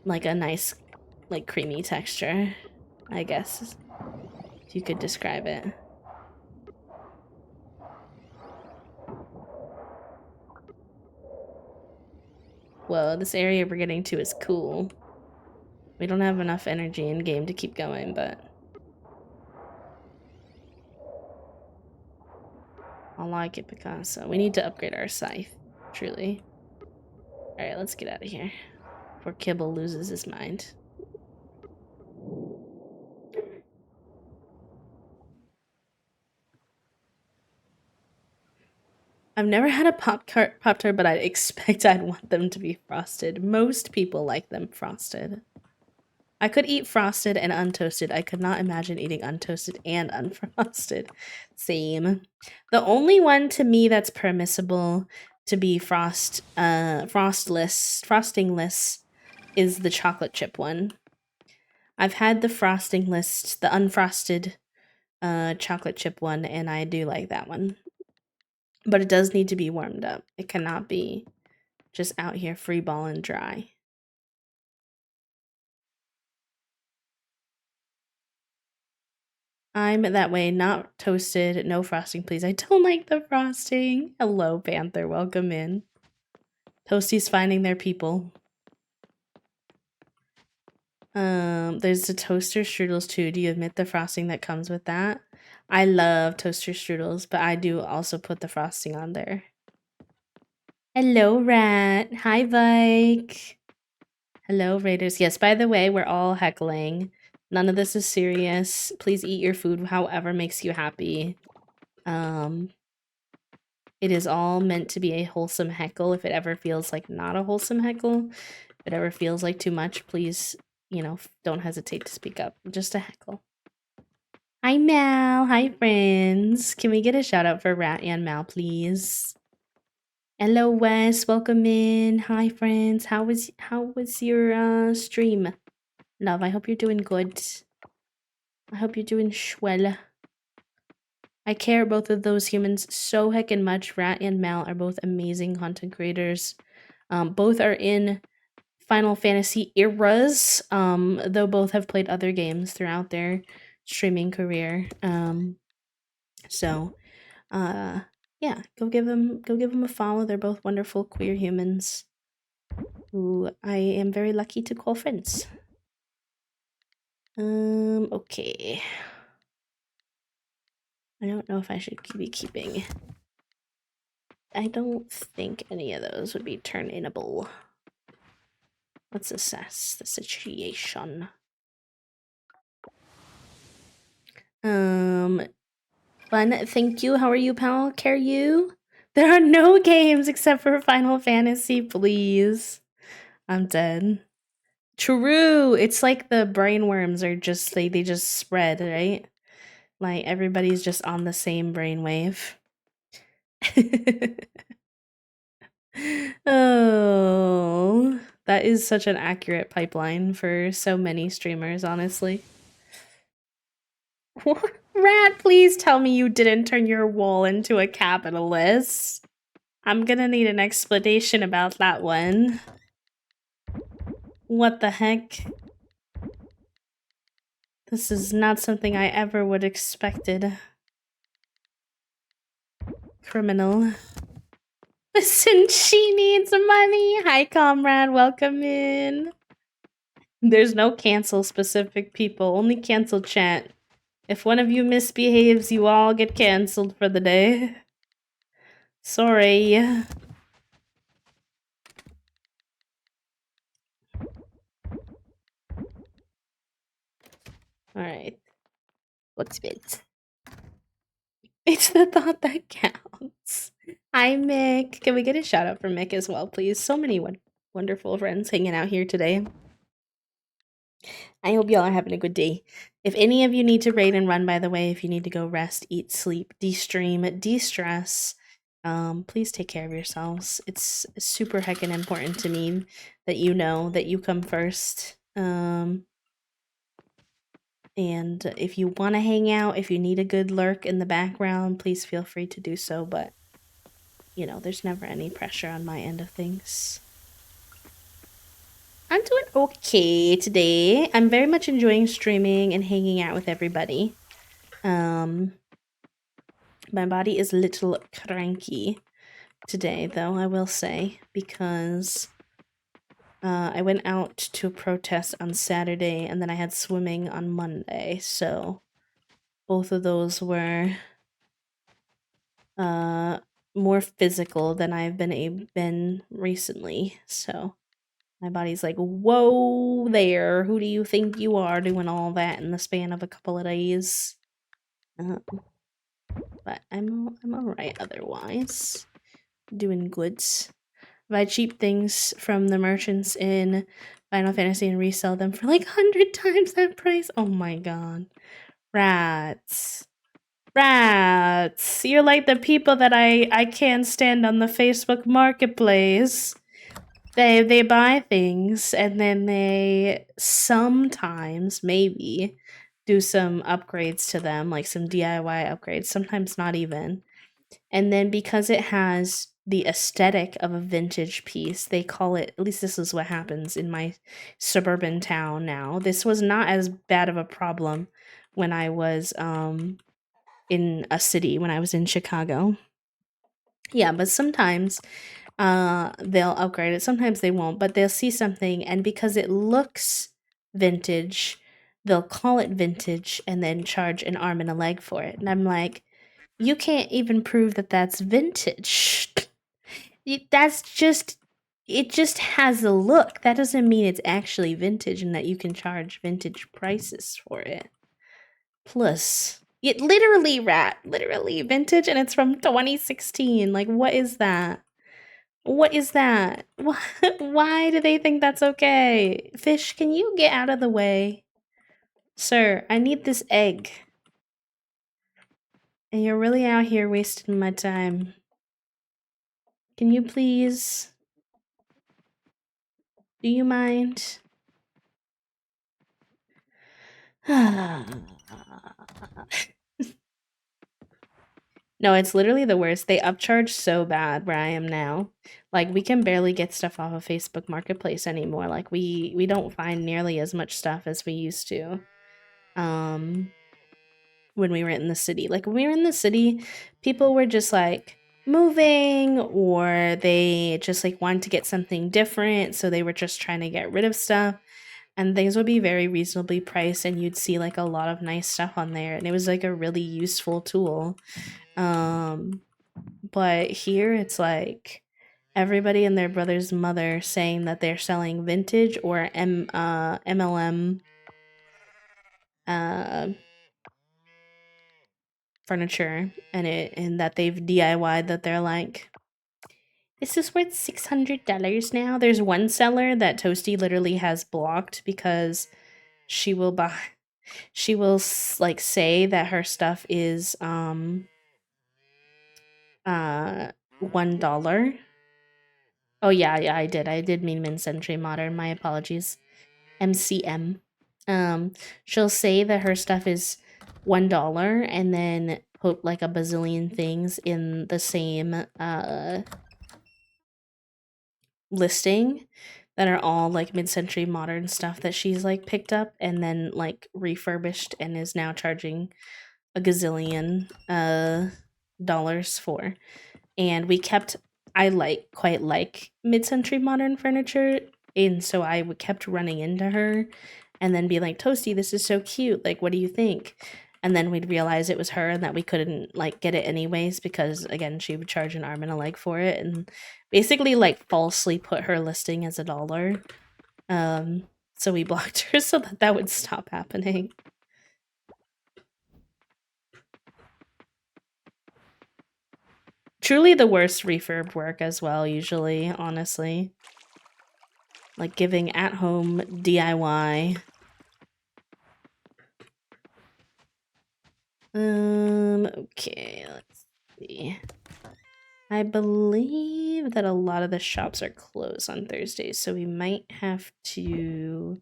like a nice like creamy texture, I guess, if you could describe it. Whoa, this area we're getting to is cool. We don't have enough energy in game to keep going, but I like it, Picasso. We need to upgrade our scythe, truly. Alright, let's get out of here before Kibble loses his mind. I've never had a Pop-Tart, but I expect I'd want them to be frosted. Most people like them frosted. I could eat frosted and untoasted. I could not imagine eating untoasted and unfrosted. Same. The only one to me that's permissible to be frostingless is the chocolate chip one. I've had the frostingless, the unfrosted chocolate chip one, and I do like that one. But it does need to be warmed up. It cannot be just out here free balling dry. I'm that way, not toasted, no frosting, please. I don't like the frosting. Hello, Panther. Welcome in. Toasties finding their people. There's the toaster strudels too. Do you admit the frosting that comes with that? I love toaster strudels, but I do also put the frosting on there. Hello, Rat. Hi, Vike. Hello, Raiders. Yes, by the way, we're all heckling. None of this is serious. Please eat your food however makes you happy. It is all meant to be a wholesome heckle. If it ever feels like not a wholesome heckle, if it ever feels like too much, please, you know, don't hesitate to speak up. Just a heckle. Hi, Mal. Hi, friends. Can we get a shout out for Rat and Mal, please? Hello, Wes. Welcome in. Hi, friends. How was your stream? Love, I hope you're doing good. I hope you're doing swell. I care both of those humans so heckin' much. Rat and Mal are both amazing content creators. Both are in Final Fantasy eras, though both have played other games throughout their streaming career. Yeah, go give them a follow. They're both wonderful queer humans who I am very lucky to call friends. Okay. I don't know if I should be keeping. I don't think any of those would be turn-inable. Let's assess the situation. Fun, thank you. How are you, pal? Care you? There are no games except for Final Fantasy, please. I'm dead. True. It's like the brainworms are just they just spread, right? Like everybody's just on the same brainwave. Oh, that is such an accurate pipeline for so many streamers, honestly. Rat, please tell me you didn't turn your wall into a capitalist. I'm gonna need an explanation about that one. What the heck? This is not something I ever would expected. Criminal. Listen, she needs money. Hi, comrade. Welcome in. There's no cancel specific people, only cancel chat. If one of you misbehaves, you all get cancelled for the day. Sorry. Alright. What's it? It's the thought that counts. Hi, Mick. Can we get a shout out for Mick as well, please? So many wonderful friends hanging out here today. I hope y'all are having a good day. If any of you need to raid and run, by the way, if you need to go rest, eat, sleep, de-stream, de-stress, please take care of yourselves. It's super heckin' important to me that you know that you come first. And if you want to hang out, if you need a good lurk in the background, please feel free to do so, but you know, there's never any pressure on my end of things. I'm doing okay today. I'm very much enjoying streaming and hanging out with everybody. My body is a little cranky today, though, I will say, because I went out to a protest on Saturday, and then I had swimming on Monday, so both of those were more physical than I've been recently. So my body's like, whoa there, who do you think you are doing all that in the span of a couple of days? But I'm alright otherwise. Doing goods. Buy cheap things from the merchants in Final Fantasy and resell them for like 100 times that price. Oh my god. Rats. Rats. You're like the people that I can't stand on the Facebook marketplace. They buy things and then they sometimes maybe do some upgrades to them, like some DIY upgrades, sometimes not even. And then because it has the aesthetic of a vintage piece, they call it, at least this is what happens in my suburban town now. This was not as bad of a problem when I was in a city, when I was in Chicago. Yeah, but sometimes they'll upgrade it. Sometimes they won't, but they'll see something and because it looks vintage, they'll call it vintage and then charge an arm and a leg for it. And I'm like, you can't even prove that that's vintage. That's just it just has a look. That doesn't mean it's actually vintage and that you can charge vintage prices for it. Plus, it literally literally vintage and it's from 2016. Like what is that? What is that? Why do they think that's okay? Fish, can you get out of the way? Sir, I need this egg. And you're really out here wasting my time. Can you please? Do you mind? No, it's literally the worst. They upcharge so bad where I am now. Like we can barely get stuff off of Facebook Marketplace anymore. Like we don't find nearly as much stuff as we used to. When we were in the city. Like when we were in the city, people were just like moving or they just like wanted to get something different, so they were just trying to get rid of stuff. And things would be very reasonably priced and you'd see like a lot of nice stuff on there and it was like a really useful tool. But here it's like everybody and their brother's mother saying that they're selling vintage or MLM furniture and that they've DIY'd that they're like, this is worth $600 now. There's one seller that Toasty literally has blocked because she will like say that her stuff is $1. Oh yeah, I did mean mid-century modern. My apologies. MCM. She'll say that her stuff is $1 and then put like a bazillion things in the same listing that are all like mid-century modern stuff that she's like picked up and then like refurbished and is now charging a gazillion dollars for. And I quite like mid-century modern furniture, and so I kept running into her and then be like, Toasty, this is so cute, like what do you think? And then we'd realize it was her and that we couldn't like get it anyways because again she would charge an arm and a leg for it and basically like falsely put her listing as $1. So we blocked her so that would stop happening. Truly the worst refurb work as well, usually, honestly. Like giving at-home DIY. Okay, let's see. I believe that a lot of the shops are closed on Thursdays, so we might have to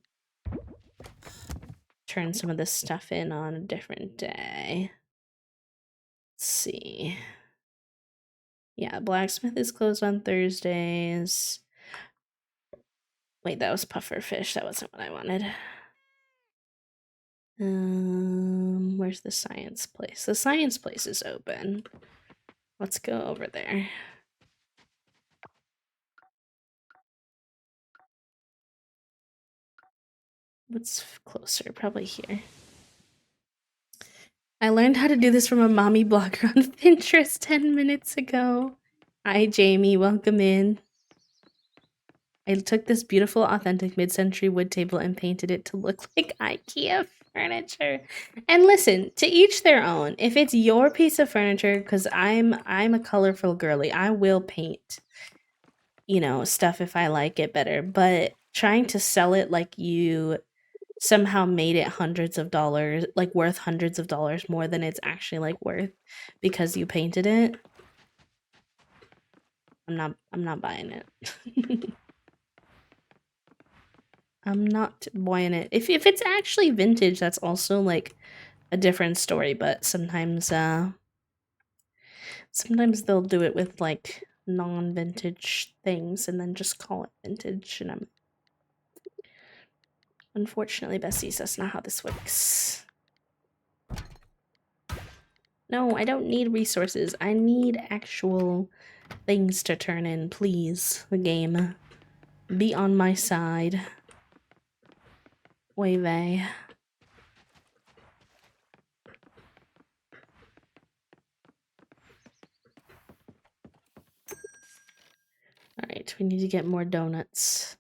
turn some of this stuff in on a different day. Let's see. Yeah, blacksmith is closed on Thursdays. Wait, that was puffer fish. That wasn't what I wanted. Where's the science place? The science place is open. Let's go over there. What's closer? Probably here. I learned how to do this from a mommy blogger on Pinterest 10 minutes ago. Hi, Jamie. Welcome in. I took this beautiful, authentic mid-century wood table and painted it to look like IKEA furniture. And listen, to each their own. If it's your piece of furniture, because I'm a colorful girly, I will paint, you know, stuff if I like it better. But trying to sell it like you somehow made it hundreds of dollars, like worth hundreds of dollars more than it's actually like worth because you painted it. I'm not buying it. I'm not buying it. If it's actually vintage, that's also like a different story, but sometimes they'll do it with like non-vintage things and then just call it vintage, and I'm unfortunately, Bessies, that's not how this works. No, I don't need resources. I need actual things to turn in, please. The game. Be on my side. Oy vey. Alright, we need to get more donuts.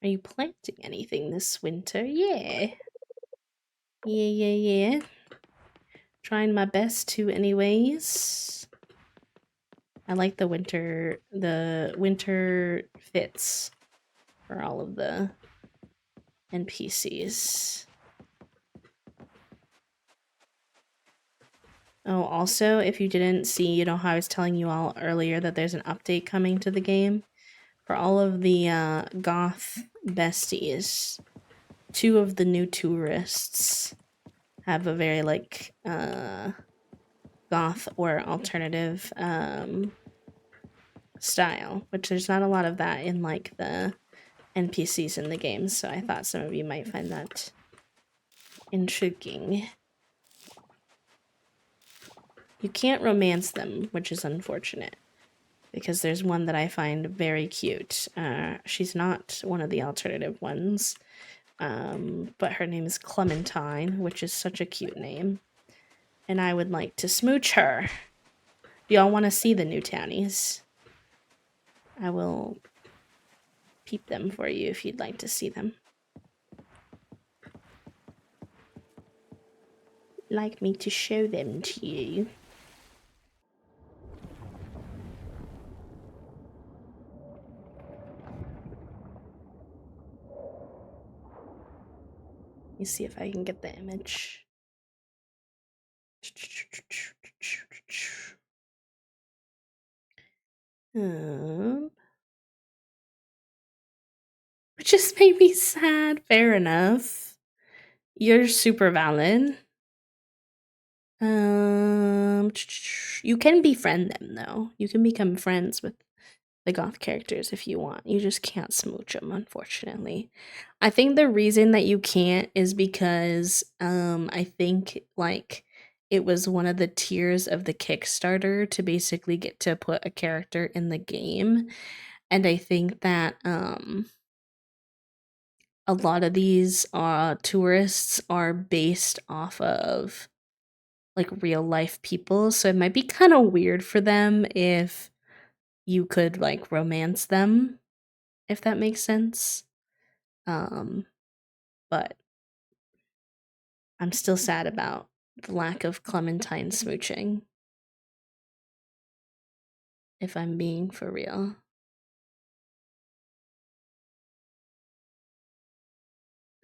Are you planting anything this winter? Yeah. Yeah. Trying my best to anyways. I like the winter fits for all of the NPCs. Oh, also, if you didn't see, you know how I was telling you all earlier that there's an update coming to the game? For all of the goth besties, 2 of the new tourists have a very like goth or alternative style, which there's not a lot of that in like the NPCs in the game, so I thought some of you might find that intriguing. You can't romance them, which is unfortunate, because there's one that I find very cute. She's not one of the alternative ones, but her name is Clementine, which is such a cute name. And I would like to smooch her. Do y'all want to see the new townies? I will peep them for you if you'd like to see them. Like me to show them to you? Let me see if I can get the image. Which just made me sad. Fair enough. You're super valid. You can befriend them though. You can become friends with the goth characters if you want. You just can't smooch them, unfortunately. I think the reason that you can't is because I think like it was one of the tiers of the Kickstarter to basically get to put a character in the game. And I think that a lot of these tourists are based off of like real life people, so it might be kind of weird for them if you could like romance them, if that makes sense. But I'm still sad about the lack of Clementine smooching, if I'm being for real.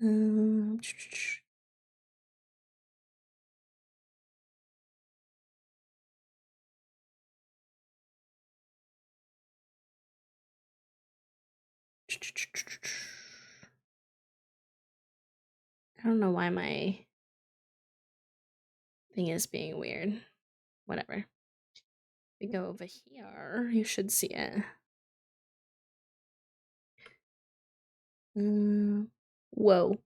Um, I don't know why my thing is being weird. Whatever. We go over here. You should see it. Whoa.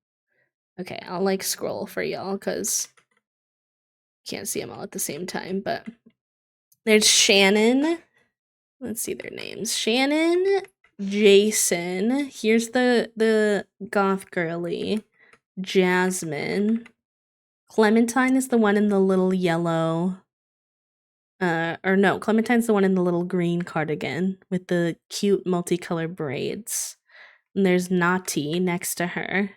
Okay, I'll like scroll for y'all because can't see them all at the same time. But there's Shannon. Let's see their names. Shannon, Jason. Here's the goth girly. Jasmine. Clementine is the one in the little yellow. Or no, Clementine's the one in the little green cardigan with the cute multicolored braids. And there's Nati next to her.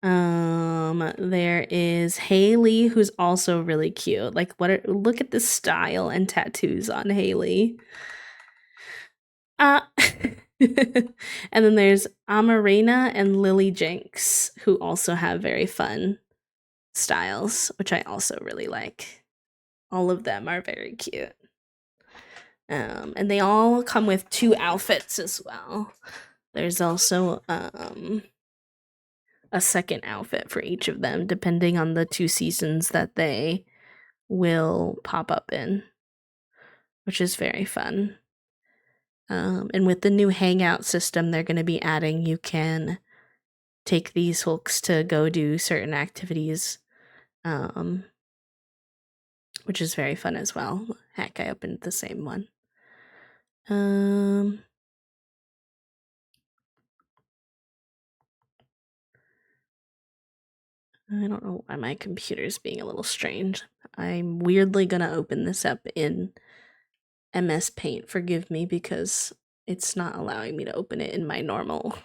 There is Haley, who's also really cute. Like, look at the style and tattoos on Haley. And then there's Amarena and Lily Jinx, who also have very fun styles, which I also really like. All of them are very cute. And they all come with 2 outfits as well. There's also a second outfit for each of them, depending on the 2 seasons that they will pop up in, which is very fun. And with the new hangout system they're going to be adding, you can take these hooks to go do certain activities, which is very fun as well. Heck, I opened the same one. I don't know why my computer's being a little strange. I'm weirdly gonna open this up in MS Paint. Forgive me because it's not allowing me to open it in my normal.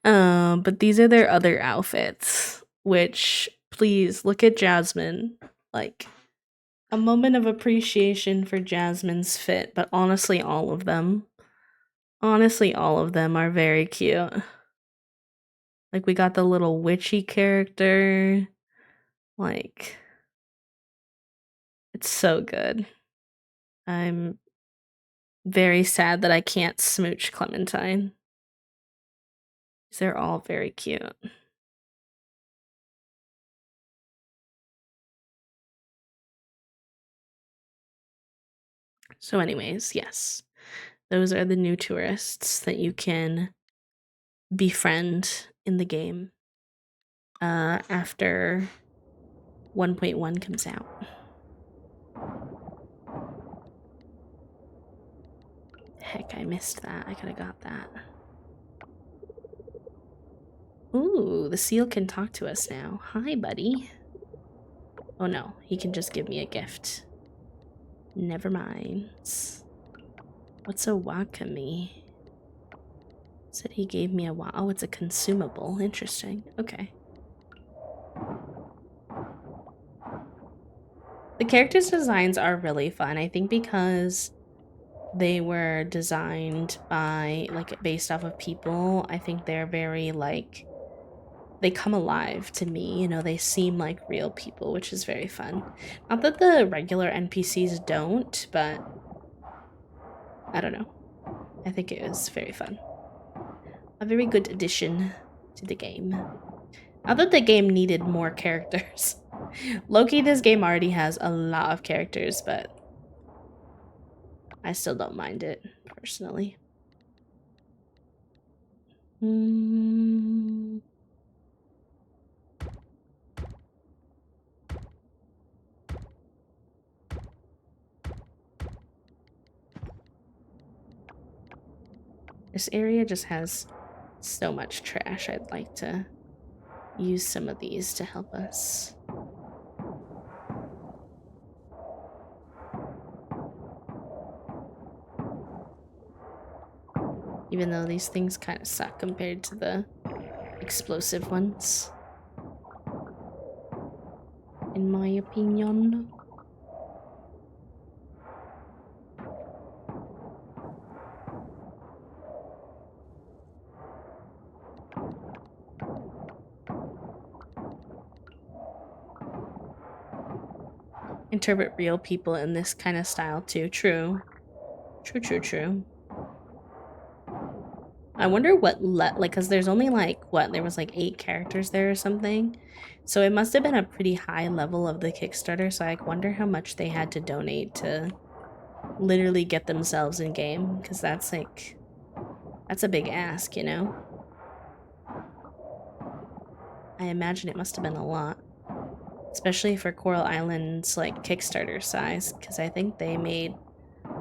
But these are their other outfits, which please look at Jasmine. Like, a moment of appreciation for Jasmine's fit, but honestly, all of them are very cute. Like, we got the little witchy character. Like, it's so good. I'm very sad that I can't smooch Clementine. They're all very cute. So anyways, yes. Those are the new tourists that you can befriend in the game after 1.1 comes out. Heck, I missed that. I could have got that. Ooh, the seal can talk to us now. Hi, buddy. Oh no, he can just give me a gift. Never mind. What's a wakame? Said he gave me a oh, it's a consumable. Interesting. Okay. The characters' designs are really fun. I think because they were designed by, like, based off of people, I think they're very, like, they come alive to me, you know, they seem like real people, which is very fun. Not that the regular NPCs don't, but I don't know. I think it was very fun. A very good addition to the game. Not that the game needed more characters. Low-key, this game already has a lot of characters, but I still don't mind it, personally. This area just has so much trash. I'd like to use some of these to help us. Even though these things kind of suck compared to the explosive ones, in my opinion. Interpret real people in this kind of style too. True. True. I wonder what like, because there's only like, what, there was like 8 characters there or something. So it must have been a pretty high level of the Kickstarter, so I wonder how much they had to donate to literally get themselves in game, because that's like, that's a big ask, you know? I imagine it must have been a lot. Especially for Coral Island's, like, Kickstarter size, because I think they made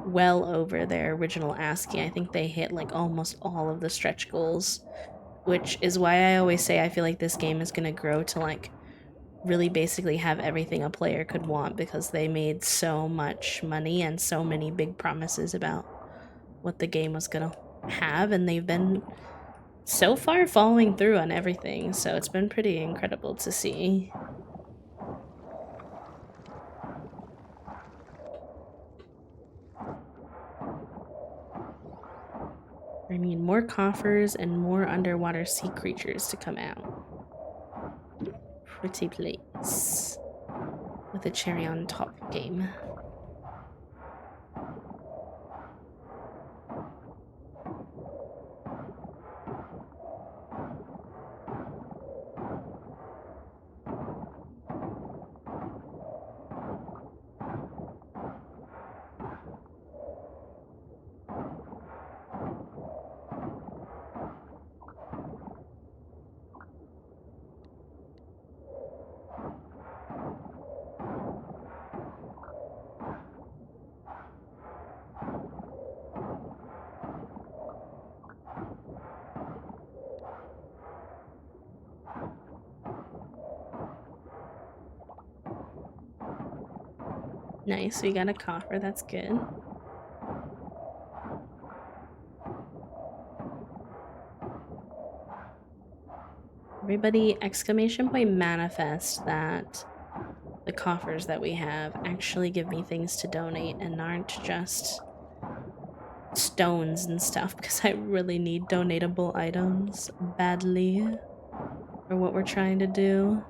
well over their original asking. I think they hit, like, almost all of the stretch goals, which is why I always say I feel like this game is going to grow to, like, really basically have everything a player could want, because they made so much money and so many big promises about what the game was going to have, and they've been so far following through on everything, so it's been pretty incredible to see. I mean, more coffers and more underwater sea creatures to come out. Pretty place. With a cherry on top game. Nice, we got a coffer, that's good. Everybody, exclamation point manifest that the coffers that we have actually give me things to donate and aren't just stones and stuff, because I really need donatable items badly for what we're trying to do.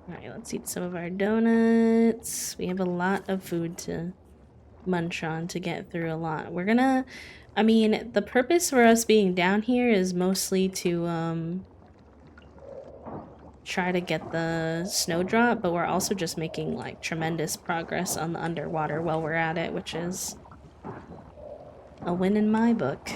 Alright, let's eat some of our donuts. We have a lot of food to munch on to get through a lot. We're gonna... I mean, the purpose for us being down here is mostly to, try to get the snowdrop, but we're also just making, like, tremendous progress on the underwater while we're at it, which is a win in my book.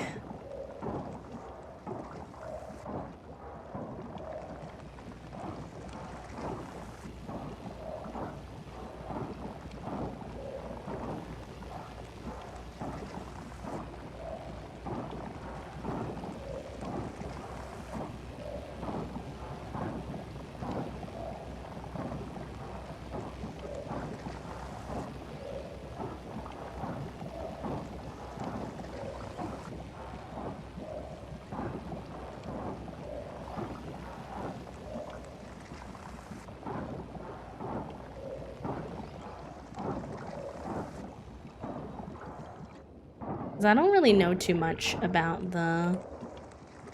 I don't really know too much about the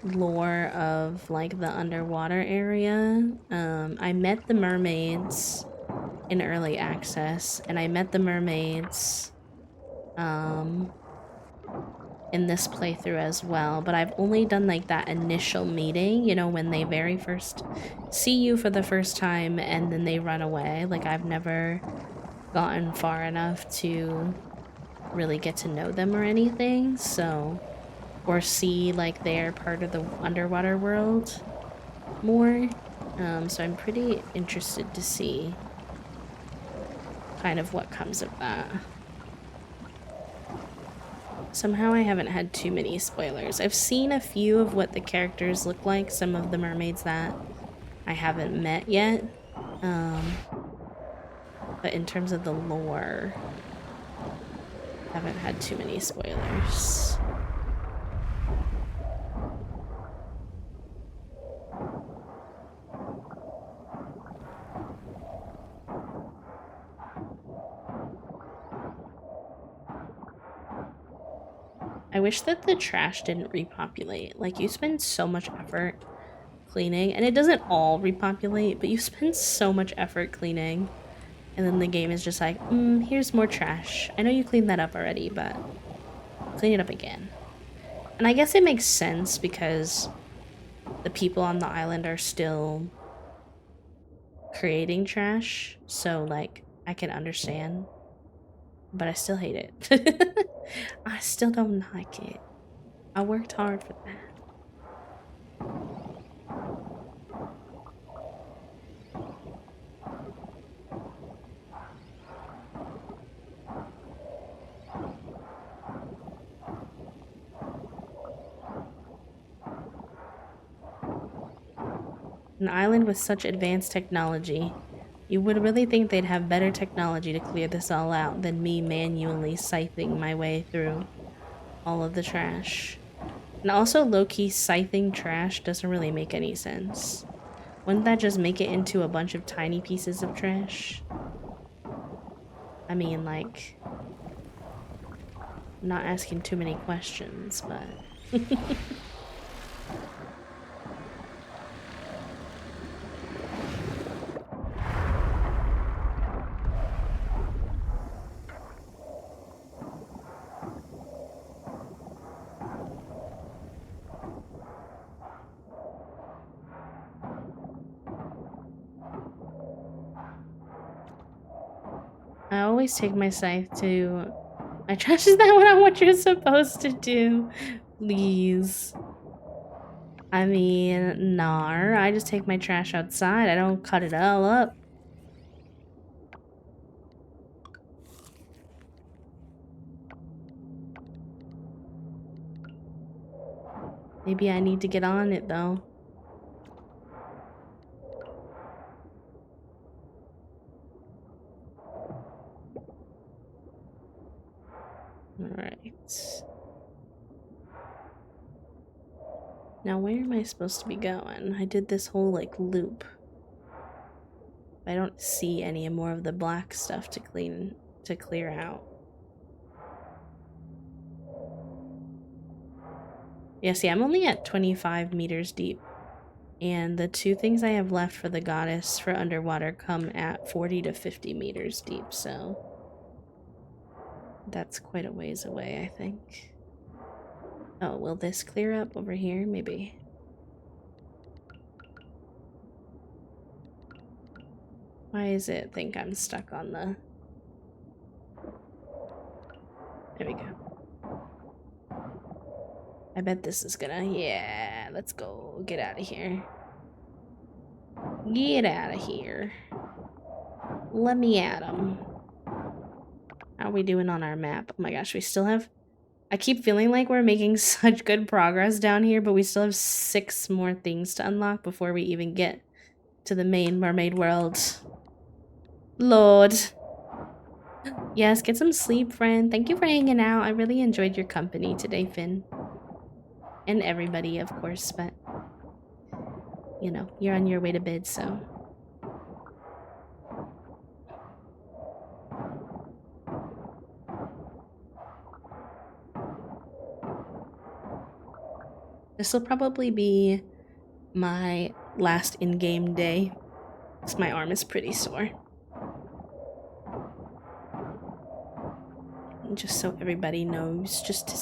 lore of, like, the underwater area. I met the mermaids in early access, and I met the mermaids in this playthrough as well, but I've only done, like, that initial meeting, you know, when they very first see you for the first time and then they run away. Like, I've never gotten far enough to really get to know them or anything, so, or see, like, they're part of the underwater world more. So I'm pretty interested to see kind of what comes of that. Somehow I haven't had too many spoilers. I've seen a few of what the characters look like, some of the mermaids that I haven't met yet. But in terms of the lore, I haven't had too many spoilers. I wish that the trash didn't repopulate. Like, you spend so much effort cleaning, and it doesn't all repopulate, but you spend so much effort cleaning And then the game is just like, here's more trash. I know you cleaned that up already, but clean it up again. And I guess it makes sense because the people on the island are still creating trash. So, like, I can understand. But I still hate it. I still don't like it. I worked hard for that. An island with such advanced technology. You would really think they'd have better technology to clear this all out than me manually scything my way through all of the trash. And also, low-key scything trash doesn't really make any sense. Wouldn't that just make it into a bunch of tiny pieces of trash? I mean, like, I'm not asking too many questions, but... I always take my scythe to... My trash is not what you're supposed to do. Please. I mean, nar. I just take my trash outside. I don't cut it all up. Maybe I need to get on it, though. Alright. Now, where am I supposed to be going? I did this whole, like, loop. I don't see any more of the black stuff to clear out. Yeah, see, I'm only at 25 meters deep. And the two things I have left for the goddess for underwater come at 40 to 50 meters deep, so... That's quite a ways away, I think. Oh, will this clear up over here? Maybe. Why is it think I'm stuck on the... There we go. I bet this is gonna... Yeah, let's go. Get out of here. Get out of here. Let me at 'em. How are we doing on our map? Oh my gosh, we still have... I keep feeling like we're making such good progress down here, but we still have 6 more things to unlock before we even get to the main mermaid world. Lord. Yes, get some sleep, friend. Thank you for hanging out. I really enjoyed your company today, Finn. And everybody, of course, but... You know, you're on your way to bed, so... This will probably be my last in-game day, because my arm is pretty sore. And just so everybody knows, just to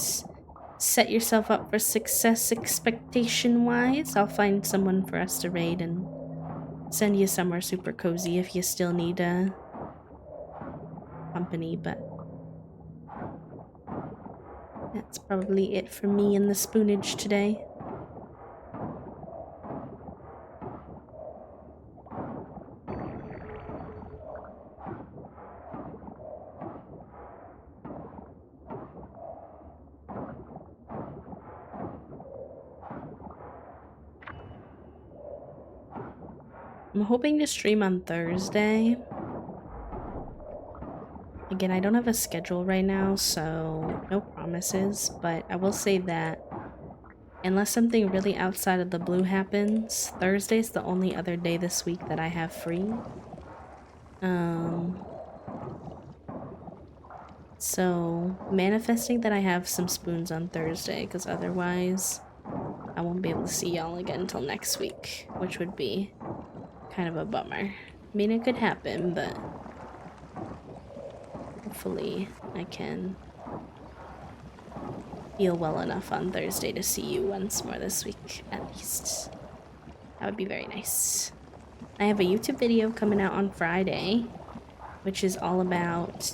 set yourself up for success expectation-wise, I'll find someone for us to raid and send you somewhere super cozy if you still need company, but that's probably it for me and the spoonage today. I'm hoping to stream on Thursday. Again, I don't have a schedule right now, so no promises, but I will say that unless something really outside of the blue happens, Thursday's the only other day this week that I have free. So manifesting that I have some spoons on Thursday, because otherwise I won't be able to see y'all again until next week, which would be kind of a bummer. I mean, it could happen, but hopefully I can feel well enough on Thursday to see you once more this week, at least. That would be very nice. I have a YouTube video coming out on Friday, which is all about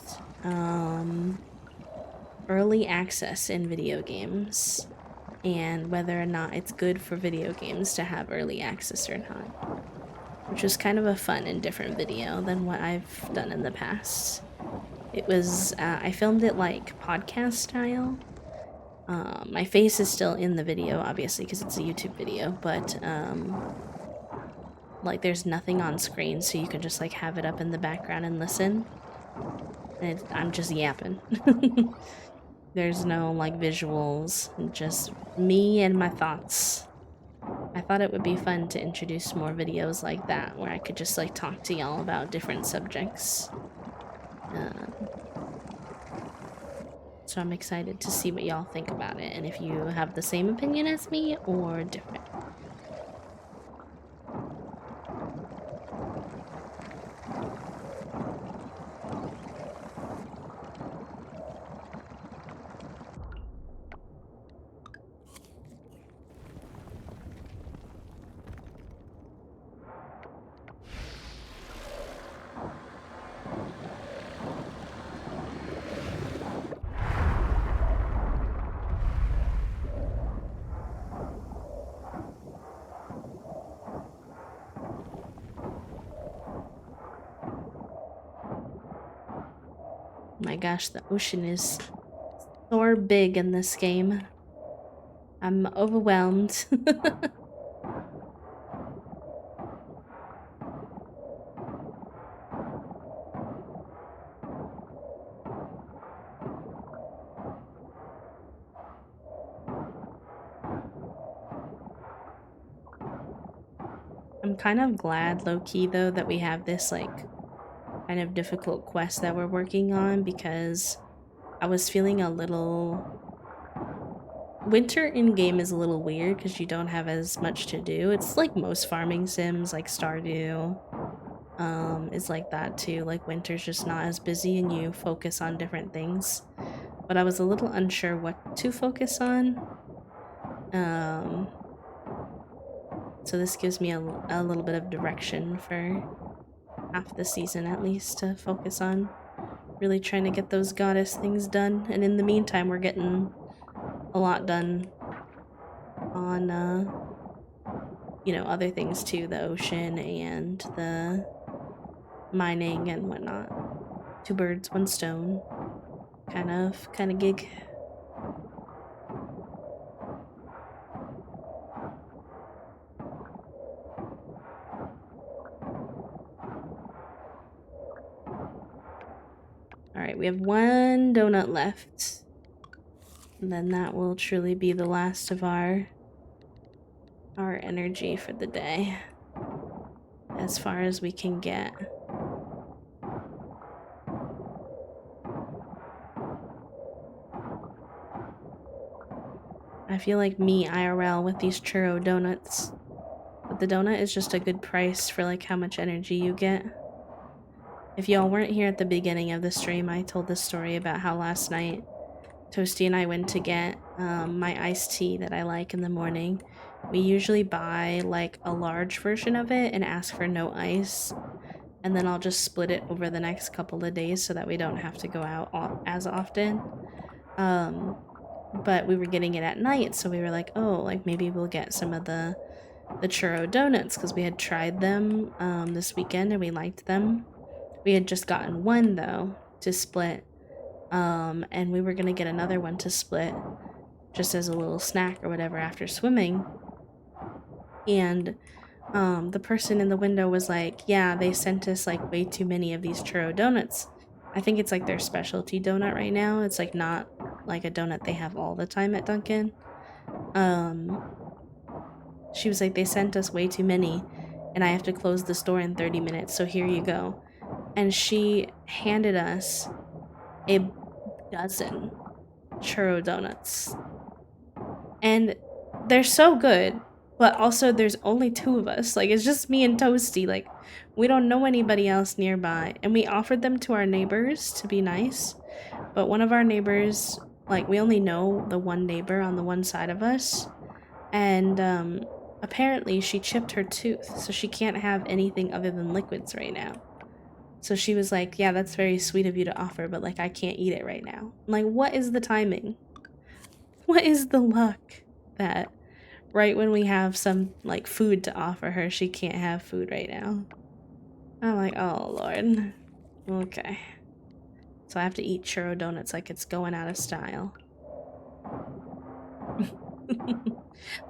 early access in video games and whether or not it's good for video games to have early access or not, which was kind of a fun and different video than what I've done in the past. It was, I filmed it like podcast style. My face is still in the video, obviously, because it's a YouTube video, but like there's nothing on screen, so you can just like have it up in the background and listen. And I'm just yapping. There's no like visuals, just me and my thoughts. I thought it would be fun to introduce more videos like that, where I could just like talk to y'all about different subjects. So I'm excited to see what y'all think about it, and if you have the same opinion as me or different. My gosh, the ocean is so big in this game. I'm overwhelmed. I'm kind of glad, low-key, though, that we have this, like, kind of difficult quest that we're working on, because I was feeling a little... Winter in-game is a little weird because you don't have as much to do. It's like most farming sims, like Stardew, is like that too. Like winter's just not as busy and you focus on different things. But I was a little unsure what to focus on. So this gives me a little bit of direction for half the season at least to focus on. Really trying to get those goddess things done. And in the meantime, we're getting a lot done on, you know, other things too. The ocean and the mining and whatnot. 2 birds, 1 stone. Kind of gig. Alright, we have 1 donut left. And then that will truly be the last of our energy for the day. As far as we can get. I feel like me IRL with these churro donuts. But the donut is just a good price for like how much energy you get. If y'all weren't here at the beginning of the stream, I told this story about how last night Toasty and I went to get my iced tea that I like in the morning. We usually buy like a large version of it and ask for no ice. And then I'll just split it over the next couple of days so that we don't have to go out as often. But we were getting it at night, so we were like, oh, like maybe we'll get some of the churro donuts because we had tried them this weekend and we liked them. We had just gotten 1 though to split, and we were gonna get another one to split just as a little snack or whatever after swimming. And the person in the window was like, yeah, they sent us like way too many of these churro donuts. I think it's like their specialty donut right now. It's like not like a donut they have all the time at Dunkin'. She was like, they sent us way too many and I have to close the store in 30 minutes, so here you go. And she handed us a dozen churro donuts. And they're so good. But also, there's only two of us. Like, it's just me and Toasty. Like, we don't know anybody else nearby. And we offered them to our neighbors to be nice. But one of our neighbors, like, we only know the one neighbor on the one side of us. And apparently, she chipped her tooth. So she can't have anything other than liquids right now. So she was like, yeah, that's very sweet of you to offer, but like, I can't eat it right now. I'm like, what is the timing? What is the luck that right when we have some like food to offer her, she can't have food right now? I'm like, oh Lord. Okay. So I have to eat churro donuts like it's going out of style.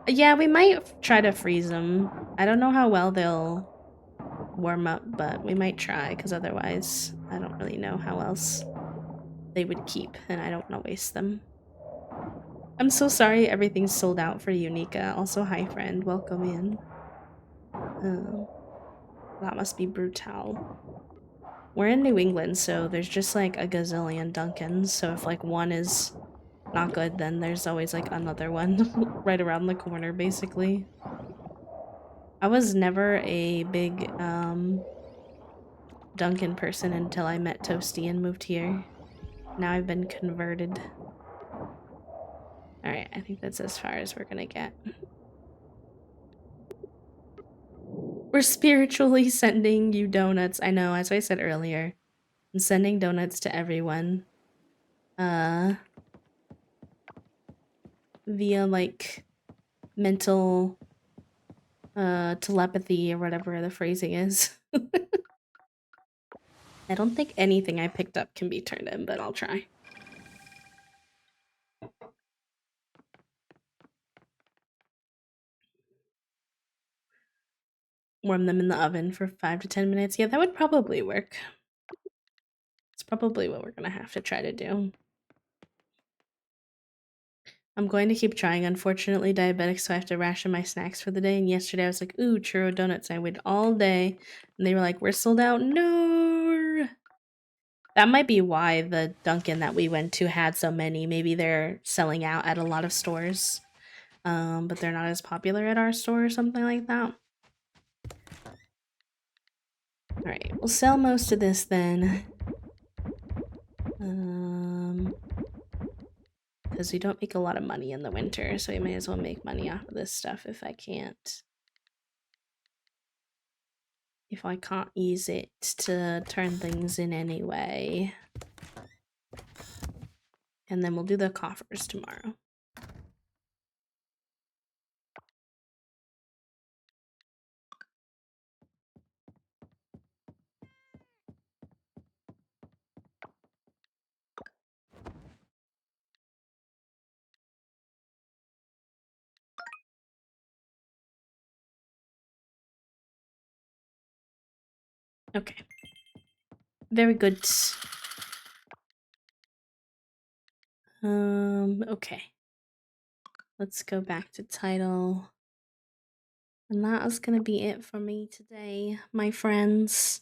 Yeah, we might try to freeze them. I don't know how well they'll warm up, but we might try because otherwise I don't really know how else they would keep and I don't want to waste them. I'm so sorry everything's sold out for you, Nika. Also, hi friend, welcome in. That must be brutal. We're in New England, so there's just like a gazillion Dunkins, so if like one is not good, then there's always like another one right around the corner, basically. I was never a big Dunkin' person until I met Toasty and moved here. Now I've been converted. Alright, I think that's as far as we're gonna get. We're spiritually sending you donuts. I know, as I said earlier. I'm sending donuts to everyone. Via like mental telepathy or whatever the phrasing is. I don't think anything I picked up can be turned in, but I'll try. Warm them in the oven for 5 to 10 minutes. Yeah, that would probably work. It's probably what we're gonna have to try to do. I'm going to keep trying. Unfortunately, diabetic, so I have to ration my snacks for the day. And yesterday I was like, ooh, churro donuts. I waited all day. And they were like, we're sold out. No. That might be why the Dunkin' that we went to had so many. Maybe they're selling out at a lot of stores. But they're not as popular at our store or something like that. Alright, we'll sell most of this then. Because we don't make a lot of money in the winter, so we may as well make money off of this stuff if I can't. If I can't use it to turn things in anyway. And then we'll do the coffers tomorrow. Okay. Very good. Okay. Let's go back to title. And that is gonna be it for me today, my friends.